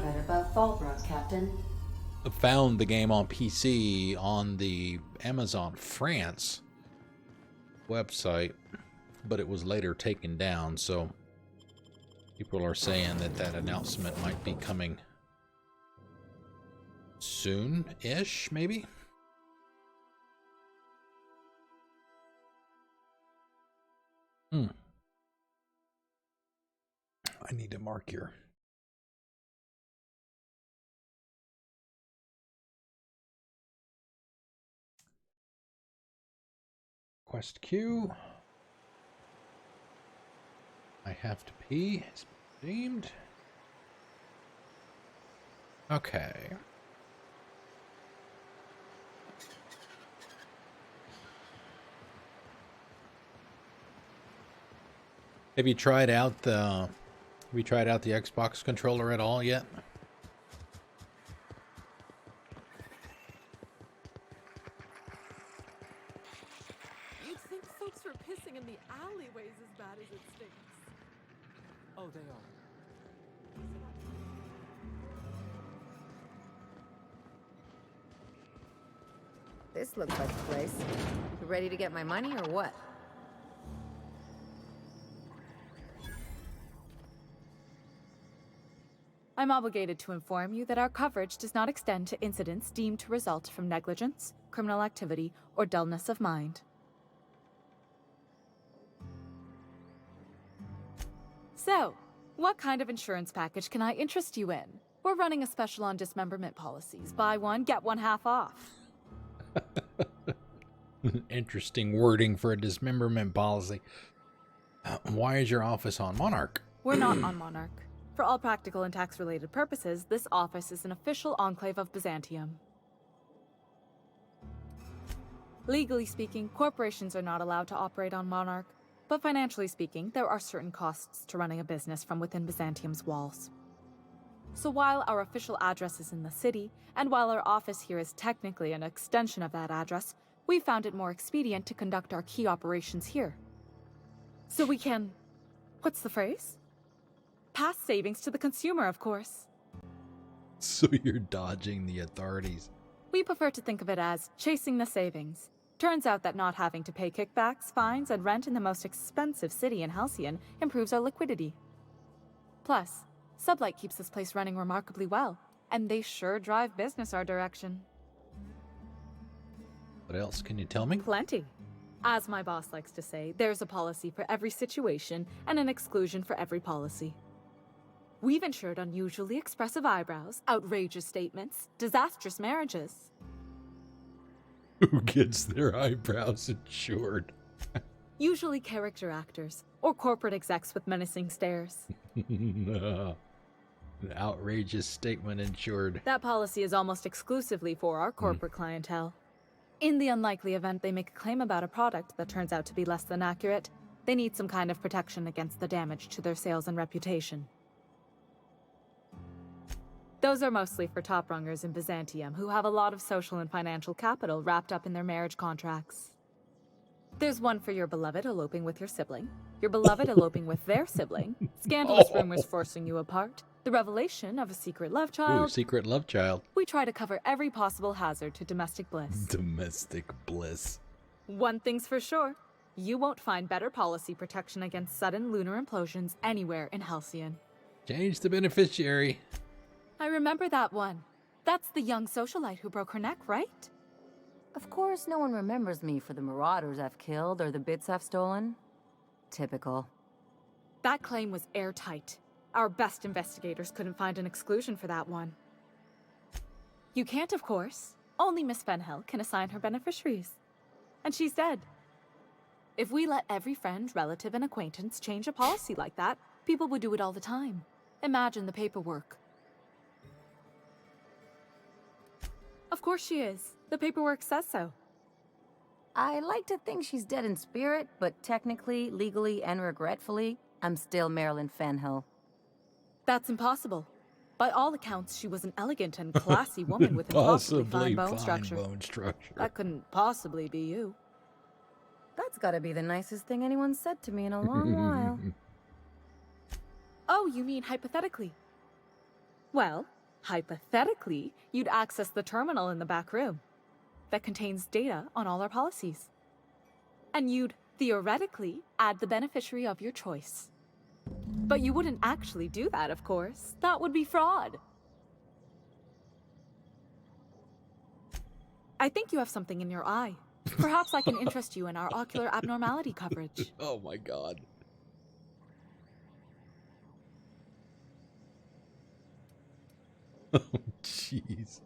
the game on PC on the Amazon France website, but it was later taken down, so people are saying that announcement might be coming soon-ish, maybe? I need to mark your quest queue. I have to pee. It's deemed. Okay. Have you tried out the Xbox controller at all yet? You'd think folks were pissing in the alleyways as bad as it stinks. Oh, they are. This looks like the place. You ready to get my money or what? I'm obligated to inform you that our coverage does not extend to incidents deemed to result from negligence, criminal activity, or dullness of mind. So, what kind of insurance package can I interest you in? We're running a special on dismemberment policies. Buy one, get one half off. Interesting wording for a dismemberment policy. Why is your office on Monarch? We're not on Monarch. For all practical and tax-related purposes, this office is an official enclave of Byzantium. Legally speaking, corporations are not allowed to operate on Monarch, but financially speaking, there are certain costs to running a business from within Byzantium's walls. So while our official address is in the city, and while our office here is technically an extension of that address, we found it more expedient to conduct our key operations here. So we can... what's the phrase? Pass savings to the consumer, of course. So you're dodging the authorities. We prefer to think of it as chasing the savings. Turns out that not having to pay kickbacks, fines, and rent in the most expensive city in Halcyon improves our liquidity. Plus, Sublight keeps this place running remarkably well, and they sure drive business our direction. What else can you tell me? Plenty. As my boss likes to say, there's a policy for every situation and an exclusion for every policy. We've insured unusually expressive eyebrows, outrageous statements, disastrous marriages. Who gets their eyebrows insured? Usually character actors, or corporate execs with menacing stares. No. An outrageous statement insured. That policy is almost exclusively for our corporate clientele. In the unlikely event they make a claim about a product that turns out to be less than accurate, they need some kind of protection against the damage to their sales and reputation. Those are mostly for top-rungers in Byzantium who have a lot of social and financial capital wrapped up in their marriage contracts. There's one for your beloved eloping with your sibling, your beloved eloping with their sibling, scandalous rumors forcing you apart, the revelation of a secret love child. Ooh, secret love child. We try to cover every possible hazard to domestic bliss. Domestic bliss. One thing's for sure, you won't find better policy protection against sudden lunar implosions anywhere in Halcyon. Change the beneficiary. I remember that one. That's the young socialite who broke her neck, right? Of course, no one remembers me for the marauders I've killed or the bits I've stolen. Typical. That claim was airtight. Our best investigators couldn't find an exclusion for that one. You can't, of course. Only Miss Fenhill can assign her beneficiaries. And she's dead. If we let every friend, relative, and acquaintance change a policy like that, people would do it all the time. Imagine the paperwork. Of course she is. The paperwork says so. I like to think she's dead in spirit, but technically, legally, and regretfully, I'm still Marilyn Fenhill. That's impossible. By all accounts, she was an elegant and classy woman with impossibly fine bone structure. That couldn't possibly be you. That's gotta be the nicest thing anyone's said to me in a long while. Oh, you mean hypothetically? Well, hypothetically, you'd access the terminal in the back room that contains data on all our policies. And you'd, theoretically, add the beneficiary of your choice. But you wouldn't actually do that, of course. That would be fraud. I think you have something in your eye. Perhaps I can interest you in our ocular abnormality coverage. Oh my god. Oh, jeez.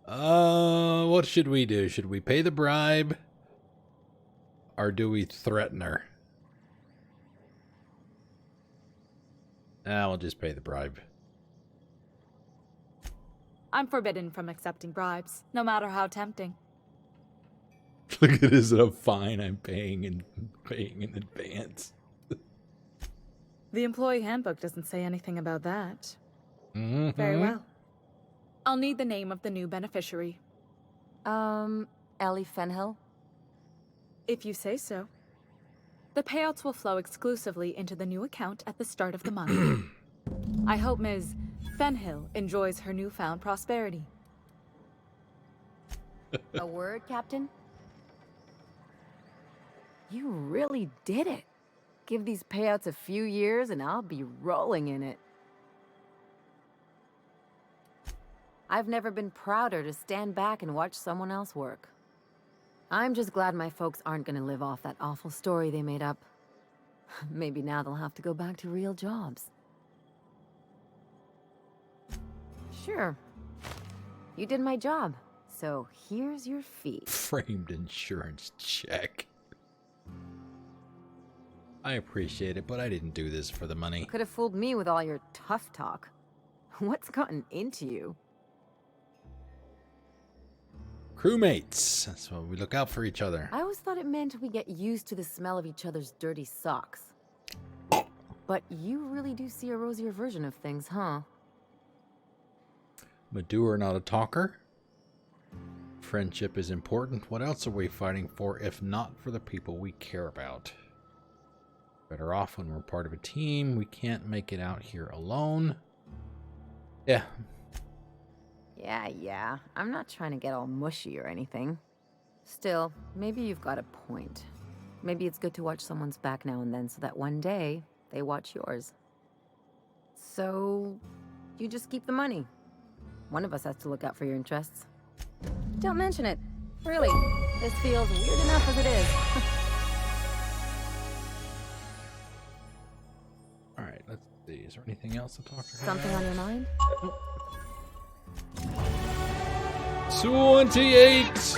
What should we do? Should we pay the bribe? Or do we threaten her? We'll just pay the bribe. I'm forbidden from accepting bribes, no matter how tempting. Look at it as a fine I'm paying in advance. The employee handbook doesn't say anything about that. Mm-hmm. Very well. I'll need the name of the new beneficiary. Ellie Fenhill? If you say so. The payouts will flow exclusively into the new account at the start of the month. I hope Ms. Fenhill enjoys her newfound prosperity. A word, Captain? You really did it. Give these payouts a few years and I'll be rolling in it. I've never been prouder to stand back and watch someone else work. I'm just glad my folks aren't gonna live off that awful story they made up. Maybe now they'll have to go back to real jobs. Sure. You did my job, so here's your fee. Framed insurance check. I appreciate it, but I didn't do this for the money. Could have fooled me with all your tough talk. What's gotten into you? Crewmates. That's why we look out for each other. I always thought it meant we get used to the smell of each other's dirty socks. But you really do see a rosier version of things, huh? Mature, not a talker. Friendship is important. What else are we fighting for if not for the people we care about? Better off when we're part of a team. We can't make it out here alone. Yeah. Yeah. I'm not trying to get all mushy or anything. Still, maybe you've got a point. Maybe it's good to watch someone's back now and then so that one day they watch yours. So, you just keep the money. One of us has to look out for your interests. Don't mention it. Really, this feels weird enough as it is. Alright, let's see. Is there anything else to talk about? Something on your mind? 28!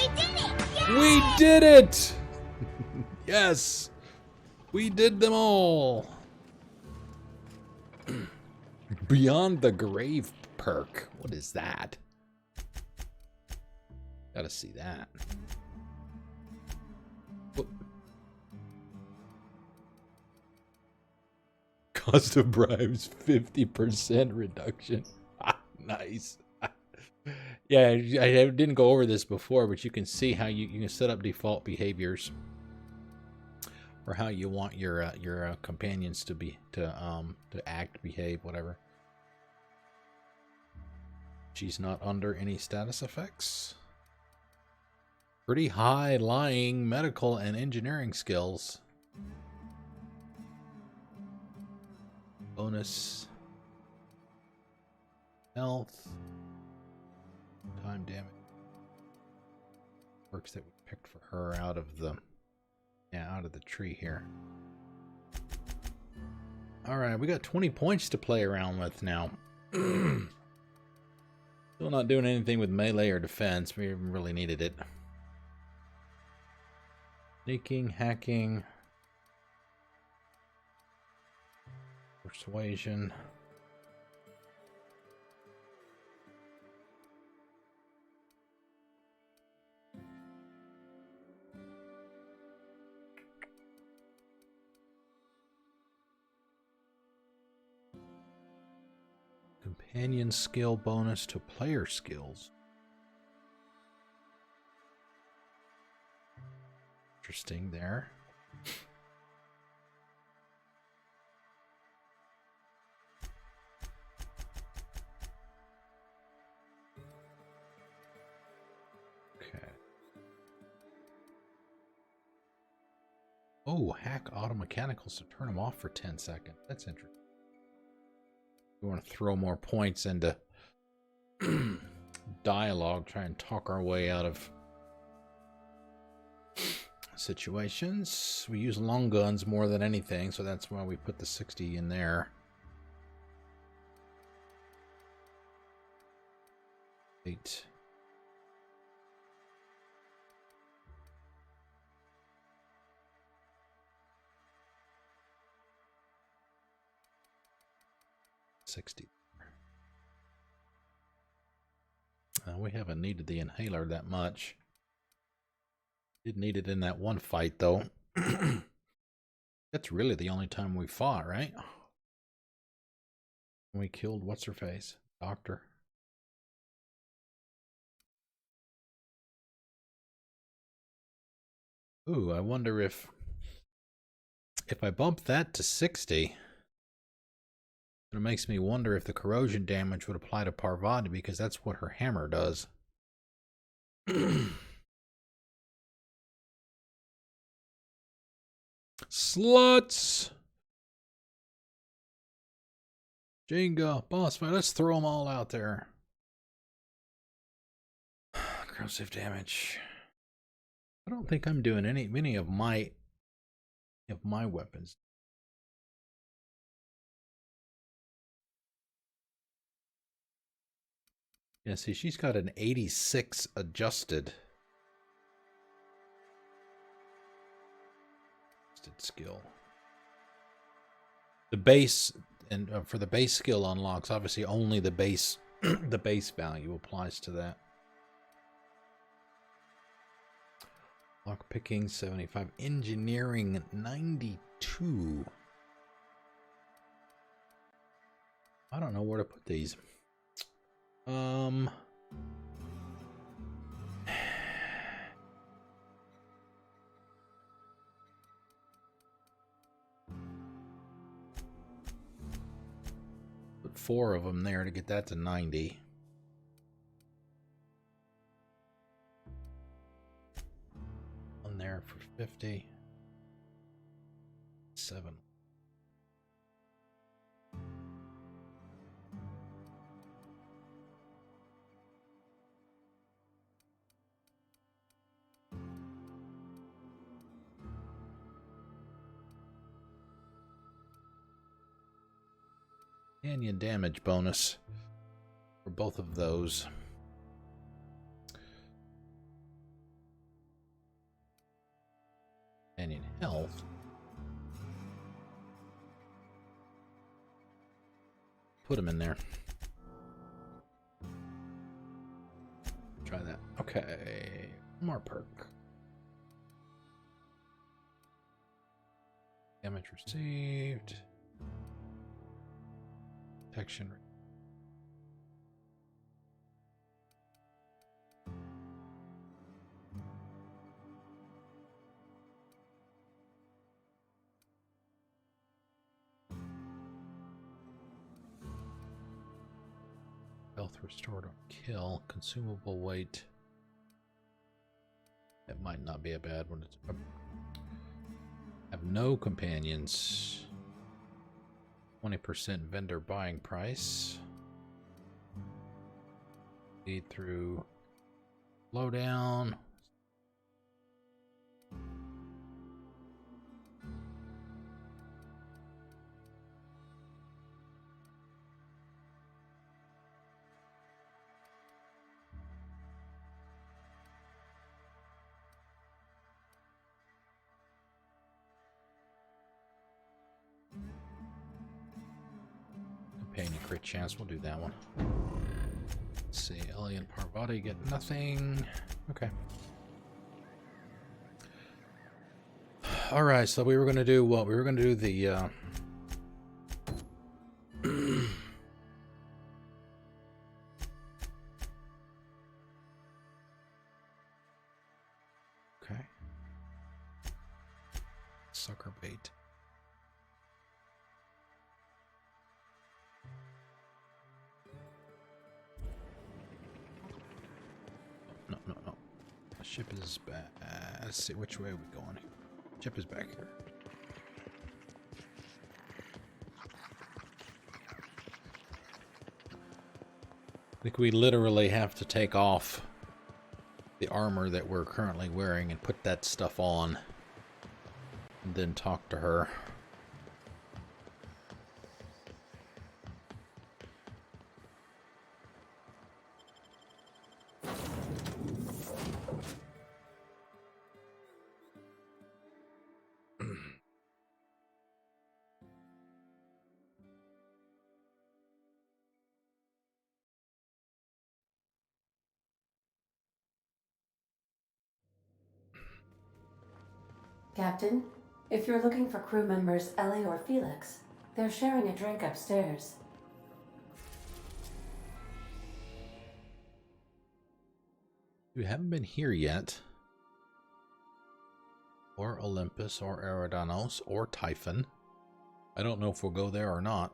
We did it! Yes! We did it! Yes! We did them all! Beyond the Grave perk. What is that? Gotta see that. Whoop. Cost of bribes 50% reduction. Nice. Yeah, I didn't go over this before, but you can see how you can set up default behaviors or how you want your companions to act, behave, whatever. She's not under any status effects. Pretty high lying, medical, and engineering skills. Bonus. Health. Time damage. Works that we picked for her out of the tree here. Alright, we got 20 points to play around with now. Still not doing anything with melee or defense. We really needed it. Sneaking, hacking, persuasion. Companion skill bonus to player skills. Interesting there. Okay. Oh, hack auto mechanicals to turn them off for 10 seconds. That's interesting. We want to throw more points into dialogue, try and talk our way out of situations. We use long guns more than anything, so that's why we put the 60 in there. 8. We haven't needed the inhaler that much. Did need it in that one fight, though. That's really the only time we fought, right? We killed what's-her-face? Doctor. Ooh, I wonder if I bump that to 60... It makes me wonder if the corrosion damage would apply to Parvati, because that's what her hammer does. Sluts! Jenga, boss fight, let's throw them all out there. corrosive damage. I don't think I'm doing many of my weapons. Yeah, see, she's got an 86 adjusted skill. The base and for the base skill unlocks, obviously only the base the base value applies to that. Lock picking 75, engineering 92. I don't know where to put these. Put 4 of them there to get that to 90. One there for 50. 7. Companion damage bonus for both of those. Companion health. Put them in there. Try that. Okay. More perk. Damage received. Protection. Health restored on kill. Consumable weight. That might not be a bad one. Have no companions. 20% vendor buying price. Lead through lowdown. Companion crit chance, we'll do that one. Let's see, Ellie and Parvati get nothing. Okay. Alright, so we were gonna do what? We were gonna do the okay. Sucker bait. No. The ship is back. Let's see, which way are we going? Ship is back here. I think we literally have to take off the armor that we're currently wearing and put that stuff on. And then talk to her. Captain, if you're looking for crew members Ellie or Felix, they're sharing a drink upstairs. We haven't been here yet. Or Olympus, or Eridanos, or Typhon. I don't know if we'll go there or not.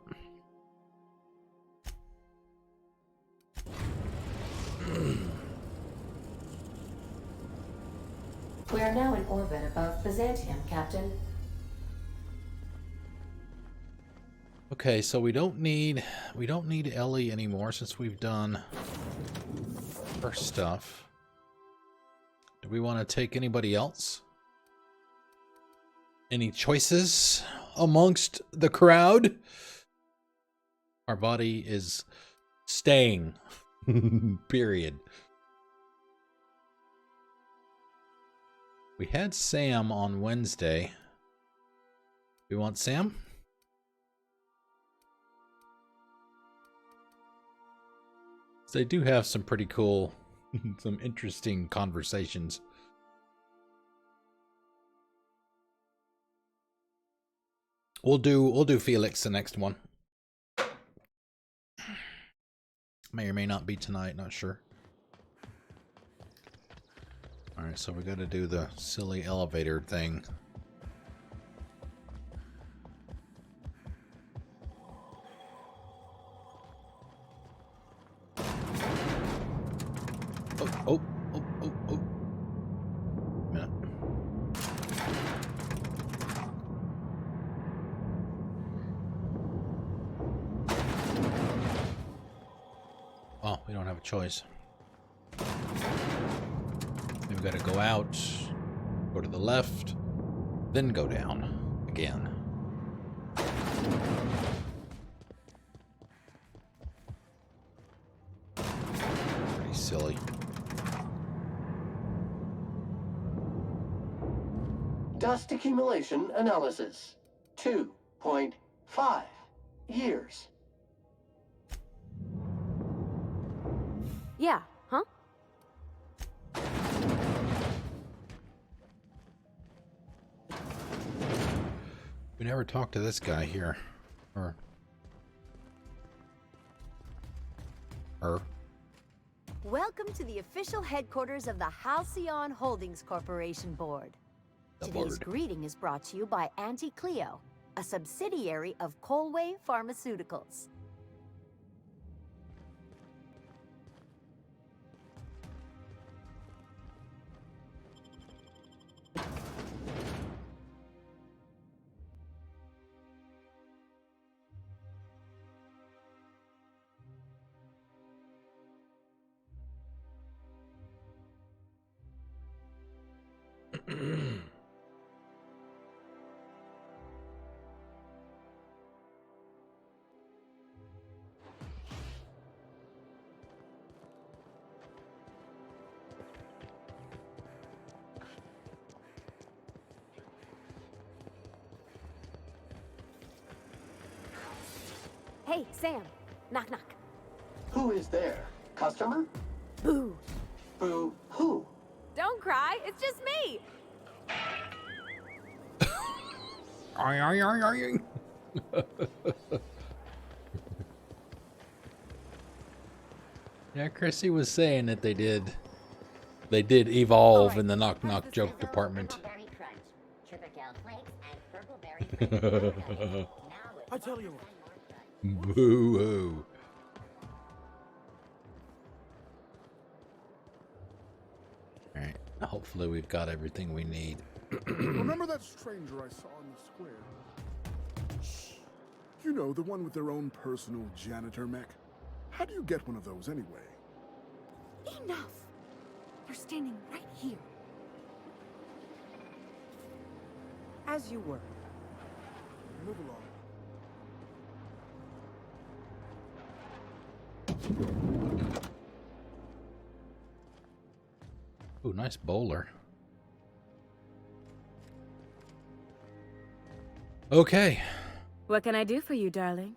We are now in orbit above Byzantium, Captain. Okay, so we don't need Ellie anymore since we've done her stuff. Do we want to take anybody else? Any choices amongst the crowd? Our body is staying. Period. We had Sam on Wednesday. We want Sam? They do have some pretty cool, some interesting conversations. We'll do Felix the next one. May or may not be tonight, not sure. Alright, so we gotta do the silly elevator thing. Oh. Minute. Oh, we don't have a choice. We've got to go out, go to the left, then go down again. Pretty silly. Dust accumulation analysis. 2.5 years. Yeah, huh? We never talked to this guy here. Or her. Welcome to the official headquarters of the Halcyon Holdings Corporation Board. Today's greeting is brought to you by Auntie Cleo, a subsidiary of Colway Pharmaceuticals. Hey, Sam. Knock, knock. Who is there? Customer? Boo. Boo who? Don't cry, it's just me. Yeah, Chrissy was saying that they did evolve in the knock knock joke department. I tell you what. Boo hoo. Alright, hopefully we've got everything we need. Remember that stranger I saw in the square? Shh. You know, the one with their own personal janitor mech. How do you get one of those anyway? Enough! You're standing right here. As you were. Move along. Ooh, nice bowler. Okay. What can I do for you, darling?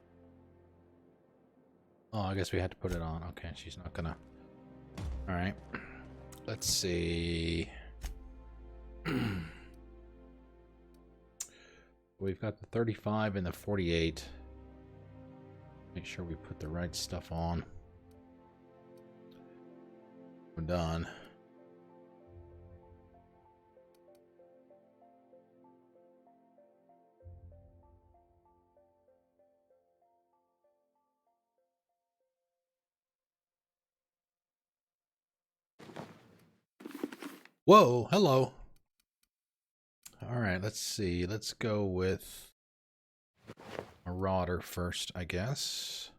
Oh, I guess we had to put it on. Okay, she's not gonna. Alright. Let's see. We've got the 35 and the 48. Make sure we put the right stuff on. We're done. Whoa, hello. All right, let's see. Let's go with Marauder first, I guess.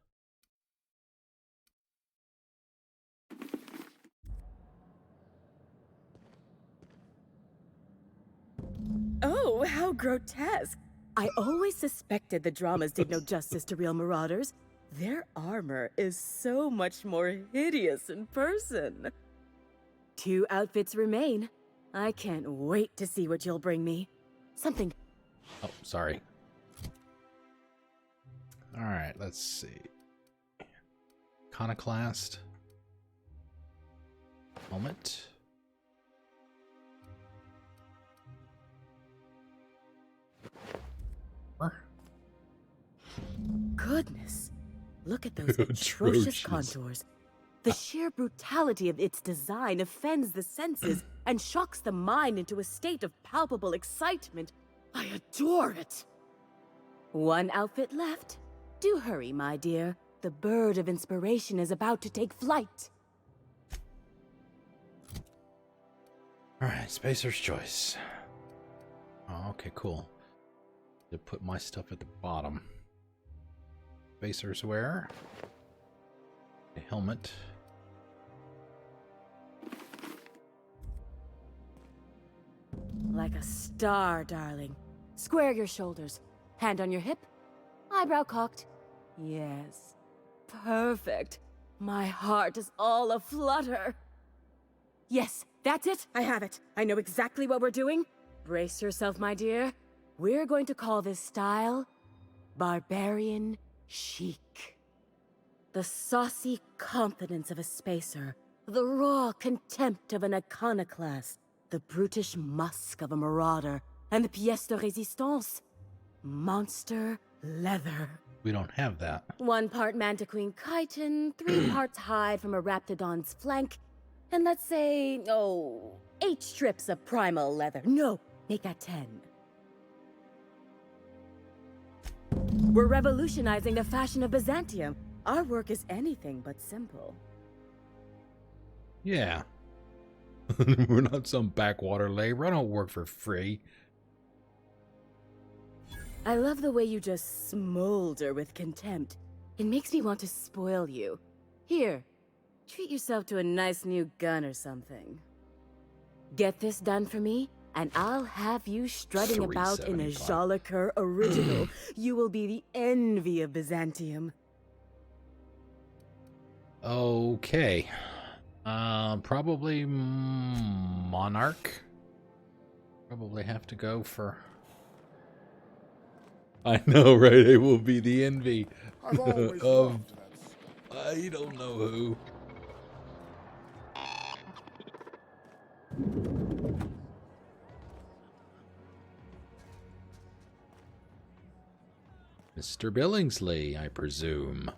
how grotesque. I always suspected the dramas did no justice to real marauders. Their armor is so much more hideous in person. 2 outfits remain. I can't wait to see what you'll bring me. Something. Oh, sorry. All right, let's see. Iconoclast. Helmet. Goodness. Look at those atrocious contours. The sheer brutality of its design offends the senses and shocks the mind into a state of palpable excitement. I adore it. 1 outfit left. Do hurry, my dear. The bird of inspiration is about to take flight. Alright, Spacer's Choice. Oh, okay, cool. To put my stuff at the bottom. Spacer's wear. A helmet. Like a star, darling. Square your shoulders. Hand on your hip. Eyebrow cocked. Yes. Perfect. My heart is all aflutter. Yes, that's it. I have it. I know exactly what we're doing. Brace yourself, my dear. We're going to call this style Barbarian Chic. The saucy confidence of a spacer. The raw contempt of an iconoclast. The brutish musk of a marauder. And the pièce de résistance. Monster leather. We don't have that. 1 part mantiquine chitin, 3 parts hide from a raptidon's flank, and let's say, 8 strips of primal leather. No, make that 10. We're revolutionizing the fashion of Byzantium. Our work is anything but simple. Yeah. We're not some backwater labor. I don't work for free. I love the way you just smolder with contempt. It makes me want to spoil you. Here, treat yourself to a nice new gun or something. Get this done for me, and I'll have you strutting about in a Jolicoeur original. You will be the envy of Byzantium. Okay. Probably Monarch. Probably have to go for... I know, right? It will be the envy of... I don't know who. Mr. Billingsley, I presume.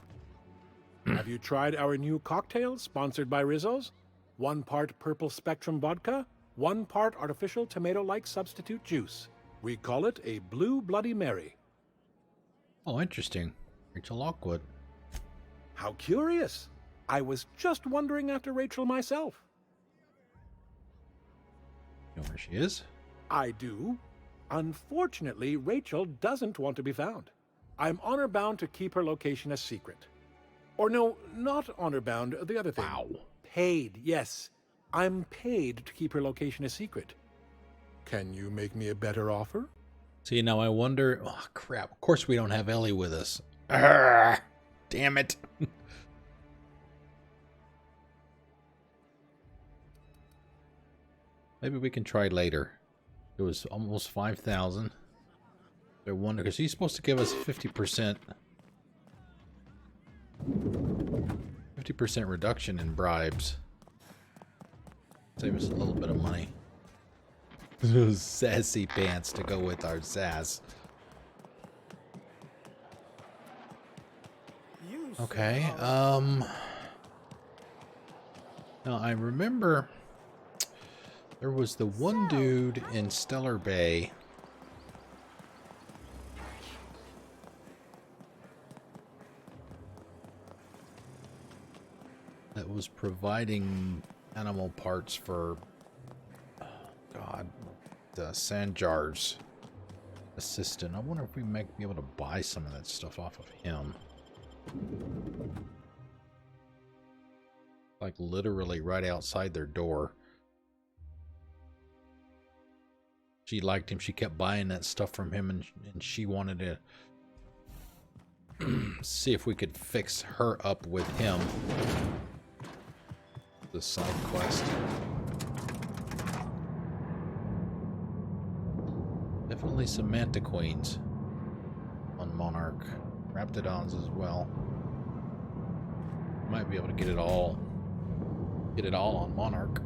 Have you tried our new cocktail sponsored by Rizzo's? 1 part purple spectrum vodka, 1 part artificial tomato-like substitute juice. We call it a Blue Bloody Mary. Oh, interesting. Rachel Lockwood. How curious. I was just wondering after Rachel myself. You know where she is? I do. Unfortunately, Rachel doesn't want to be found. I'm honor-bound to keep her location a secret. Or no, not honor-bound, the other thing. Wow. Paid, yes. I'm paid to keep her location a secret. Can you make me a better offer? See, now I wonder... Oh, crap. Of course we don't have Ellie with us. Arrgh, damn it. Maybe we can try later. It was almost 5,000. I wonder, because he's supposed to give us 50%. 50% reduction in bribes. Save us a little bit of money. Those sassy pants to go with our sass. Okay, now I remember there was the one dude in Stellar Bay that was providing animal parts for, oh God, the Sanjar's assistant. I wonder if we might be able to buy some of that stuff off of him. Like literally right outside their door. She liked him. She kept buying that stuff from him, and she wanted to see if we could fix her up with him. The side quest. Definitely some mantiqueens on Monarch. Raptidons as well. Might be able to get it all on Monarch.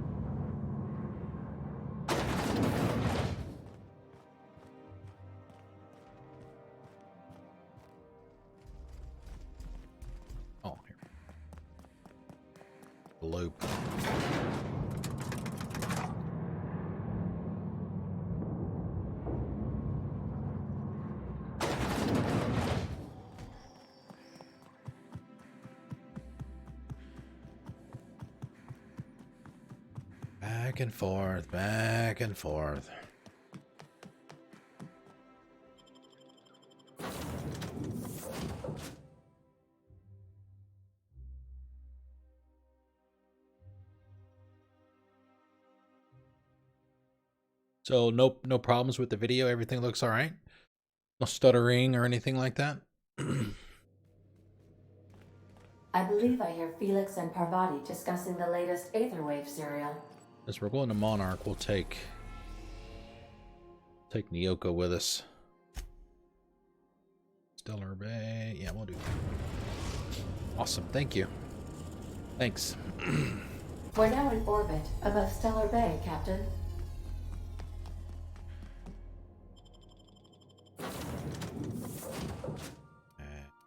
Oh, here. The loop. Back and forth, back and forth. So no problems with the video. Everything looks all right. No stuttering or anything like that. I believe I hear Felix and Parvati discussing the latest Aetherwave serial. As we're going to Monarch, we'll take Nyoko with us. Stellar Bay. Yeah, we'll do that. Awesome. Thank you. Thanks. We're now in orbit above Stellar Bay, Captain.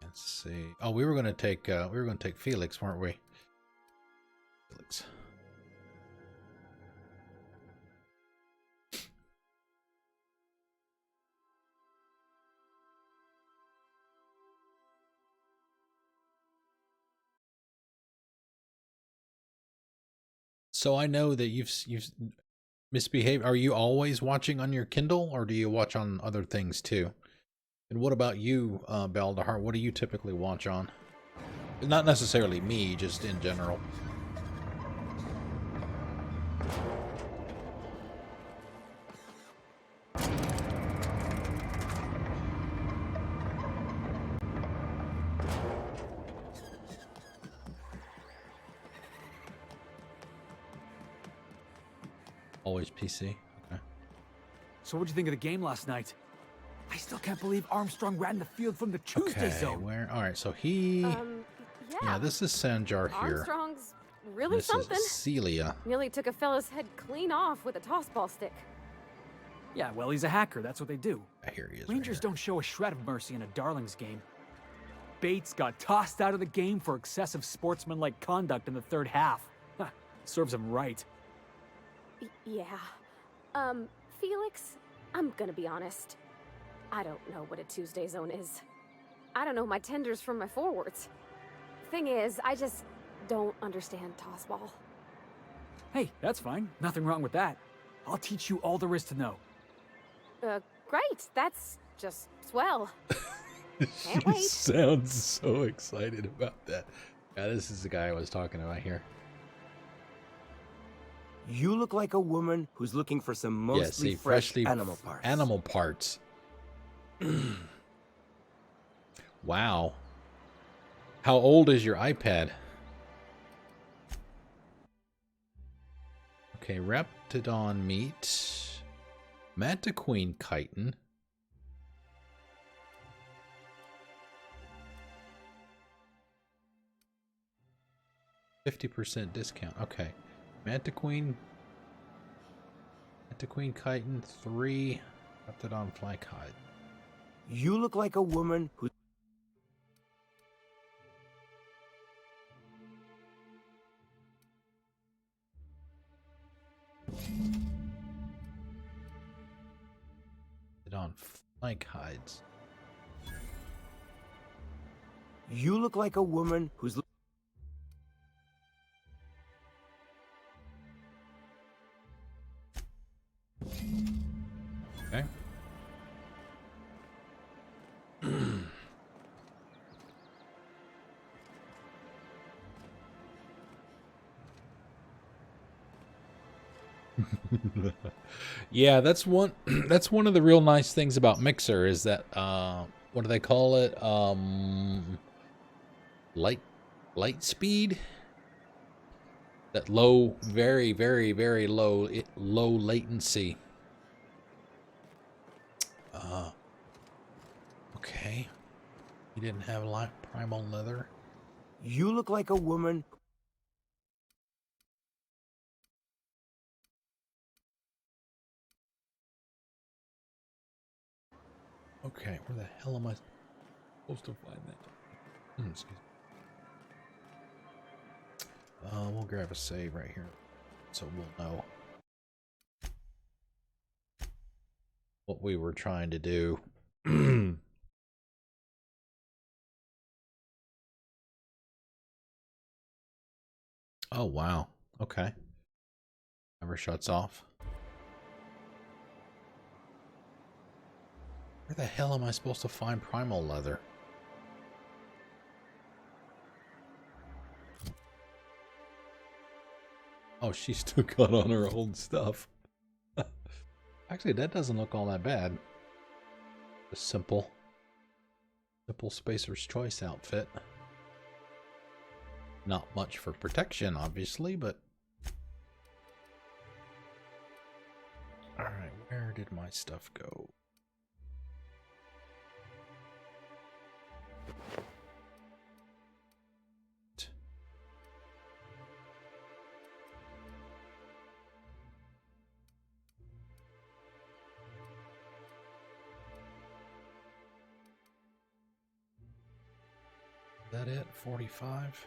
Let's see. Oh, we were going to take Felix, weren't we? Felix. So I know that you've misbehaved. Are you always watching on your Kindle, or do you watch on other things too? And what about you, Baldahar? What do you typically watch on? Not necessarily me, just in general. Always PC. Okay. So what'd you think of the game last night? I still can't believe Armstrong ran the field from the Tuesday zone. Where? All right, so he... yeah, this is Sanjar here. Armstrong's really this something. Is Celia. Nearly took a fella's head clean off with a tossball stick. Yeah, well, he's a hacker. That's what they do. Here he is. Rangers don't show a shred of mercy in a Darlings game. Bates got tossed out of the game for excessive sportsmanlike conduct in the third half. Serves him right. Yeah. Felix, I'm gonna be honest. I don't know what a Tuesday zone is. I don't know my tenders from my forwards. Thing is, I just don't understand tossball. Hey, that's fine. Nothing wrong with that. I'll teach you all there is to know. Great. That's just swell. Can't She wait. sounds so excited about that. Yeah, this is the guy I was talking about here. You look like a woman who's looking for some mostly fresh animal parts. Animal parts. Wow. How old is your iPad? Okay, Raptidon meat. Mantiqueen chitin. %50 discount. Okay. Mantiqueen chitin 3. Raptidon fly kite. You look like a woman who... On flank hides. You look like a woman who's... Okay. Yeah, that's one that's one of the real nice things about Mixer is that what do they call it? Light speed? That low, very, very, very low latency. Okay. You didn't have light primal leather. You look like a woman. Okay, where the hell am I supposed to find that? Excuse me. We'll grab a save right here, so we'll know what we were trying to do. Oh, wow. Okay. Never shuts off. Where the hell am I supposed to find primal leather? Oh, she still got on her old stuff. Actually, that doesn't look all that bad. A simple Spacer's Choice outfit. Not much for protection, obviously, but... Alright, where did my stuff go? Is that it? 45?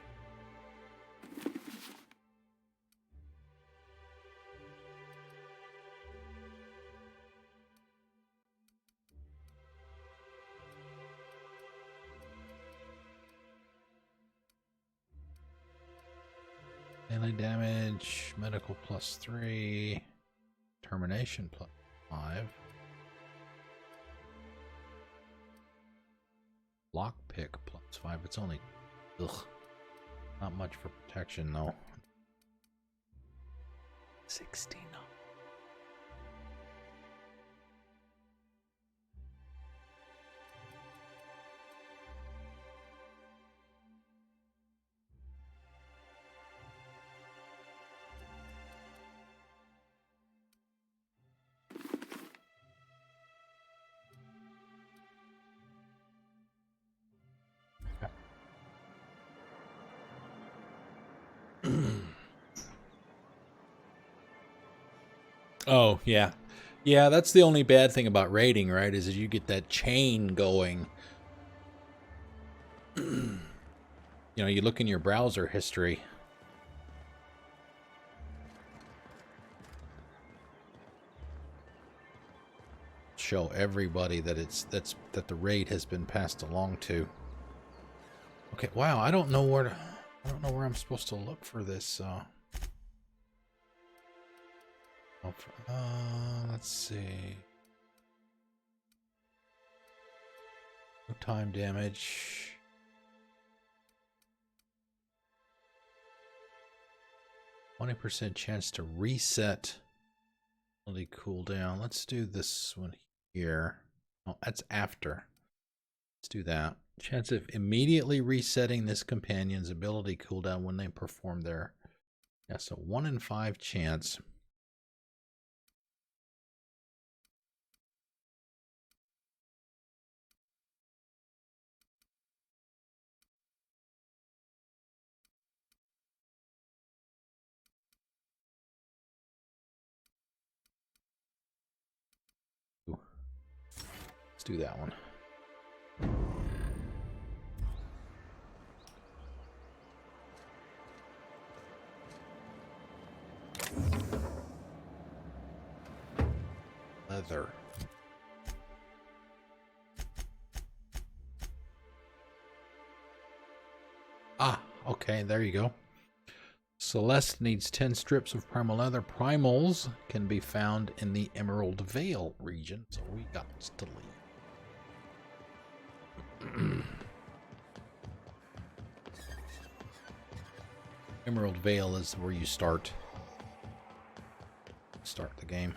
Melee damage, medical +3, termination +5, lockpick +5. It's only, not much for protection though. 16. Oh, yeah. Yeah, that's the only bad thing about raiding, right? Is that you get that chain going. You know, you look in your browser history. Show everybody that that the raid has been passed along to. Okay, wow, I don't know where I'm supposed to look for this let's see. No time damage. %20 chance to reset. Ability cooldown. Let's do this one here. Oh, that's after. Let's do that. Chance of immediately resetting this companion's ability cooldown when they perform their... Yeah, so 1 in 5 chance. Let's do that one. Leather. Ah, okay, there you go. Celeste needs 10 strips of primal leather. Primals can be found in the Emerald Vale region, so we got to leave. Emerald Vale is where you start. start the game.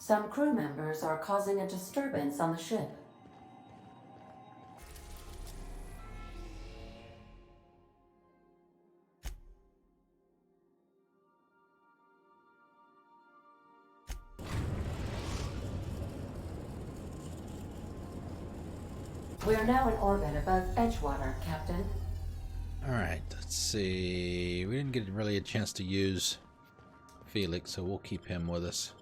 Some crew members are causing a disturbance on the ship. We are now in orbit above Edgewater, Captain. Alright, let's see. We didn't get really a chance to use Felix, so we'll keep him with us.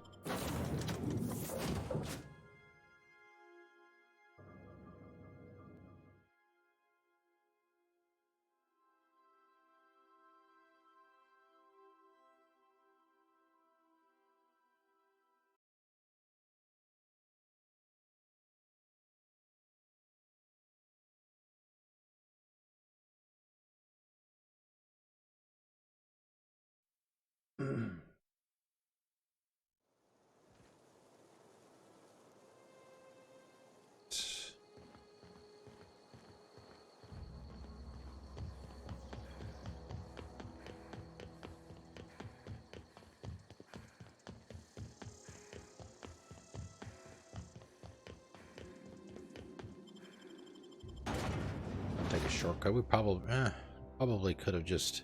Take a shortcut. We probably could have just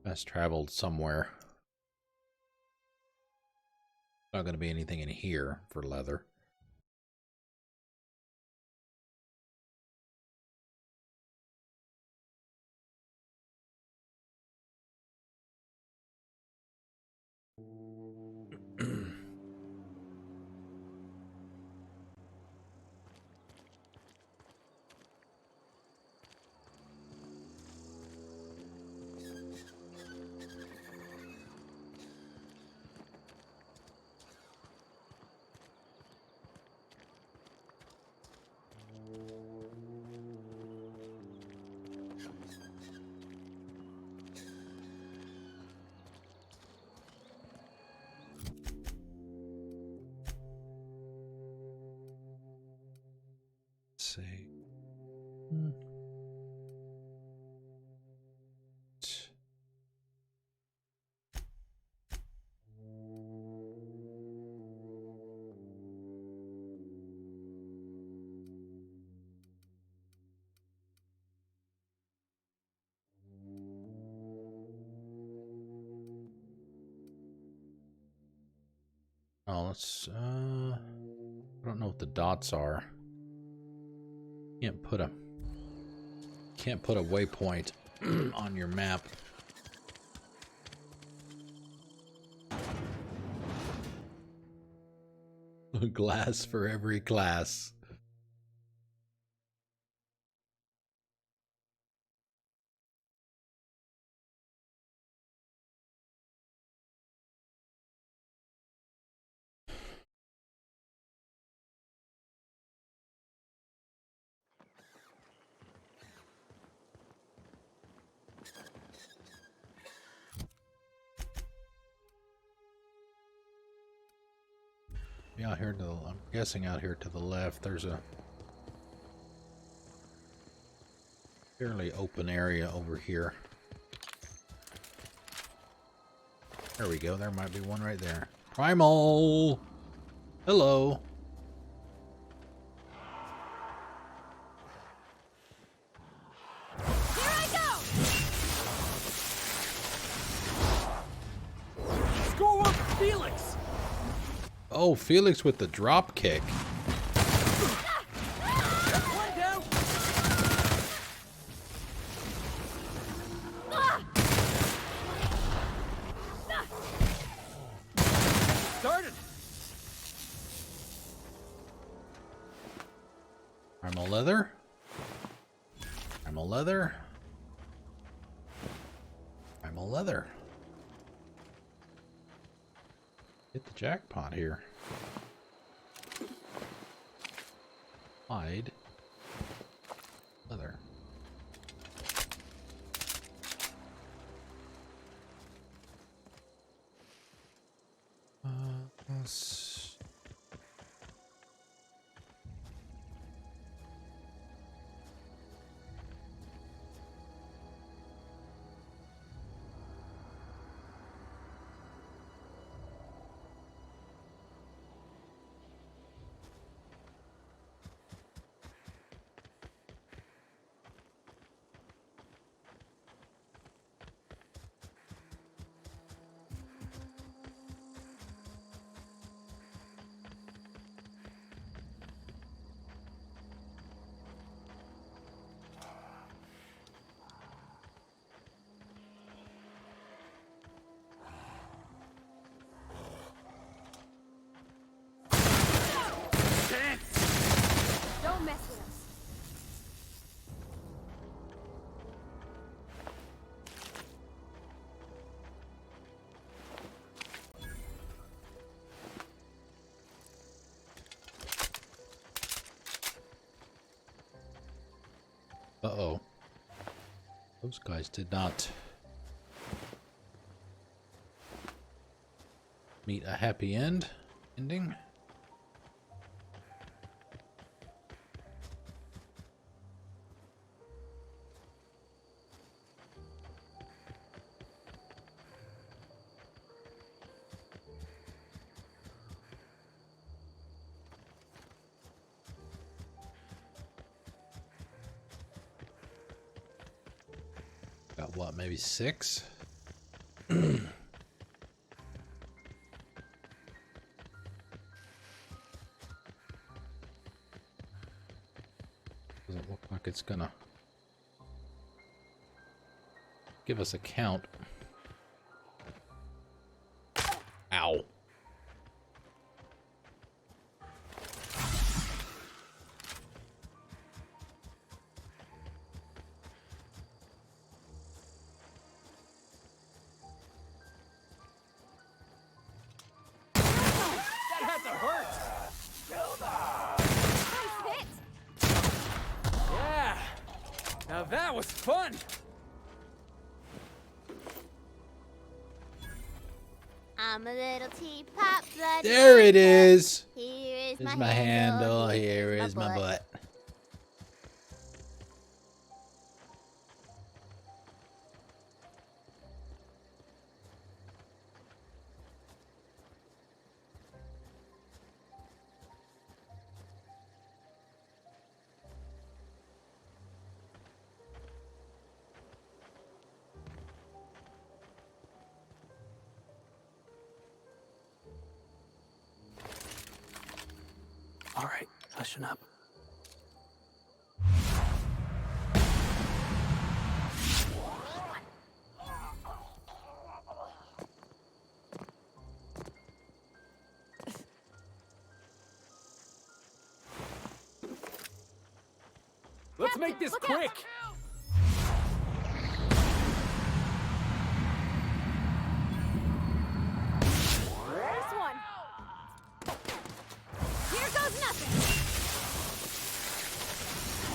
fast traveled somewhere. Not going to be anything in here for leather. See. Oh, let's I don't know what the dots are. Can't put a waypoint on your map. A glass for every class. Yeah, out here to the, I'm guessing out here to the left, there's a fairly open area over here. There we go. There might be one right there. Primal! Hello. Here I go! Score up, Felix! Oh, Felix with the drop kick. One down! Started! Primal leather. Primal leather. leather. Hit the jackpot here. Hide. Leather. Let's... Don't mess with us. Uh-oh. Those guys did not meet a happy ending. Got what, maybe 6? Doesn't look like it's gonna give us a count. Ow. Yeah! Now that was fun! I'm a little teapot, bloody. There it is. Here is Here's my handle. Here here's is my butt. All right, hushing up. Let's make this quick! This one. Here goes nothing.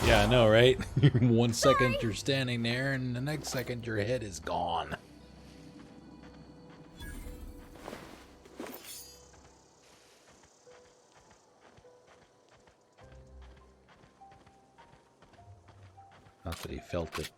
Yeah, I know, right? 1 second you're standing there, and the next second your head is gone. Not that he felt it.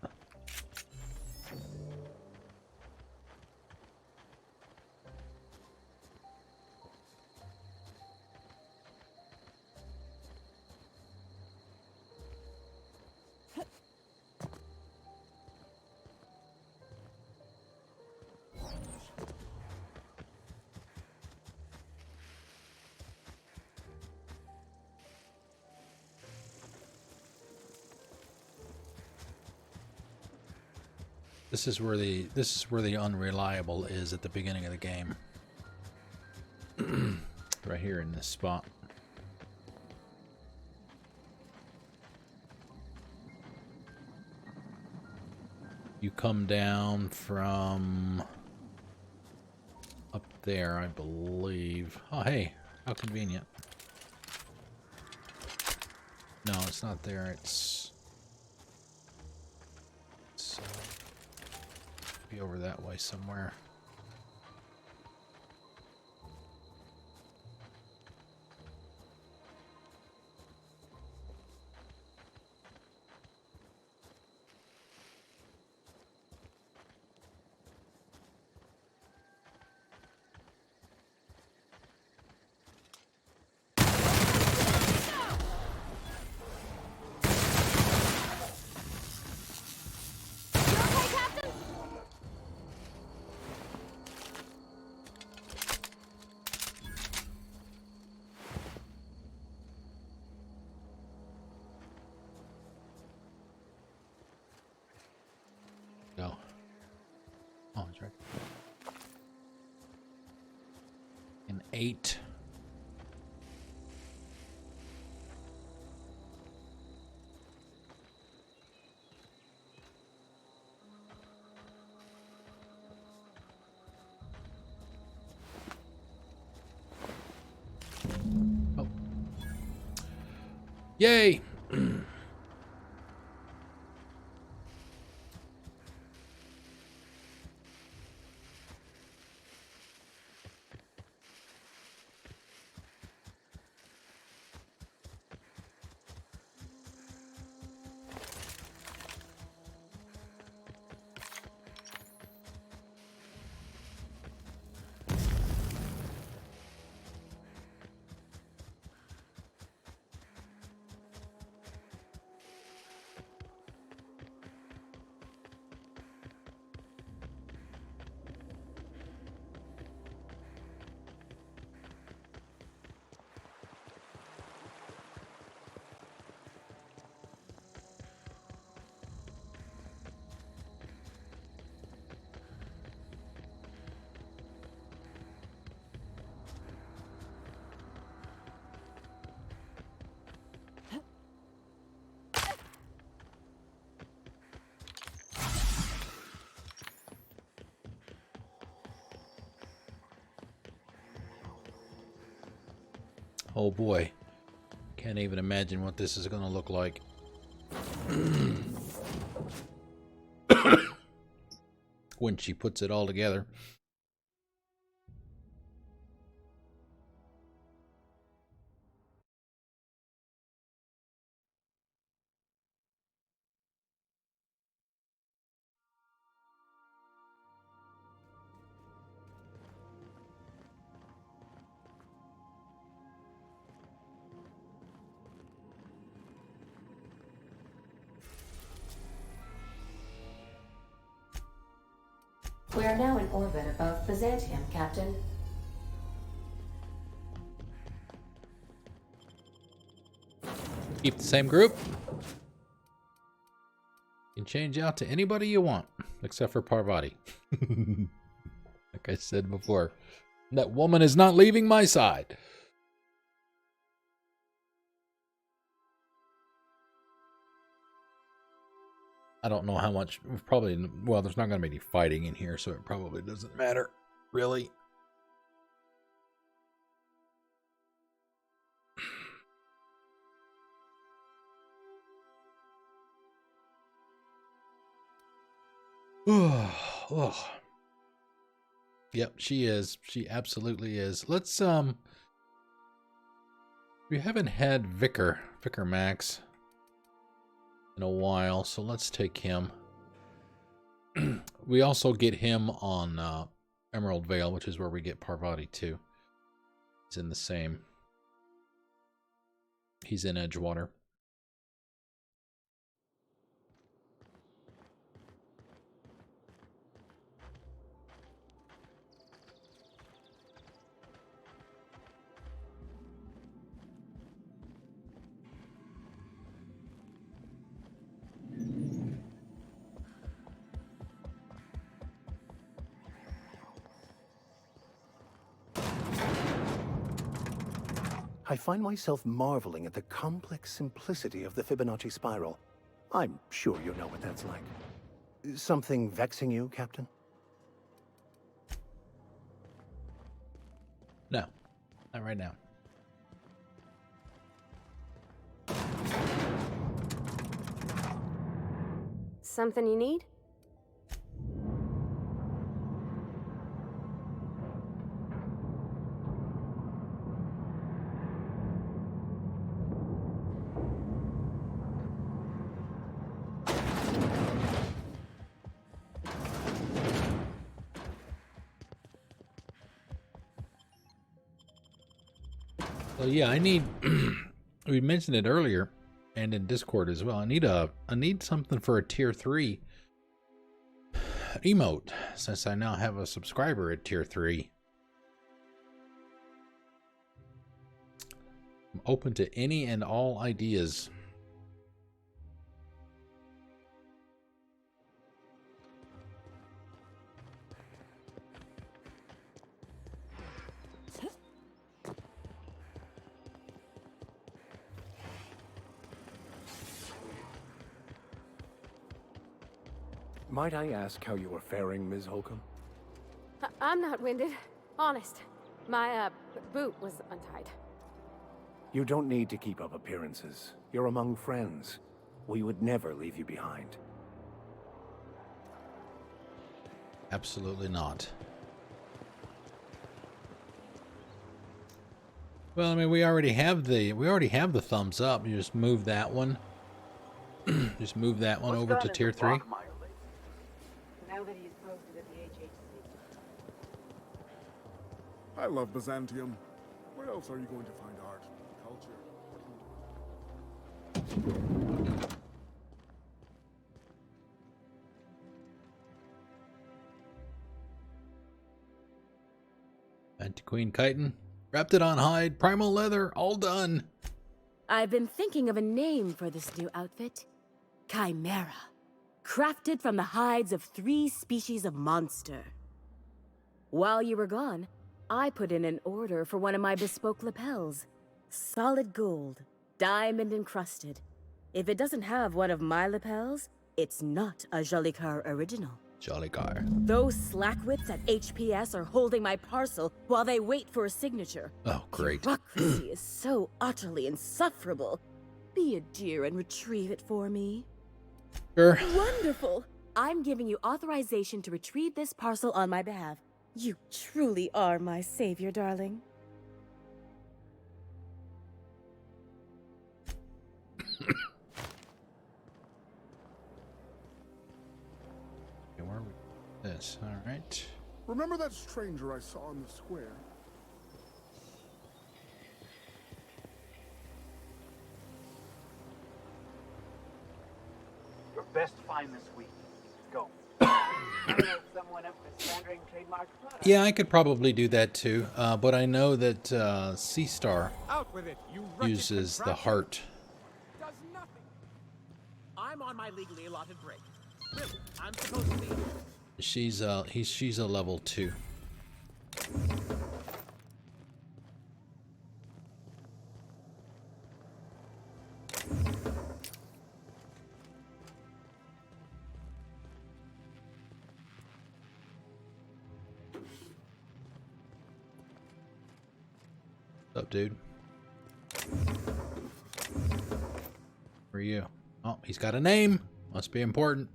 This is where the unreliable is at the beginning of the game. Right here in this spot. You come down from up there, I believe. Oh, hey, how convenient. No, it's not there. It's be over that way somewhere. Go. Oh, that's right. An 8. Oh. Yay! Oh boy, can't even imagine what this is going to look like. When she puts it all together. We are now in orbit above Byzantium, Captain. Keep the same group. You can change out to anybody you want, except for Parvati. Like I said before, that woman is not leaving my side. I don't know how much, probably, well, there's not going to be any fighting in here, so it probably doesn't matter, really. Oh. Yep, she is. She absolutely is. Let's, we haven't had Vicar Max in a while, so let's take him. We also get him on Emerald Vale, which is where we get Parvati too. He's in the same. He's in Edgewater. I find myself marveling at the complex simplicity of the Fibonacci spiral. I'm sure you know what that's like. Something vexing you, Captain? No, not right now. Something you need? Well, yeah, I need. We mentioned it earlier, and in Discord as well. I need something for a tier 3 emote, since I now have a subscriber at tier 3. I'm open to any and all ideas. Might I ask how you are faring, Ms. Holcomb? I'm not winded. Honest. My, boot was untied. You don't need to keep up appearances. You're among friends. We would never leave you behind. Absolutely not. Well, I mean, we already have the thumbs up. You just move that one. Just move that one over to tier 3. Now that he's posted at the HHC. I love Byzantium. Where else are you going to find art, culture? Anti-Queen chitin. Wrapped it on hide. Primal leather. All done. I've been thinking of a name for this new outfit. Chimera. Crafted from the hides of 3 species of monster. While you were gone, I put in an order for one of my bespoke lapels. Solid gold, diamond encrusted. If it doesn't have one of my lapels, it's not a Jolicoeur original. Jolicoeur. Those slackwits at HPS are holding my parcel while they wait for a signature. Oh, great. Bureaucracy is so utterly insufferable. Be a dear and retrieve it for me. Sure. Wonderful! I'm giving you authorization to retrieve this parcel on my behalf. You truly are my savior, darling. Okay, where are we? This, all right. Remember that stranger I saw in the square? Your best find this week. Go. Yeah, I could probably do that too, but I know that C-Star uses the heart. Does nothing. I'm on my legally allotted break. Really, I'm supposed to be. She's a level 2. What's up, dude? Who are you? Oh, he's got a name. Must be important.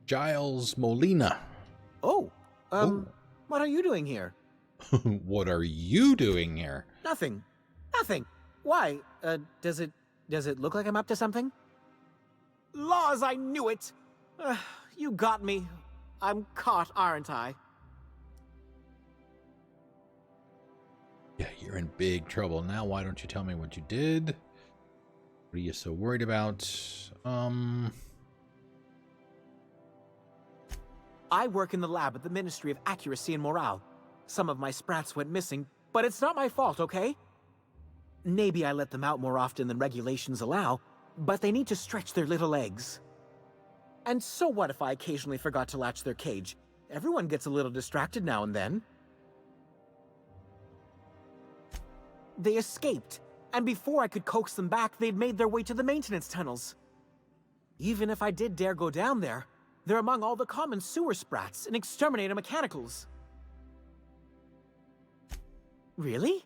Giles Molina. Oh, what are you doing here? What are you doing here? Nothing. Nothing. Why? Does it look like I'm up to something? Laws, I knew it! You got me. I'm caught, aren't I? Yeah, you're in big trouble now. Why don't you tell me what you did? What are you so worried about? I work in the lab at the Ministry of Accuracy and Morale. Some of my sprats went missing, but it's not my fault, okay? Maybe I let them out more often than regulations allow, but they need to stretch their little legs. And so what if I occasionally forgot to latch their cage? Everyone gets a little distracted now and then. They escaped, and before I could coax them back, they'd made their way to the maintenance tunnels. Even if I did dare go down there, they're among all the common sewer sprats and exterminator mechanicals. Really?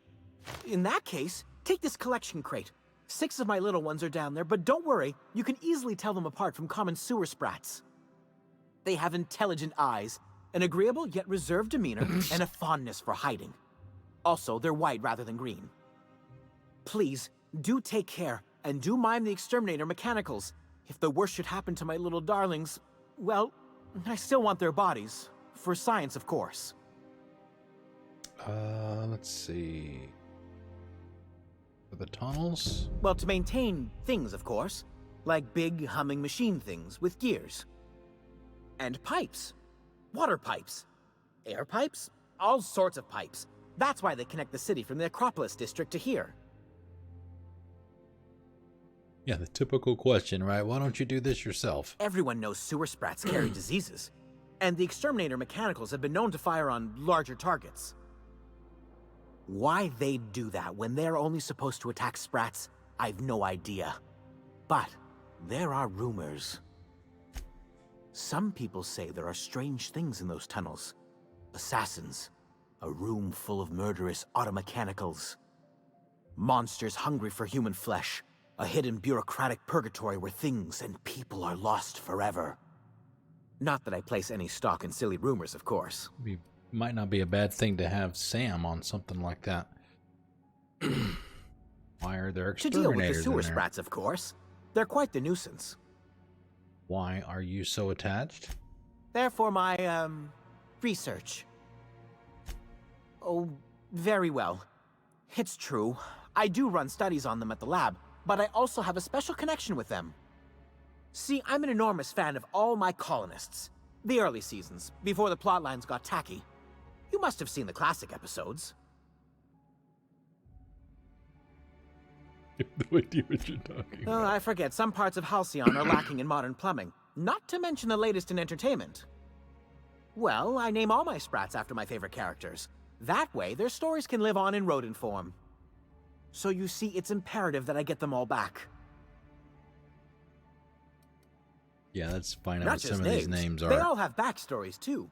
In that case, take this collection crate. 6 of my little ones are down there, but don't worry, you can easily tell them apart from common sewer sprats. They have intelligent eyes, an agreeable yet reserved demeanor, and a fondness for hiding. Also, they're white rather than green. Please, do take care, and do mind the exterminator mechanicals. If the worst should happen to my little darlings, well, I still want their bodies. For science, of course. Let's see. For the tunnels? Well, to maintain things, of course. Like big, humming machine things with gears. And pipes. Water pipes. Air pipes. All sorts of pipes. That's why they connect the city from the Acropolis district to here. Yeah, the typical question, right? Why don't you do this yourself? Everyone knows sewer sprats carry diseases. And the exterminator mechanicals have been known to fire on larger targets. Why they'd do that when they're only supposed to attack sprats, I've no idea. But there are rumors. Some people say there are strange things in those tunnels. Assassins. A room full of murderous automechanicals. Monsters hungry for human flesh. A hidden bureaucratic purgatory where things and people are lost forever. Not that I place any stock in silly rumors, of course. It might not be a bad thing to have Sam on something like that. Why are there exterminators to deal with the sewer in there? sprats, of course. They're quite the nuisance. Why are you so attached? They're for my, research. Oh, very well. It's true. I do run studies on them at the lab, but I also have a special connection with them. See, I'm an enormous fan of all my colonists. The early seasons, before the plotlines got tacky. You must have seen the classic episodes. I have no idea what you're talking about. I forget, some parts of Halcyon are lacking in modern plumbing. Not to mention the latest in entertainment. Well, I name all my sprats after my favorite characters. That way, their stories can live on in rodent form. So you see, it's imperative that I get them all back. Yeah, let's find out Not what just some of these names are. They all have backstories, too.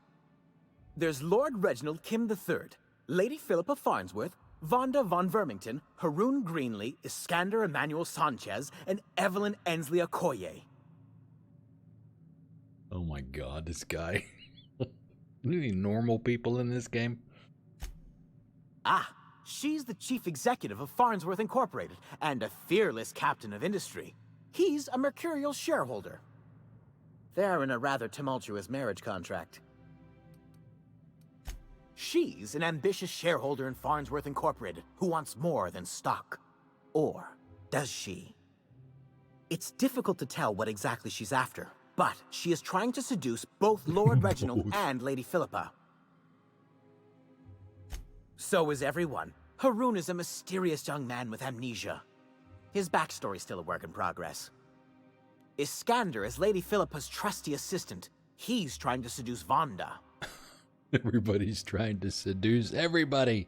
There's Lord Reginald Kim III, Lady Philippa Farnsworth, Vonda von Vermington, Haroon Greenlee, Iskander Emmanuel Sanchez, and Evelyn Ensley Okoye. Oh my god, this guy. Any normal people in this game? Ah, she's the chief executive of Farnsworth Incorporated, and a fearless captain of industry. He's a mercurial shareholder. They're in a rather tumultuous marriage contract. She's an ambitious shareholder in Farnsworth Incorporated who wants more than stock. Or does she? It's difficult to tell what exactly she's after, but she is trying to seduce both Lord Reginald and Lady Philippa. So is everyone. Haroon is a mysterious young man with amnesia. His backstory's still a work in progress. Iskander is Lady Philippa's trusty assistant. He's trying to seduce Vonda. Everybody's trying to seduce everybody.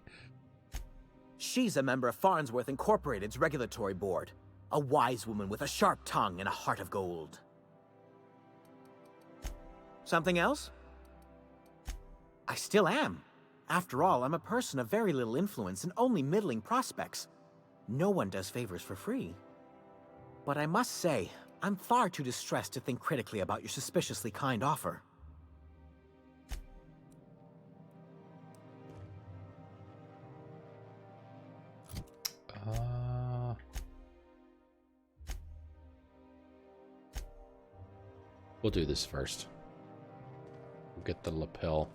She's a member of Farnsworth Incorporated's regulatory board. A wise woman with a sharp tongue and a heart of gold. Something else? I still am. After all, I'm a person of very little influence and only middling prospects. No one does favors for free. But I must say, I'm far too distressed to think critically about your suspiciously kind offer. We'll do this first. We'll get the lapel.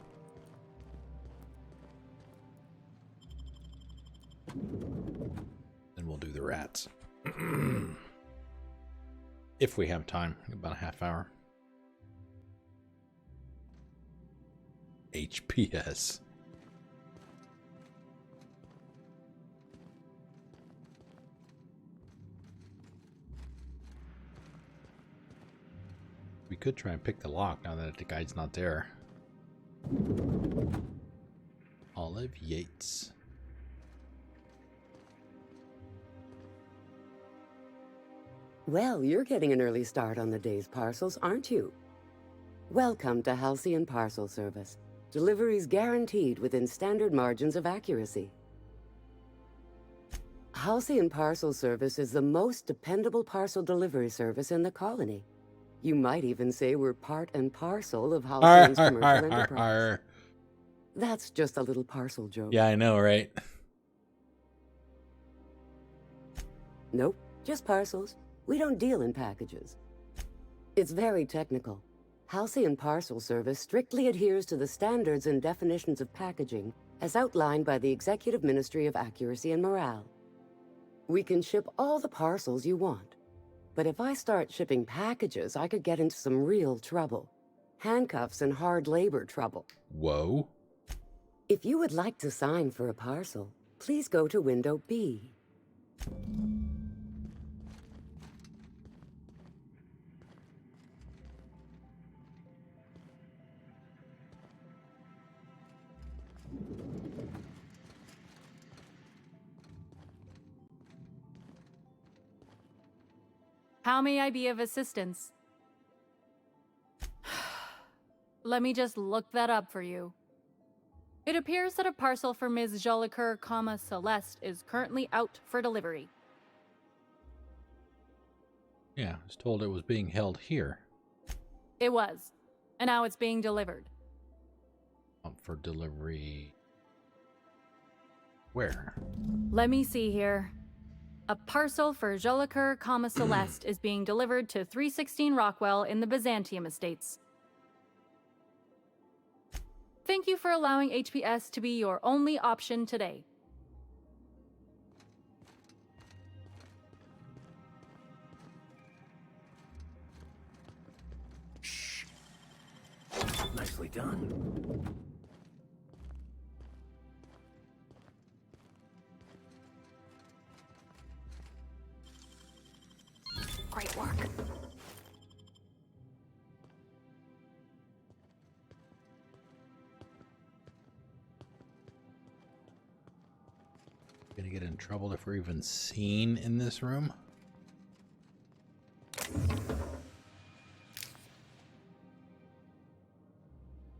Then we'll do the rats. If we have time, about a half hour. HPS. We could try and pick the lock now that the guy's not there. Olive Yates. Well, you're getting an early start on the day's parcels, aren't you? Welcome to Halcyon Parcel Service. Deliveries guaranteed within standard margins of accuracy. Halcyon Parcel Service is the most dependable parcel delivery service in the colony. You might even say we're part and parcel of Halcyon's commercial enterprise. That's just a little parcel joke. Yeah, I know, right? Nope, just parcels. We don't deal in packages. It's very technical. Halcyon Parcel Service strictly adheres to the standards and definitions of packaging as outlined by the Executive Ministry of Accuracy and Morale. We can ship all the parcels you want. But if I start shipping packages, I could get into some real trouble. Handcuffs and hard labor trouble. Whoa. If you would like to sign for a parcel, please go to window B. How may I be of assistance? Let me just look that up for you. It appears that a parcel for Ms. Jolicoeur, Celeste is currently out for delivery. Yeah, I was told it was being held here. It was, and now it's being delivered. For delivery. Where? Let me see here. A parcel for Jolicoeur, Celeste is being delivered to 316 Rockwell in the Byzantium Estates. Thank you for allowing HPS to be your only option today. Shh. Nicely done. Great work. Gonna get in trouble if we're even seen in this room.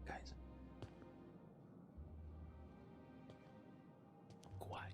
Guys. Quiet.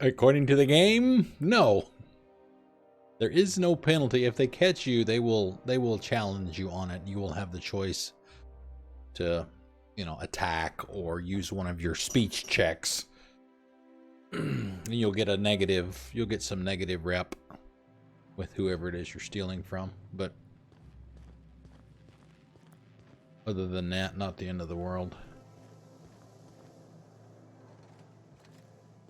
According to the game, no. There is no penalty. If they catch you, they will challenge you on it. You will have the choice to, you know, attack or use one of your speech checks. You'll get a negative, you'll get some negative rep with whoever it is you're stealing from, but other than that, not the end of the world.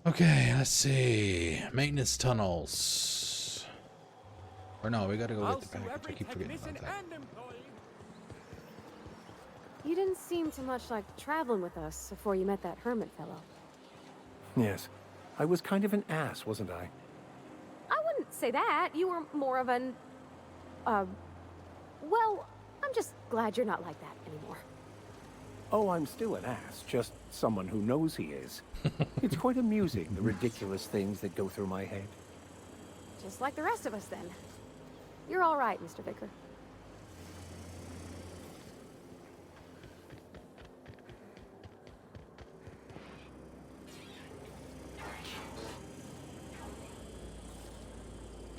Okay, let's see. Maintenance tunnels. Or no, we gotta go get the package. I keep forgetting about that. You didn't seem too much like traveling with us before you met that hermit fellow. Yes. I was kind of an ass, wasn't I? I wouldn't say that. You were more of an... well, I'm just glad you're not like that anymore. Oh, I'm still an ass, just someone who knows he is. It's quite amusing, the ridiculous things that go through my head. Just like the rest of us, then. You're all right, Mr. Vicar.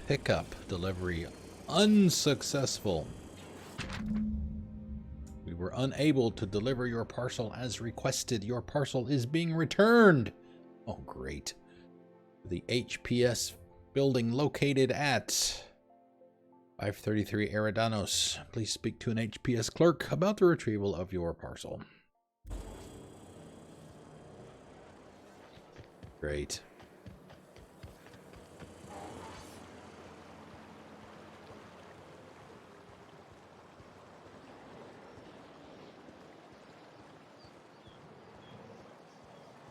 Pickup delivery unsuccessful. We were unable to deliver your parcel as requested. Your parcel is being returned. Oh, great. The HPS building located at 533 Eridanos. Please speak to an HPS clerk about the retrieval of your parcel. Great.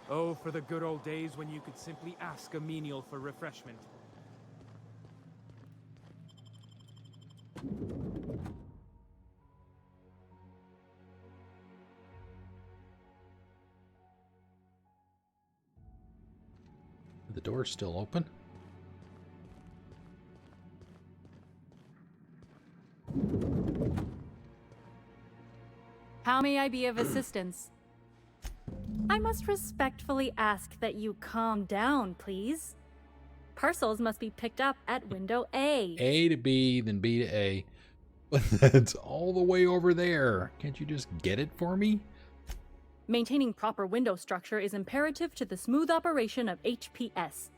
Oh, for the good old days when you could simply ask a menial for refreshment. The door's still open. How may I be of assistance? I must respectfully ask that you calm down, please. Parcels must be picked up at window A. A to B, then B to A. But that's all the way over there. Can't you just get it for me? Maintaining proper window structure is imperative to the smooth operation of HPS.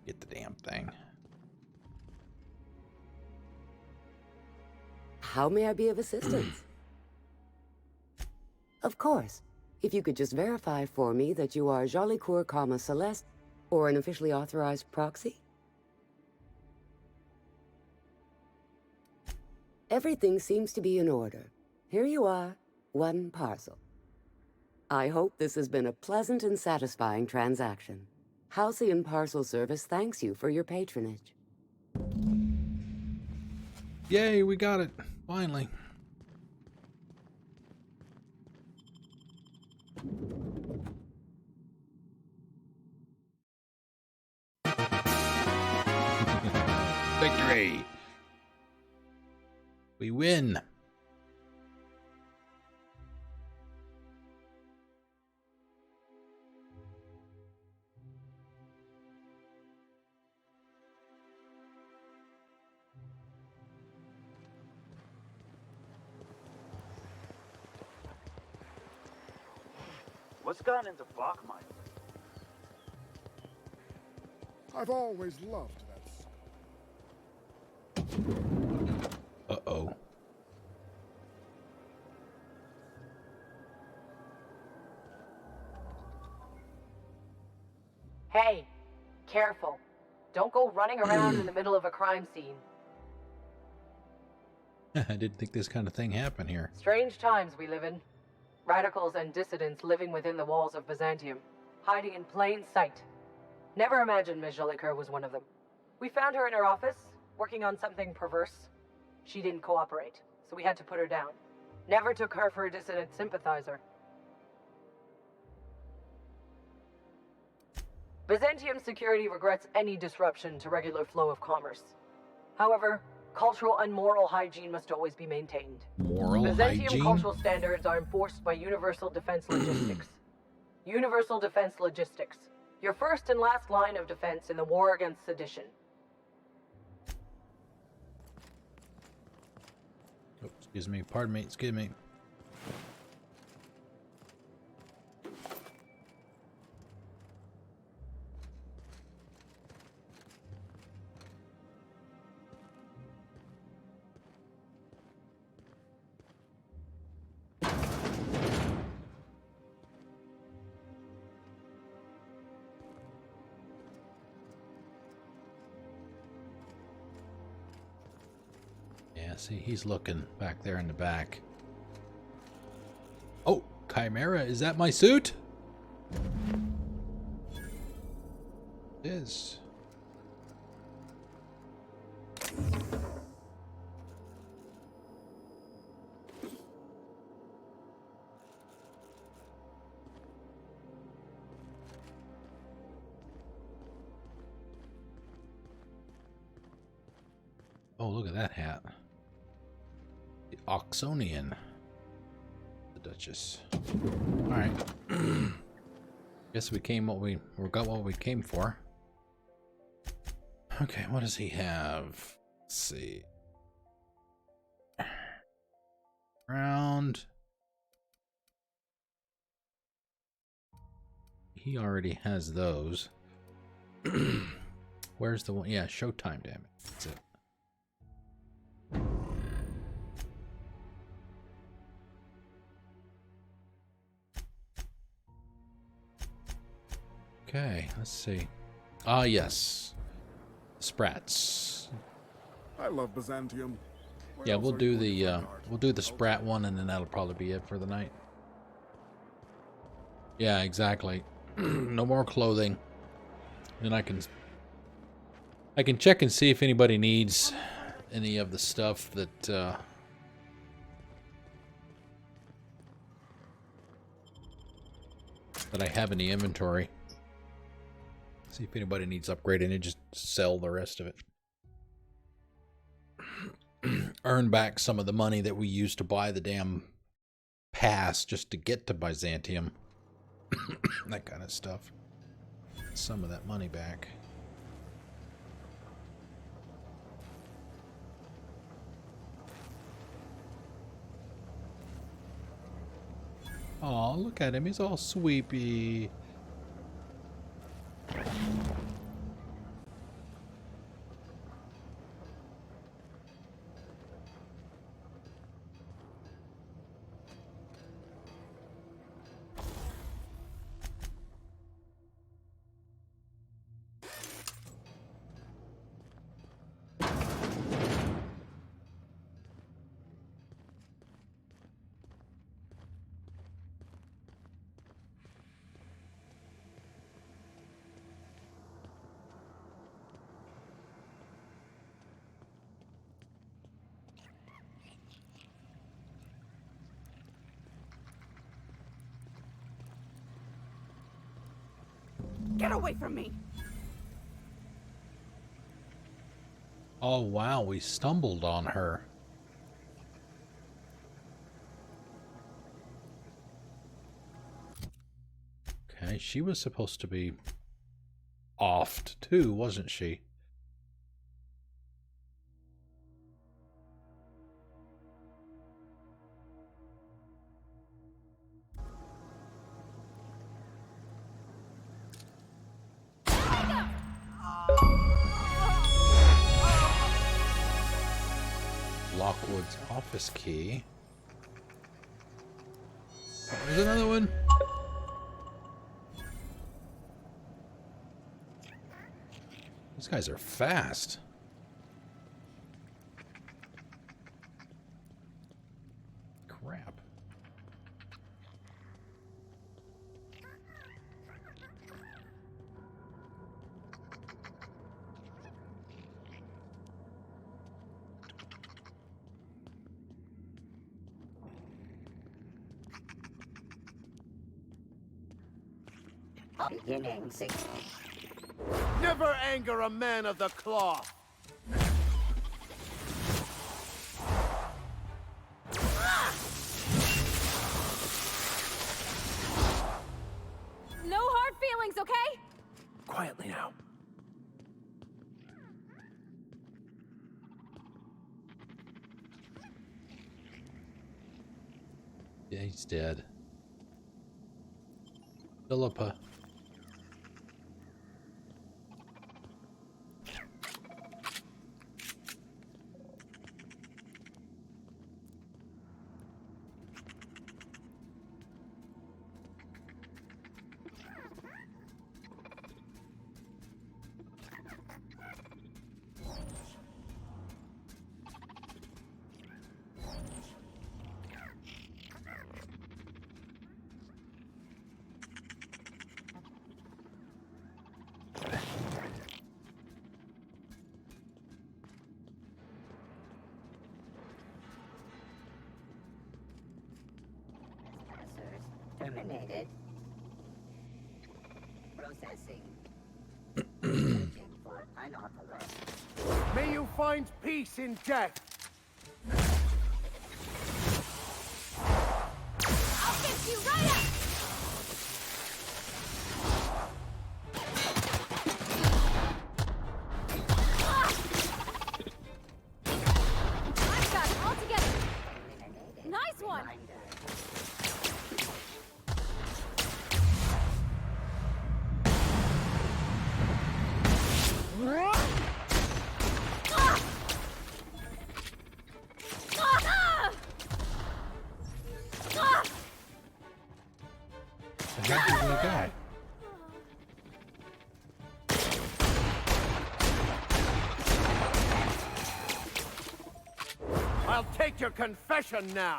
Get the damn thing. How may I be of assistance? Of course. If you could just verify for me that you are Jolicoeur, Celeste, or an officially authorized proxy? Everything seems to be in order. Here you are, one parcel. I hope this has been a pleasant and satisfying transaction. Halcyon Parcel Service thanks you for your patronage. Yay, we got it. Finally. Victory! We win! What's gone into Bachmeier? I've always loved that. Uh-oh. Hey, careful. Don't go running around in the middle of a crime scene. I didn't think this kind of thing happened here. Strange times we live in. Radicals and dissidents living within the walls of Byzantium, hiding in plain sight. Never imagined Ms. Jolicoeur was one of them. We found her in her office, working on something perverse. She didn't cooperate, so we had to put her down. Never took her for a dissident sympathizer. Byzantium security regrets any disruption to regular flow of commerce. However, cultural and moral hygiene must always be maintained. Moral Byzantium hygiene? cultural standards are enforced by Universal Defense Logistics. Universal Defense Logistics. Your first and last line of defense in the war against sedition. Oh, excuse me. Pardon me. Excuse me. Yeah, see, he's looking back there in the back. Oh, Chimera, is that my suit? It is. Oh, look at that hat. The Oxonian. The Duchess. Alright. Guess we got what we came for. Okay, what does he have? Let's see. Round. He already has those. Where's the one? Yeah, Showtime, damn it. That's it. Okay, let's see. Ah, yes. Sprats. I love Byzantium. Yeah, we'll do the Sprat one, and then that'll probably be it for the night. Yeah, exactly. No more clothing. Then I can check and see if anybody needs any of the stuff that that I have in the inventory. See if anybody needs upgrading and just sell the rest of it. Earn back some of the money that we used to buy the damn pass just to get to Byzantium. That kind of stuff. Some of that money back. Oh, look at him. He's all sweepy. Get away from me! Oh, wow, we stumbled on her. Okay, she was supposed to be offed too, wasn't she? Lockwood's office key. Oh, there's another one. These guys are fast. Crap. Beginning 60. Never anger a man of the cloth. No hard feelings, okay? Quietly now. Yeah, he's dead. Philippa. Terminated. Processing. For unauthorized. May you find peace in death. I'll fix you right up! I've got it all together. Nice one! How did he die? I'll take your confession now.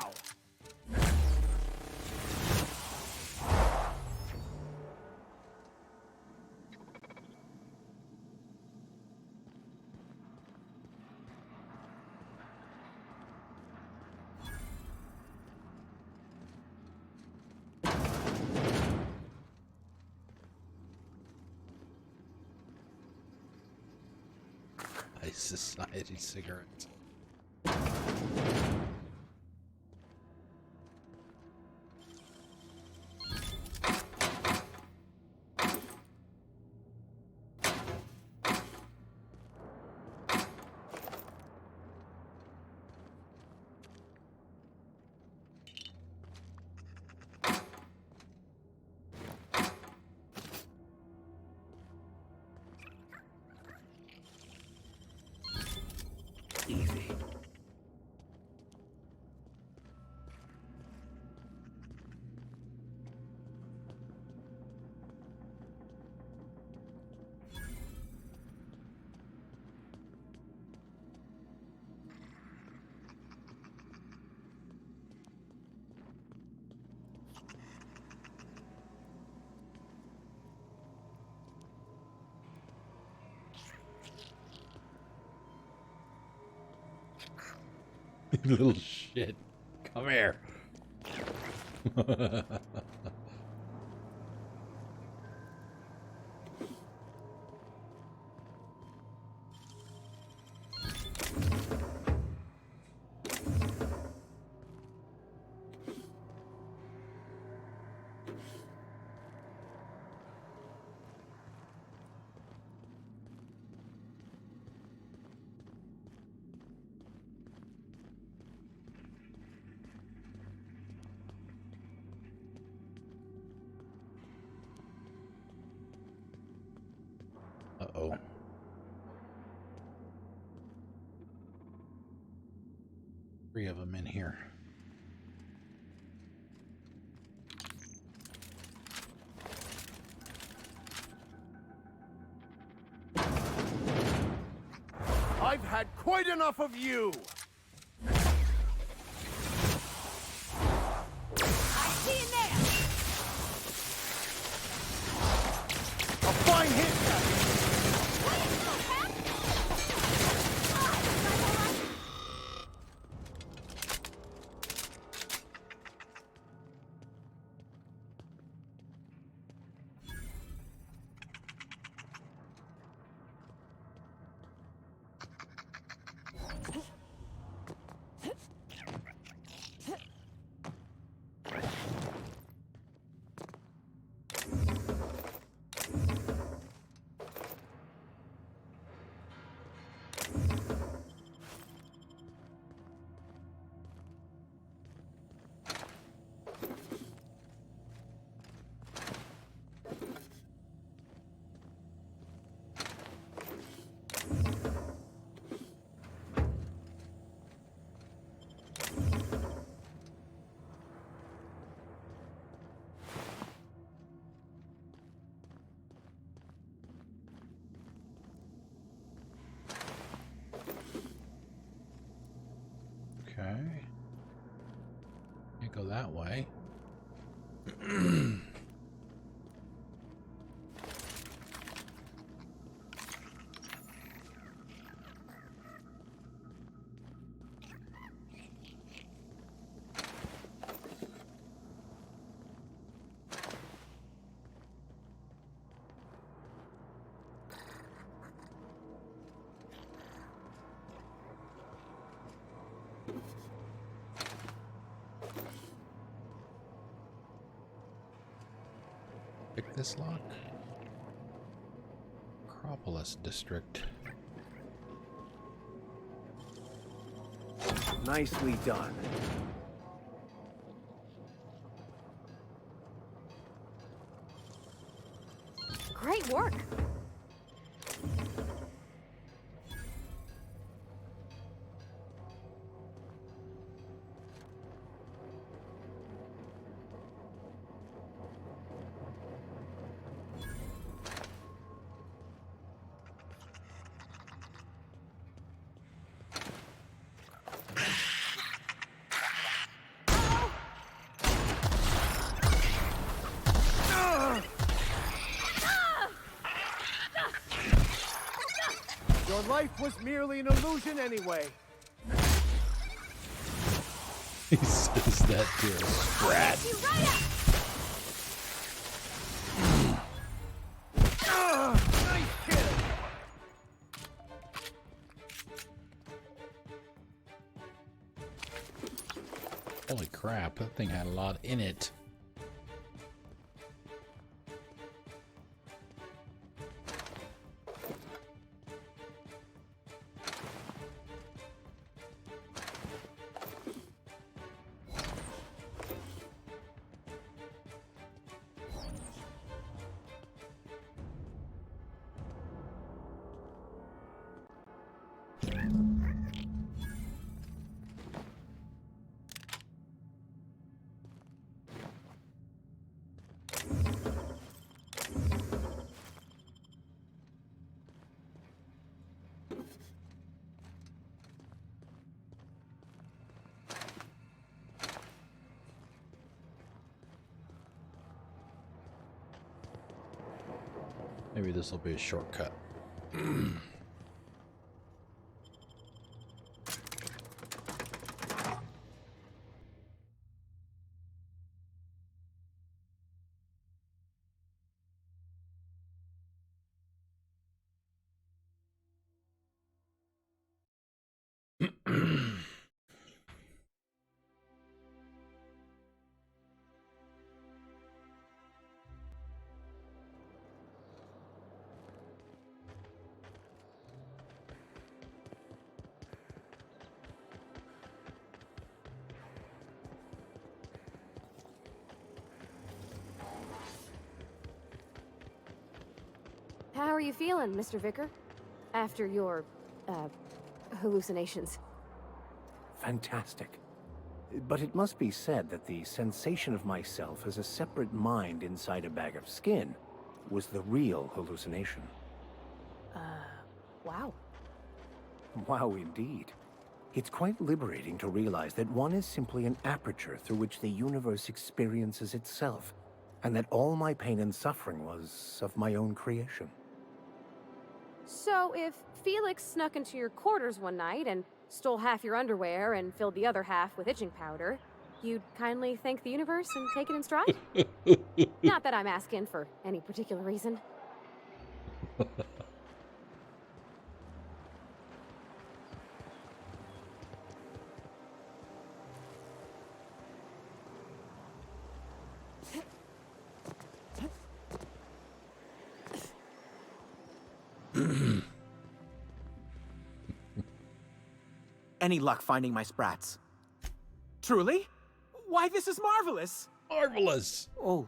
High society cigarettes. Easy. Little shit. Come here. Uh-oh. Three of them in here. I've had quite enough of you. I see you there. A fine hit, Captain. Okay. Can't go that way. Pick this lock. Acropolis District. Nicely done. Great work. life was merely an illusion anyway. He says that to a sprat. Nice kill. Holy crap, that thing had a lot in it. Maybe this will be a shortcut. How are you feeling, Mr. Vicar? After your, hallucinations. Fantastic. But it must be said that the sensation of myself as a separate mind inside a bag of skin was the real hallucination. Wow. Wow, indeed. It's quite liberating to realize that one is simply an aperture through which the universe experiences itself, and that all my pain and suffering was of my own creation. So if Felix snuck into your quarters one night and stole half your underwear and filled the other half with itching powder, you'd kindly thank the universe and take it in stride? Not that I'm asking for any particular reason. Any luck finding my sprats? Truly? Why, this is marvelous! Marvelous! Oh,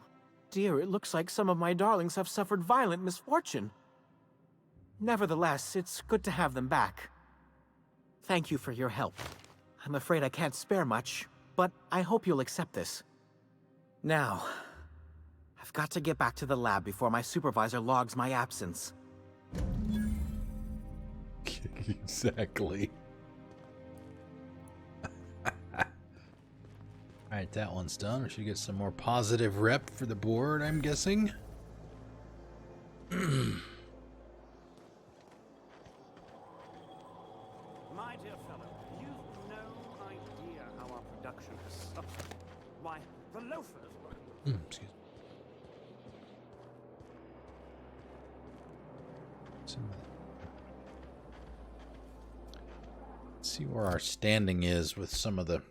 dear, it looks like some of my darlings have suffered violent misfortune. Nevertheless, it's good to have them back. Thank you for your help. I'm afraid I can't spare much, but I hope you'll accept this. Now, I've got to get back to the lab before my supervisor logs my absence. Exactly. Alright, that one's done. We should get some more positive rep for the board, I'm guessing. My dear fellow, you've no idea how our production has suffered. Why, the loafers were... Excuse me. Let's see where our standing is with some of the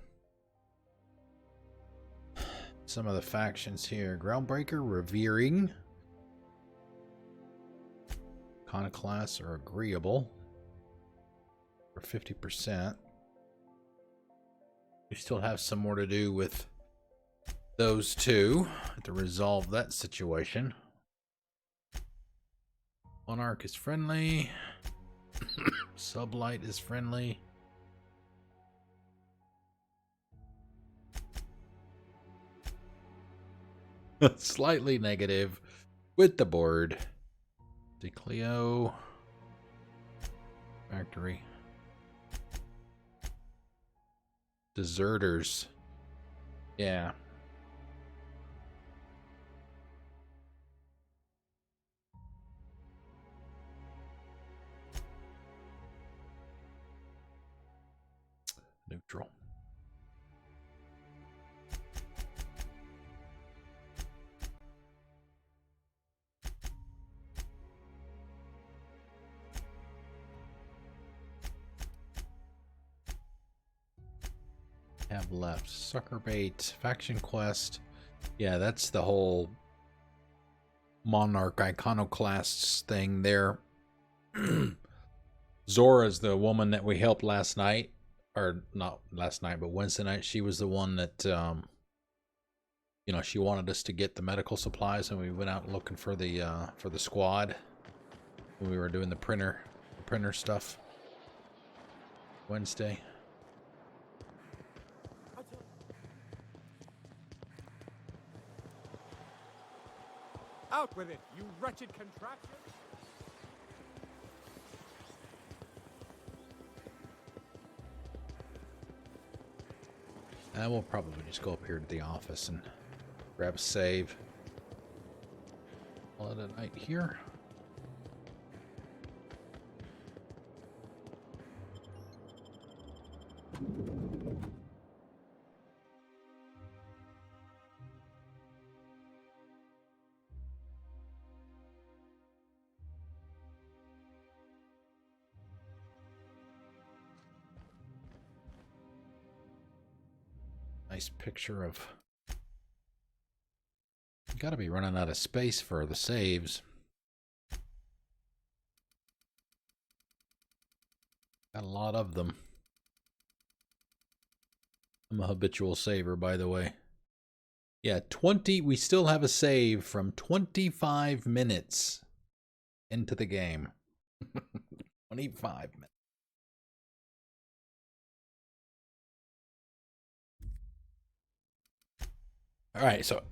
factions here. Groundbreaker, Revering, Iconoclasts are agreeable for 50%. We still have some more to do with those two to resolve that situation. Monarch is friendly. Sublight is friendly. Slightly negative with the board. Decleo. Factory. Deserters. Yeah. Neutral. Have left sucker bait, faction quest. Yeah, that's the whole monarch iconoclasts thing there. Zora's the woman that we helped last night, or not last night, but Wednesday night. She was the one that you know, she wanted us to get the medical supplies, and we went out looking for the squad when we were doing the printer stuff Wednesday. Out with it, you wretched contraption! We'll probably just go up here to the office and grab a save. Call it a night here. Nice picture of... Gotta be running out of space for the saves. Got a lot of them. I'm a habitual saver, by the way. Yeah, 20... We still have a save from 25 minutes into the game. 25 minutes. All right, so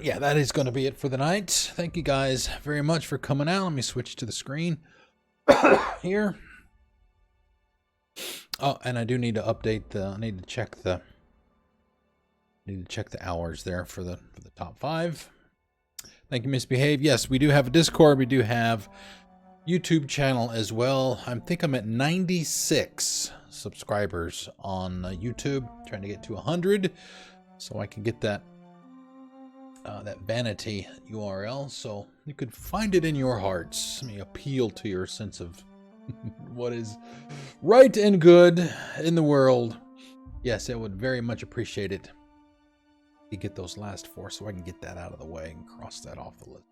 yeah, that is going to be it for the night. Thank you guys very much for coming out. Let me switch to the screen here. Oh, and I do need to update the. I need to check the hours there for the top 5. Thank you, Misbehave. Yes, we do have a Discord. We do have YouTube channel as well. I think I'm at 96 subscribers on YouTube. Trying to get to 100, so I can get that. That vanity URL, so you could find it in your hearts. Let me appeal to your sense of what is right and good in the world. Yes, I would very much appreciate it. You get those last 4 so I can get that out of the way and cross that off the list.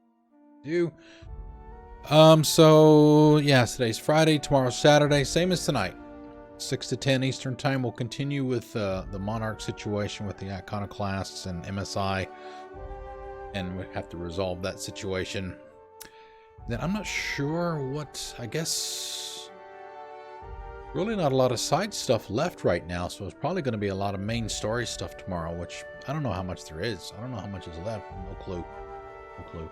So yeah, today's Friday, tomorrow's Saturday, same as tonight. 6 to 10 Eastern time. We'll continue with the Monarch situation with the Iconoclasts and MSI. And we have to resolve that situation. Then I'm not sure what, I guess, really not a lot of side stuff left right now, so it's probably going to be a lot of main story stuff tomorrow, which I don't know how much there is. I don't know how much is left. No clue. No clue.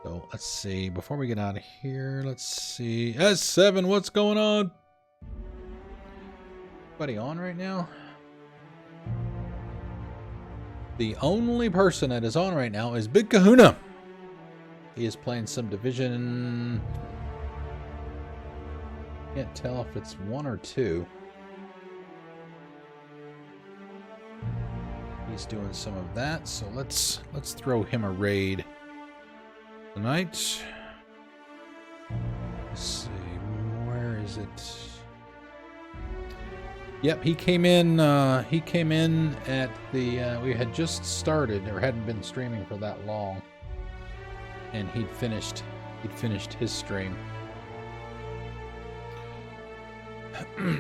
So let's see. Before we get out of here, let's see. S7, what's going on? Anybody on right now? The only person that is on right now is Big Kahuna. He is playing some Division. Can't tell if it's 1 or 2. He's doing some of that, so let's throw him a raid tonight. Let's see, where is it? Yep, he came in at the, we had just started, or hadn't been streaming for that long. And he'd finished his stream.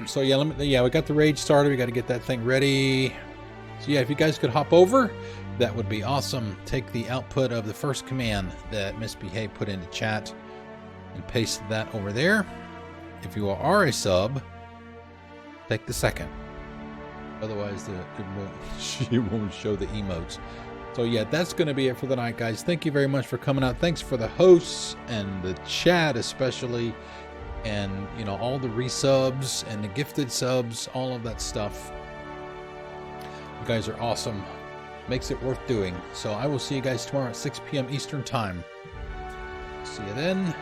So yeah, we got the raid started, we got to get that thing ready. So yeah, if you guys could hop over, that would be awesome. Take the output of the first command that Misbehave put into chat and paste that over there. If you are a sub, take the second. Otherwise, it won't show the emotes. So yeah, that's going to be it for the night, guys. Thank you very much for coming out. Thanks for the hosts and the chat especially. And, you know, all the resubs and the gifted subs, all of that stuff. You guys are awesome. Makes it worth doing. So I will see you guys tomorrow at 6 p.m. Eastern Time. See you then.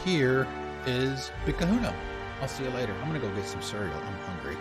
Here is Big Kahuna. I'll see you later. I'm going to go get some cereal. I'm hungry.